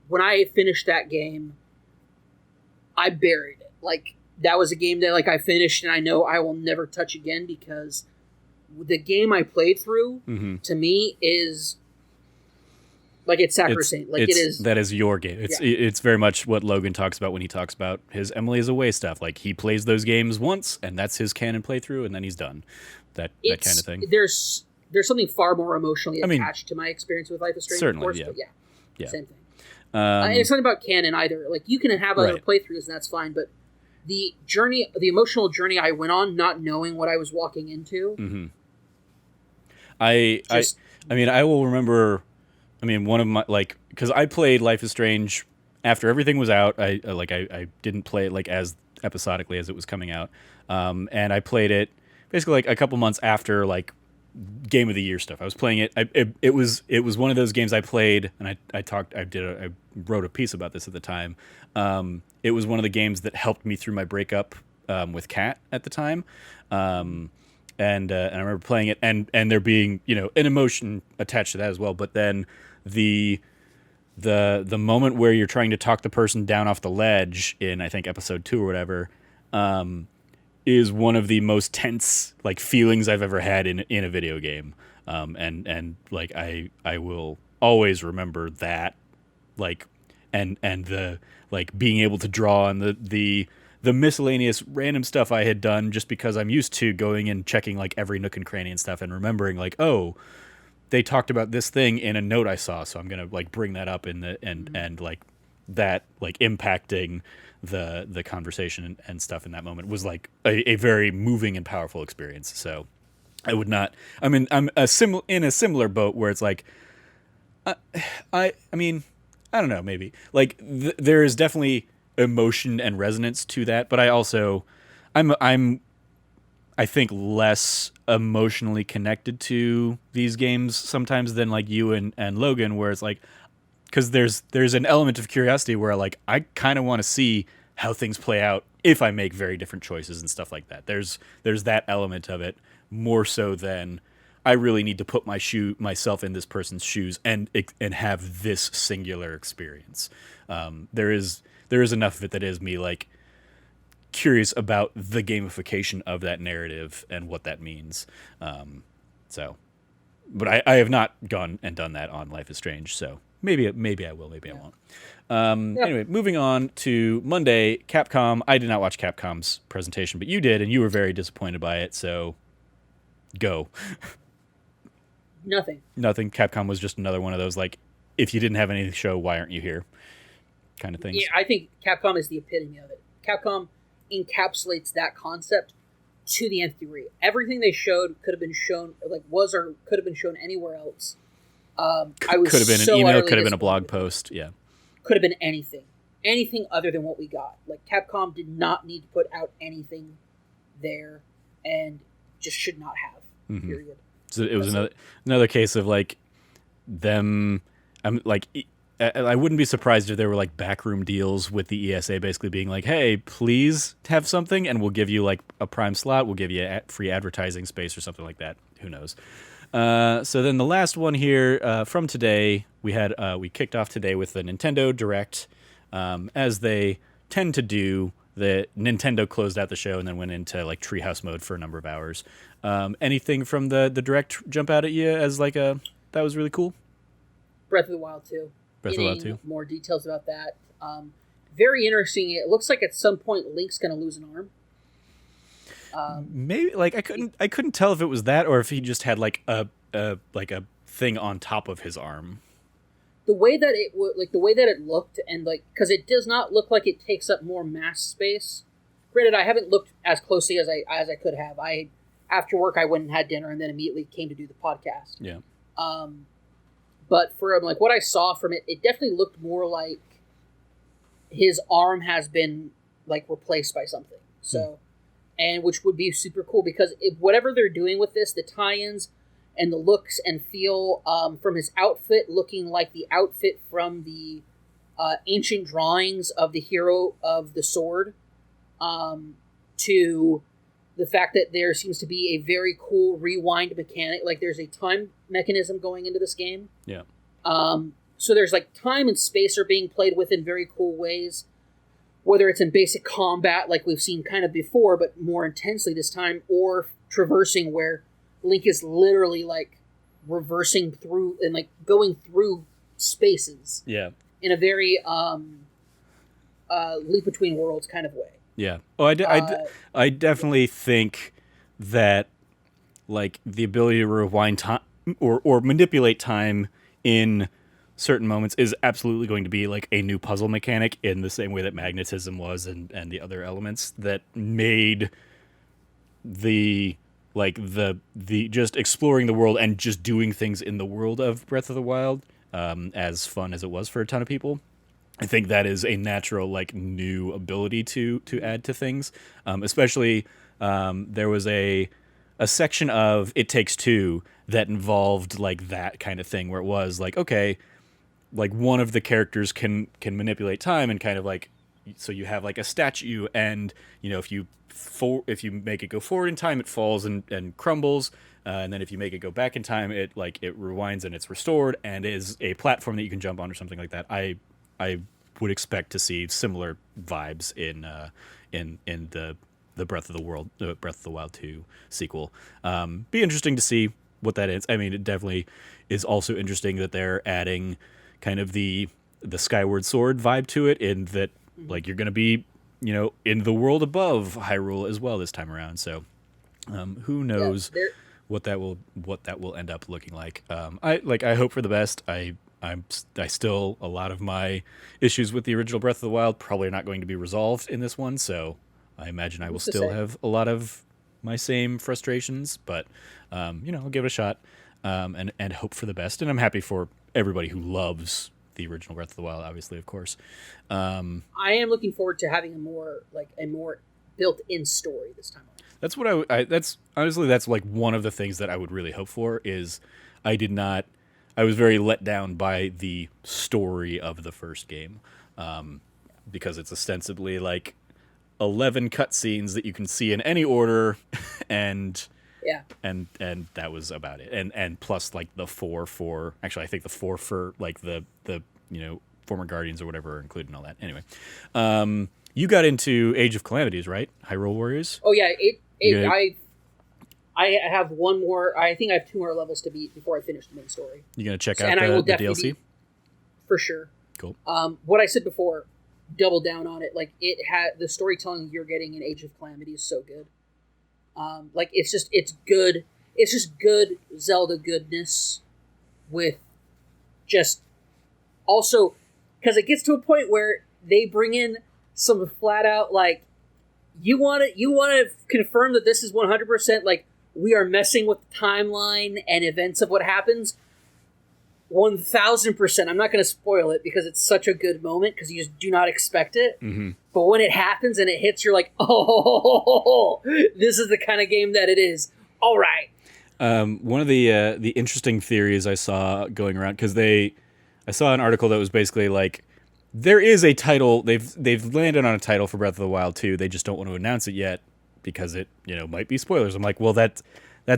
when I finished that game, I buried it. Like, that was a game that, like, I finished and I know I will never touch again, because the game I played through, to me, is, like, it's sacrosanct. That is your game. It's very much what Logan talks about when he talks about his Emily is Away stuff. Like, he plays those games once, and that's his canon playthrough, and then he's done. That kind of thing. There's something far more emotionally attached to my experience with Life is Strange. Certainly, of course, yeah. But yeah, same thing. And it's not about canon either. Like, you can have other playthroughs, and that's fine, but the emotional journey I went on, not knowing what I was walking into. Mm-hmm. I will remember. I mean, one of my, like, because I played Life is Strange after everything was out. I didn't play it, like, as episodically as it was coming out, and I played it basically, like, a couple months after, like, Game of the Year stuff. I was playing it. It was one of those games I played, and I wrote a piece about this at the time. It was one of the games that helped me through my breakup with Kat at the time. And I remember playing it, and there being, an emotion attached to that as well. But then the moment where you're trying to talk the person down off the ledge in, I think, episode 2 or whatever, is one of the most tense, like, feelings I've ever had in a video game. And like, I will always remember that, like, and the, like, being able to draw on the miscellaneous random stuff I had done, just because I'm used to going and checking, like, every nook and cranny and stuff, and remembering, like, oh, they talked about this thing in a note I saw, so I'm gonna, like, bring that up in the and like that, like, impacting the conversation and stuff in that moment was, like, a very moving and powerful experience. So I would not. I mean, I'm in a similar boat where it's like, I mean, I don't know, maybe, like, there is definitely emotion and resonance to that, but I also, I think, less emotionally connected to these games sometimes than, like, you and Logan, where it's like, because there's an element of curiosity where, like, I kind of want to see how things play out if I make very different choices and stuff like that. There's that element of it more so than I really need to put myself in this person's shoes and have this singular experience. There is enough of it that is me, like, curious about the gamification of that narrative and what that means. But I have not gone and done that on Life is Strange, so maybe I will, maybe I won't. Anyway, moving on to Monday, Capcom. I did not watch Capcom's presentation, but you did, and you were very disappointed by it, so go. Nothing. Capcom was just another one of those, like, if you didn't have anything to show, why aren't you here kind of things. Yeah, I think Capcom is the epitome of it. Capcom encapsulates that concept to the nth degree. Everything they showed could have been shown, like was or could have been shown anywhere else. I was could have been so an email, utterly could have been a blog disappointed. post. Yeah. Could have been anything other than what we got. Like Capcom did not need to put out anything there, and just should not have. Mm-hmm. Period. So it was another case of like them. I'm like, I wouldn't be surprised if there were like backroom deals with the ESA, basically being like, "Hey, please have something, and we'll give you like a prime slot. We'll give you free advertising space or something like that. Who knows?" So then the last one here from today, we kicked off today with the Nintendo Direct, as they tend to do. The Nintendo closed out the show and then went into like treehouse mode for a number of hours. Anything from the Direct jump out at you as like that was really cool? Breath of the Wild 2. Breath of the Wild 2. More details about that. Very interesting. It looks like at some point Link's going to lose an arm. Maybe like I couldn't tell if it was that or if he just had like a thing on top of his arm. The way that it looked, and like because it does not look like it takes up more mass space. Granted, I haven't looked as closely as I could have. After work I went and had dinner and then immediately came to do the podcast. Yeah. But from like what I saw from it, it definitely looked more like his arm has been like replaced by something. So, and which would be super cool because whatever they're doing with this, the tie-ins and the looks and feel from his outfit looking like the outfit from the ancient drawings of the hero of the sword, to the fact that there seems to be a very cool rewind mechanic. Like there's a time mechanism going into this game. Yeah. So there's like time and space are being played with in very cool ways, whether it's in basic combat like we've seen kind of before, but more intensely this time, or traversing where Link is literally like reversing through and like going through spaces. Yeah. In a very leap between worlds kind of way. Yeah. Oh, I definitely think that like the ability to rewind time or manipulate time in certain moments is absolutely going to be like a new puzzle mechanic in the same way that magnetism was and the other elements that made the just exploring the world and just doing things in the world of Breath of the Wild as fun as it was for a ton of people. I think that is a natural, like, new ability to add to things. Especially, there was a section of It Takes Two that involved, like, that kind of thing, where it was, like, okay, like, one of the characters can manipulate time and kind of, like, so you have, like, a statue, and, you know, if you make it go forward in time, it falls and crumbles, and then if you make it go back in time, it rewinds and it's restored, and is a platform that you can jump on or something like that. I would expect to see similar vibes in the Breath of the Wild 2 sequel. Be interesting to see what that is. I mean, it definitely is also interesting that they're adding kind of the Skyward Sword vibe to it, in that like you're going to be, you know, in the world above Hyrule as well this time around. So who knows what that will end up looking like. I hope for the best. I still, a lot of my issues with the original Breath of the Wild probably are not going to be resolved in this one, so I imagine I will still have a lot of my same frustrations, but you know, I'll give it a shot and hope for the best. And I'm happy for everybody who loves the original Breath of the Wild, obviously, of course. I am looking forward to having a more built-in story this time around. That's what that's like one of the things that I would really hope for. Is I was very let down by the story of the first game, because it's ostensibly like 11 cutscenes that you can see in any order, and that was about it. And plus like the four for like the you know, former Guardians or whatever are included in all that. Anyway, you got into Age of Calamities, right? Hyrule Warriors. Oh yeah, I have one more. I think I have 2 more levels to beat before I finish the main story. You gonna check out the DLC? For sure. Cool. What I said before, double down on it. Like it had the storytelling you're getting in Age of Calamity is so good. Like it's good. It's just good Zelda goodness, with just also because it gets to a point where they bring in some flat out like You want to confirm that this is 100% like we are messing with the timeline and events of what happens? 1,000%. I'm not going to spoil it because it's such a good moment because you just do not expect it. Mm-hmm. But when it happens and it hits, you're like, oh, this is the kind of game that it is. All right. One of the interesting theories I saw going around, because I saw an article that was basically like, there is a title, they've landed on a title for Breath of the Wild 2, they just don't want to announce it yet because it, might be spoilers. I'm like, well, that's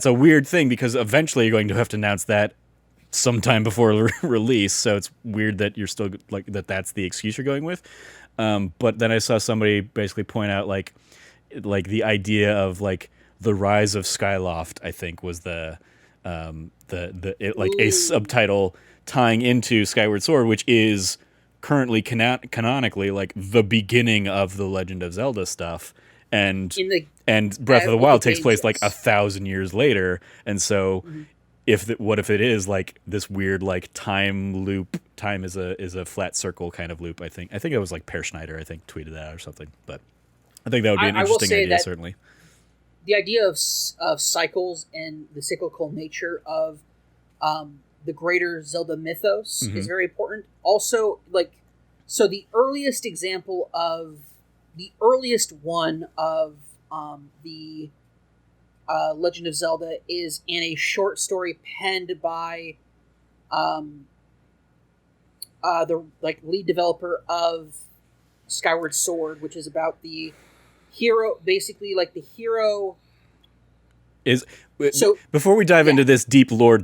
a weird thing because eventually you're going to have to announce that sometime before release, so it's weird that you're still like that's the excuse you're going with. But then I saw somebody basically point out like the idea of like the rise of Skyloft, I think was a subtitle tying into Skyward Sword, which is currently canonically like the beginning of the Legend of Zelda stuff, and Breath of the Wild takes place like 1,000 years later, and so. Mm-hmm. What if it is like this weird like time loop? Time is a flat circle kind of loop. I think it was like Per Schneider. I think tweeted that or something. But I think that would be an interesting idea. Certainly, the idea of cycles and the cyclical nature of the greater Zelda mythos is very important. Also, so the earliest one of the Legend of Zelda is in a short story penned by the lead developer of Skyward Sword, which is about the hero, basically like the hero. So before we dive into this deep lore,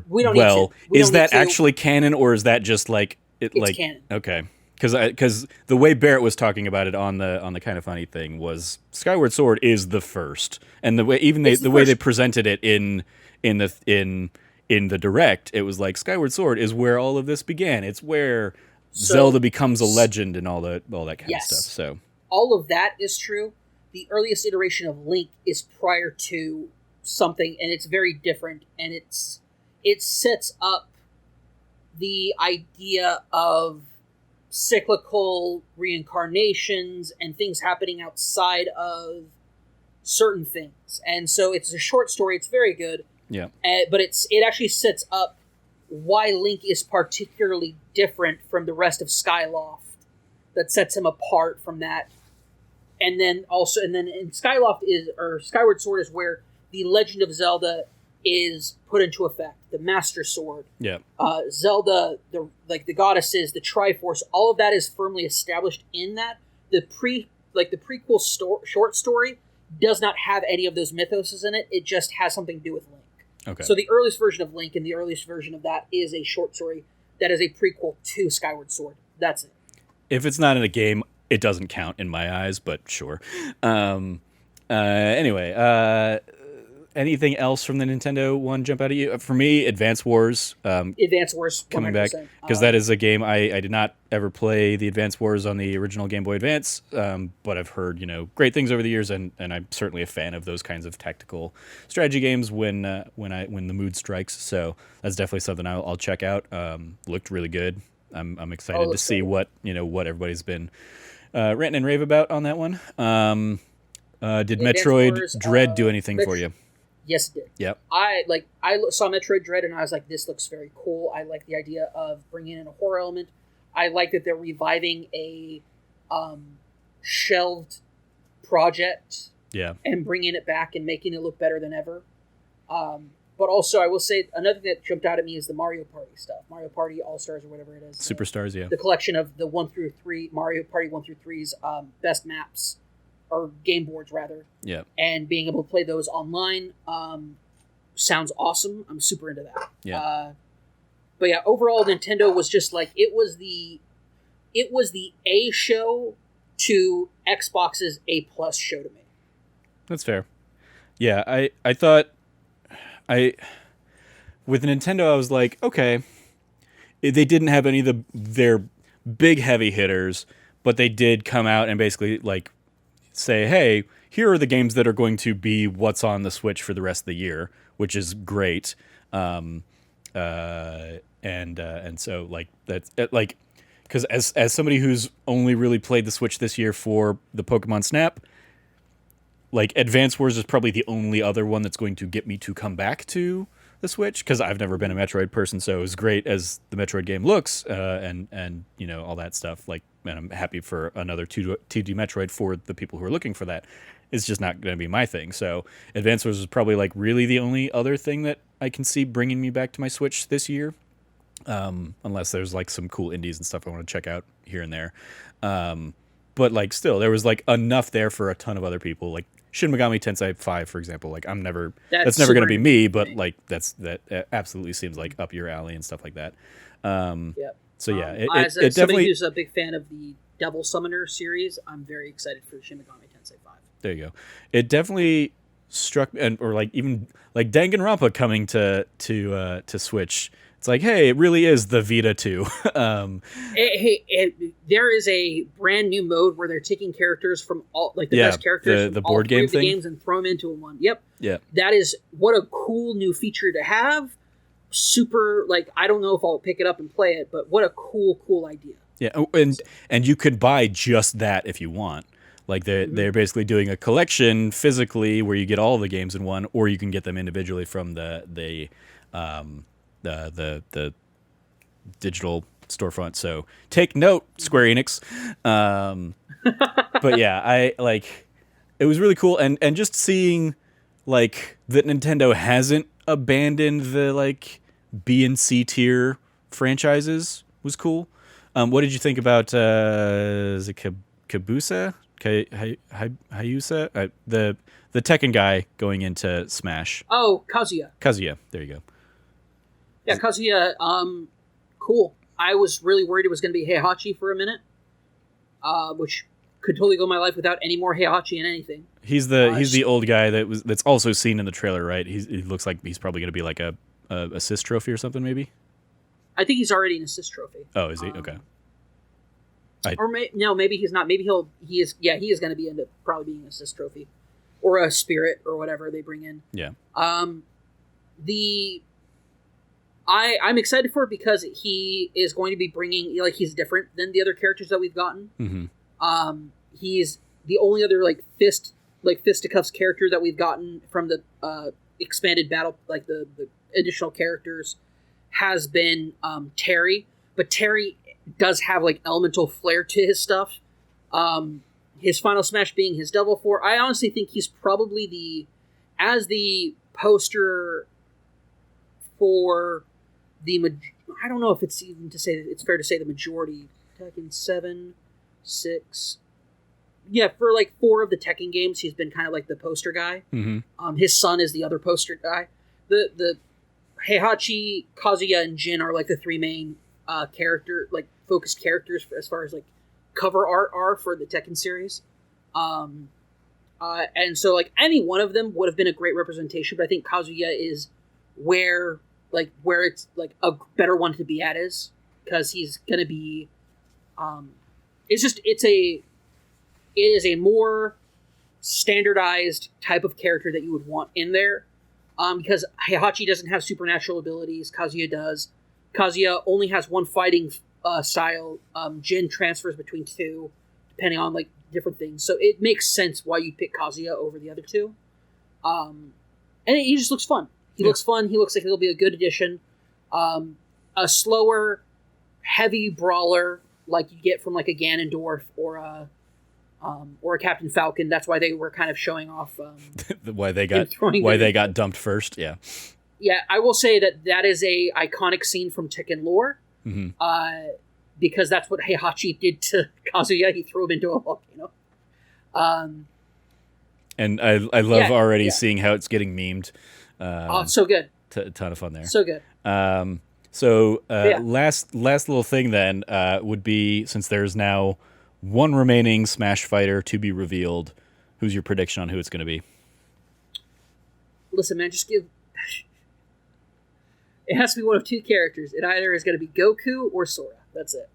is that actually canon or is that just like it? It's canon. Okay. Because the way Barrett was talking about it on the Kind of Funny thing was Skyward Sword is the first, and the way way they presented it in the direct, it was like Skyward Sword is where all of this began. It's where Zelda becomes a legend and all that kind of stuff. So all of that is true. The earliest iteration of Link is prior to something, and it's very different, and it sets up the idea of cyclical reincarnations and things happening outside of certain things, and so it's a short story. It's very good, but it actually sets up why Link is particularly different from the rest of Skyloft. That sets him apart from that, and then in Skyward Sword is where the Legend of Zelda is put into effect. The Master Sword, Zelda, the goddesses, the Triforce, all of that is firmly established in that. The prequel short story does not have any of those mythoses in it. It just has something to do with Link. Okay. So the earliest version of Link and the earliest version of that is a short story that is a prequel to Skyward Sword. That's it. If it's not in a game, it doesn't count in my eyes, but sure. Anyway, anything else from the Nintendo one jump out at you? For me, Advance Wars. Advance Wars 100%. Coming back, because that is a game I did not ever play the Advance Wars on the original Game Boy Advance, but I've heard great things over the years, and I'm certainly a fan of those kinds of tactical strategy games when the mood strikes. So that's definitely something I'll check out. Looked really good. I'm excited to see what everybody's been ranting and rave about on that one. Did Metroid Dread do anything for you? Yes, it did. Yep. I saw Metroid Dread and I was like, this looks very cool. I like the idea of bringing in a horror element. I like that they're reviving a shelved project. Yeah. And bringing it back and making it look better than ever. But also, I will say another thing that jumped out at me is the Mario Party stuff. Mario Party All-Stars or whatever it is. Superstars, yeah. The collection of the 1 through 3 Mario Party 1 through 3's best maps. Or game boards, rather. Yeah. And being able to play those online sounds awesome. I'm super into that. Yeah. But yeah, overall, Nintendo was just like it was the A show to Xbox's A plus show to me. That's fair. Yeah, I thought with Nintendo, I was like, okay, they didn't have any of their big heavy hitters, but they did come out and basically like say, hey, here are the games that are going to be what's on the Switch for the rest of the year, which is great. And so like that's like, because as somebody who's only really played the Switch this year for the Pokemon Snap, like Advance Wars is probably the only other one that's going to get me to come back to the Switch, because I've never been a Metroid person. So as great as the Metroid game looks, and you know, all that stuff, like, and I'm happy for another 2D Metroid for the people who are looking for that. It's just not going to be my thing. So Advance Wars is probably like really the only other thing that I can see bringing me back to my Switch this year. Unless there's like some cool indies and stuff I want to check out here and there. But like still, there was like enough there for a ton of other people. Like Shin Megami Tensei 5, for example. Like that's never going to be me, but like that absolutely seems like up your alley and stuff like that. Yep. So yeah, it somebody definitely. who's a big fan of the Devil Summoner series, I'm very excited for Shin Megami Tensei 5. There you go. It definitely struck, or like even like Danganronpa coming to Switch. It's like, hey, it really is the Vita 2. There is a brand new mode where they're taking characters from all, like the best characters the from board all three game of the thing? games and throw them into one. Yep. Yeah. That is what a cool new feature to have. Super, like, I don't know if I'll pick it up and play it, but what a cool idea. Yeah, and you could buy just that if you want. Like they're basically doing a collection physically where you get all the games in one, or you can get them individually from the digital storefront. So take note, Square Enix. But yeah, I like, it was really cool, and just seeing like that Nintendo hasn't abandoned the like B and C tier franchises was cool. What did you think about is it Kabusa? Hayusa? The Tekken guy going into Smash. Oh, Kazuya. Kazuya, there you go. Yeah, Kazuya, cool. I was really worried it was going to be Heihachi for a minute, which could totally go my life without any more Heihachi in anything. He's the old guy that's also seen in the trailer, right? He looks like he's probably going to be like a assist trophy or something, maybe. I think he's already an assist trophy. Oh, is he? Okay. No, maybe he's not. Maybe he is. Yeah, he is going to be into probably being an assist trophy, or a spirit, or whatever they bring in. Yeah. I'm excited for it because he is going to be bringing, like, he's different than the other characters that we've gotten. Mm-hmm. He's the only other fisticuffs character that we've gotten from the expanded battle, like the additional characters, has been Terry. But Terry does have like elemental flair to his stuff. His Final Smash being his Devil 4. I honestly think he's probably as the poster for I don't know if it's even it's fair to say the majority. Tekken 7, 6. Yeah, for like 4 of the Tekken games, he's been kind of like the poster guy. Mm-hmm. His son is the other poster guy. The Heihachi, Kazuya, and Jin are like the 3 main focused characters as far as like cover art are for the Tekken series. And so like any one of them would have been a great representation, but I think Kazuya is where it's like a better one to be at, is because he's gonna be it is a more standardized type of character that you would want in there, because Heihachi doesn't have supernatural abilities. Kazuya does. Kazuya only has one fighting style. Jin transfers between 2 depending on like different things, so it makes sense why you pick Kazuya over the other 2. And he just looks fun. He looks fun. He looks like he'll be a good addition. A slower, heavy brawler like you get from like a Ganondorf or a Captain Falcon. That's why they were kind of showing off why they got dumped first. Yeah. Yeah, I will say that is a iconic scene from Tekken lore. Mm-hmm. Because that's what Heihachi did to Kazuya. He threw him into a volcano. And I love already seeing how it's getting memed. It's so good. A ton of fun there. So good. Last little thing then would be, since there's now one remaining Smash fighter to be revealed, who's your prediction on who it's going to be? Listen, man, just give... It has to be one of 2 characters. It either is going to be Goku or Sora. That's it.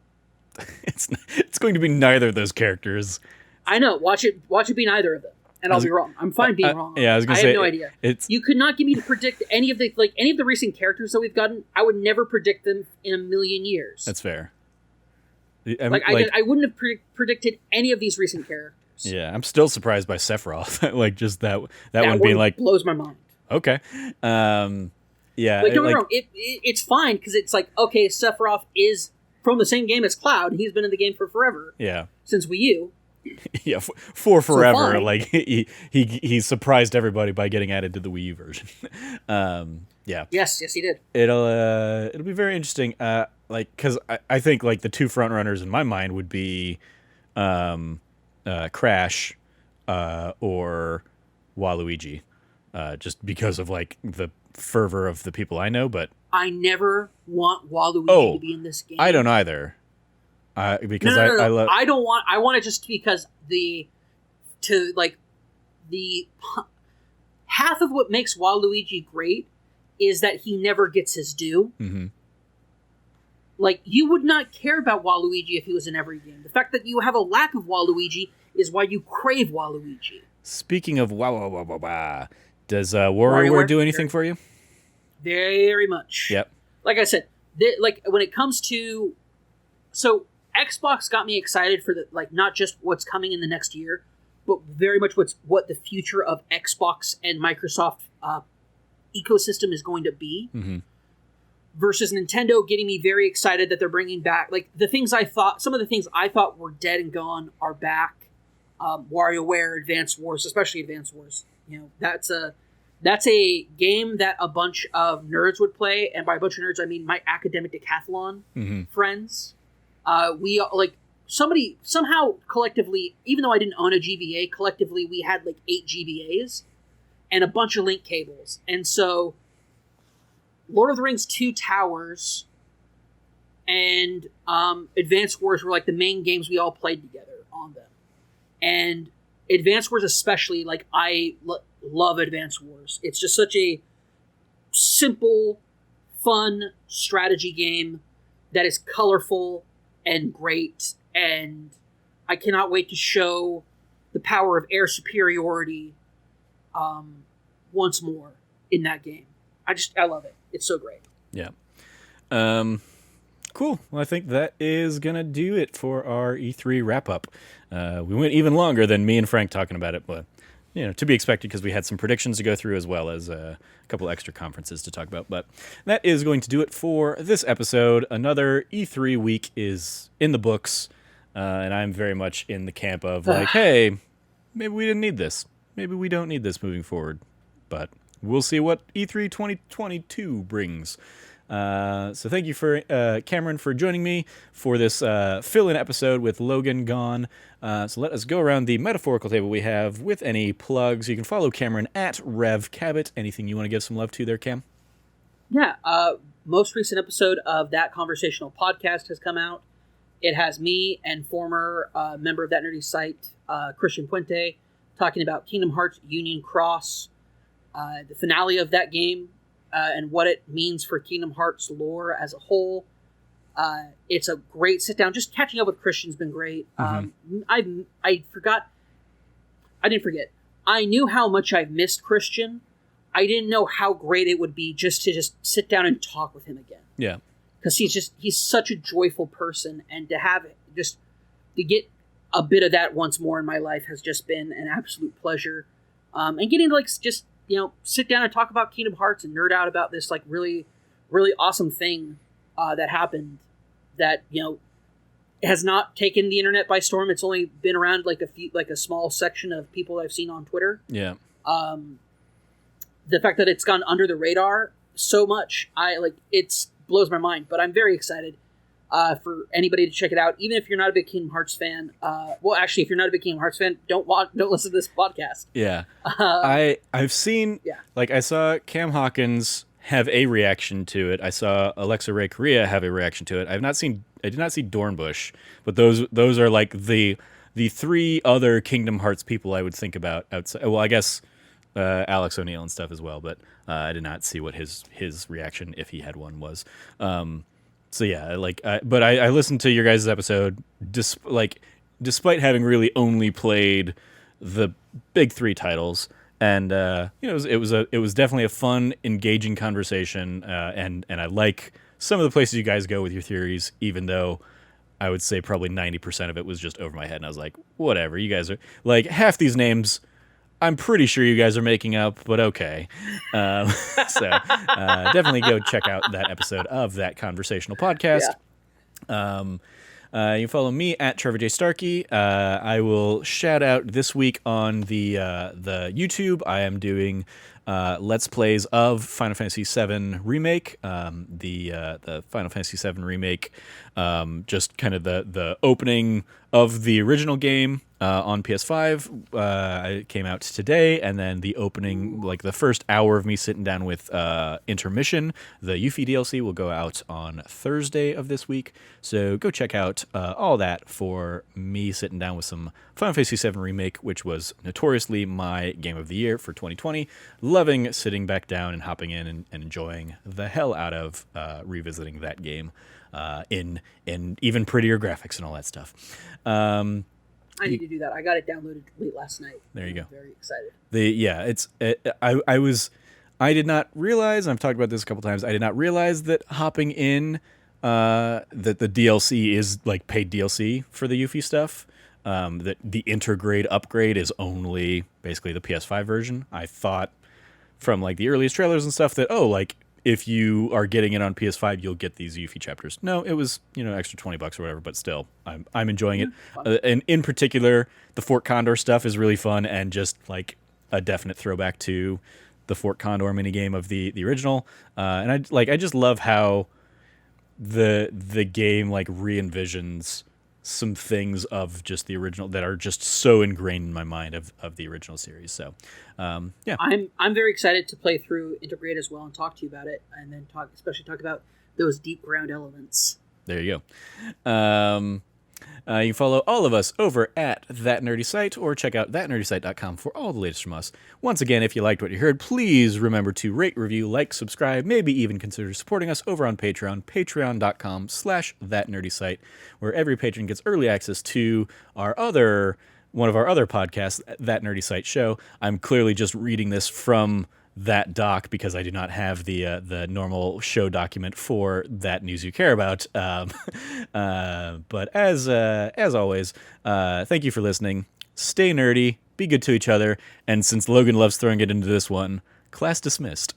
It's going to be neither of those characters. I know. Watch it be neither of them, and I'll be wrong. I'm fine being wrong. Yeah, I was going to say, have no idea. You could not get me to predict any of the recent characters that we've gotten. I would never predict them in a million years. That's fair. I wouldn't have predicted any of these recent characters. games. Yeah, I'm still surprised by Sephiroth. Like, just that That one being like, blows my mind. okay. Yeah. Like, don't get me wrong, it's fine, because it's like, okay, Sephiroth is from the same game as Cloud. He's been in the game for forever. Yeah. Since Wii U. Yeah, for forever. So like, he surprised everybody by getting added to the Wii U version. Yeah. Yes, he did. It'll be very interesting. Like, because I think, like, the two front runners in my mind would be Crash or Waluigi, just because of, like, the fervor of the people I know. But I never want Waluigi to be in this game. I don't either. Because no. I love. I don't want. I want it just because half of what makes Waluigi great is that he never gets his due. Mm-hmm. Like, you would not care about Waluigi if he was in every game. The fact that you have a lack of Waluigi is why you crave Waluigi. Speaking of does WarioWare do anything for you? Very much. Yep. Like I said, like, when it comes to, so Xbox got me excited for not just what's coming in the next year, but very much what the future of Xbox and Microsoft ecosystem is going to be. Mm-hmm. Versus Nintendo getting me very excited that they're bringing back, like, some of the things I thought were dead and gone are back. WarioWare, Advance Wars, especially Advance Wars. You know, that's a game that a bunch of nerds would play, and by a bunch of nerds I mean my academic decathlon friends. We, like, somebody somehow collectively, even though I didn't own a GBA, collectively we had like 8 GBAs and a bunch of link cables, and so Lord of the Rings 2 Towers and Advance Wars were like the main games we all played together on them. And Advance Wars especially, like, I love Advance Wars. It's just such a simple, fun strategy game that is colorful and great, and I cannot wait to show the power of air superiority once more in that game. I love it. It's so great. Yeah. Cool. Well, I think that is going to do it for our E3 wrap-up. We went even longer than me and Frank talking about it, but, you know, to be expected because we had some predictions to go through as well as a couple extra conferences to talk about. But that is going to do it for this episode. Another E3 week is in the books, and I'm very much in the camp of, like, hey, maybe we didn't need this. Maybe we don't need this moving forward. But we'll see what E3 2022 brings. So thank you for Cameron for joining me for this fill-in episode with Logan gone. So let us go around the metaphorical table we have with any plugs. You can follow Cameron at Rev Cabot. Anything you want to give some love to there, Cam? Yeah, most recent episode of That Conversational Podcast has come out. It has me and former member of that nerdy site, Christian Puente, talking about Kingdom Hearts Union Cross, the finale of that game, and what it means for Kingdom Hearts lore as a whole. It's a great sit down. Just catching up with Christian's been great. I didn't forget. I knew how much I've missed Christian. I didn't know how great it would be just to sit down and talk with him again. Yeah. Because he's such a joyful person, and to get a bit of that once more in my life has just been an absolute pleasure. And getting to sit down and talk about Kingdom Hearts and nerd out about this like really, really awesome thing that happened that, has not taken the internet by storm. It's only been around like a small section of people I've seen on Twitter. Yeah. The fact that it's gone under the radar so much, it blows my mind. But I'm very excited for anybody to check it out, even if you're not a big Kingdom Hearts fan. Well, actually, if you're not a big Kingdom Hearts fan, don't listen to this podcast. Yeah. I've seen, I saw Cam Hawkins have a reaction to it. I saw Alexa Ray Correa have a reaction to it. I did not see Dornbush, but those are like the 3 other Kingdom Hearts people I would think about outside. Well, I guess Alex O'Neill and stuff as well, but I did not see what his reaction, if he had one, was. So yeah, but I listened to your guys' episode, despite having really only played the big 3 titles, and it was definitely a fun, engaging conversation, and I like some of the places you guys go with your theories, even though I would say probably 90% of it was just over my head, and I was like, whatever, you guys are like half these names. I'm pretty sure you guys are making up, but okay. Definitely go check out that episode of that conversational podcast. Yeah. You can follow me at Trevor J. Starkey. I will shout out this week on the YouTube. I am doing Let's Plays of Final Fantasy VII Remake. The Final Fantasy VII Remake, just kind of the opening of the original game on PS5. It came out today, and then the opening, like the first hour of me sitting down with Intermission, the Yuffie DLC, will go out on Thursday of this week. So go check out all that for me sitting down with some Final Fantasy VII Remake, which was notoriously my game of the year for 2020. Loving sitting back down and hopping in and enjoying the hell out of revisiting that game in even prettier graphics and all that stuff. I need to do that. I got it downloaded late last night. There you go. I'm very excited. I did not realize, and I've talked about this a couple times, I did not realize that hopping in, that the DLC is like paid DLC for the Yuffie stuff. That the Intergrade upgrade is only basically the PS5 version. I thought from like the earliest trailers and stuff that, like, if you are getting it on PS5, you'll get these Yuffie chapters. No, it was, extra $20 or whatever, but still, I'm enjoying it. And in particular, the Fort Condor stuff is really fun and just like a definite throwback to the Fort Condor minigame of the original. And I just love how the game like re-envisions some things of just the original that are just so ingrained in my mind of the original series. So, yeah. I'm very excited to play through Intergrade as well and talk to you about it, and then especially talk about those deep ground elements. There you go. You can follow all of us over at That Nerdy Site, or check out thatnerdysite.com for all the latest from us. Once again, if you liked what you heard, please remember to rate, review, like, subscribe, maybe even consider supporting us over on Patreon, patreon.com/thatnerdysite, where every patron gets early access to one of our other podcasts, That Nerdy Site Show. I'm clearly just reading this from that doc because I do not have the normal show document for that news you care about. But as always, thank you for listening. Stay nerdy, be good to each other, and since Logan loves throwing it into this one, class dismissed.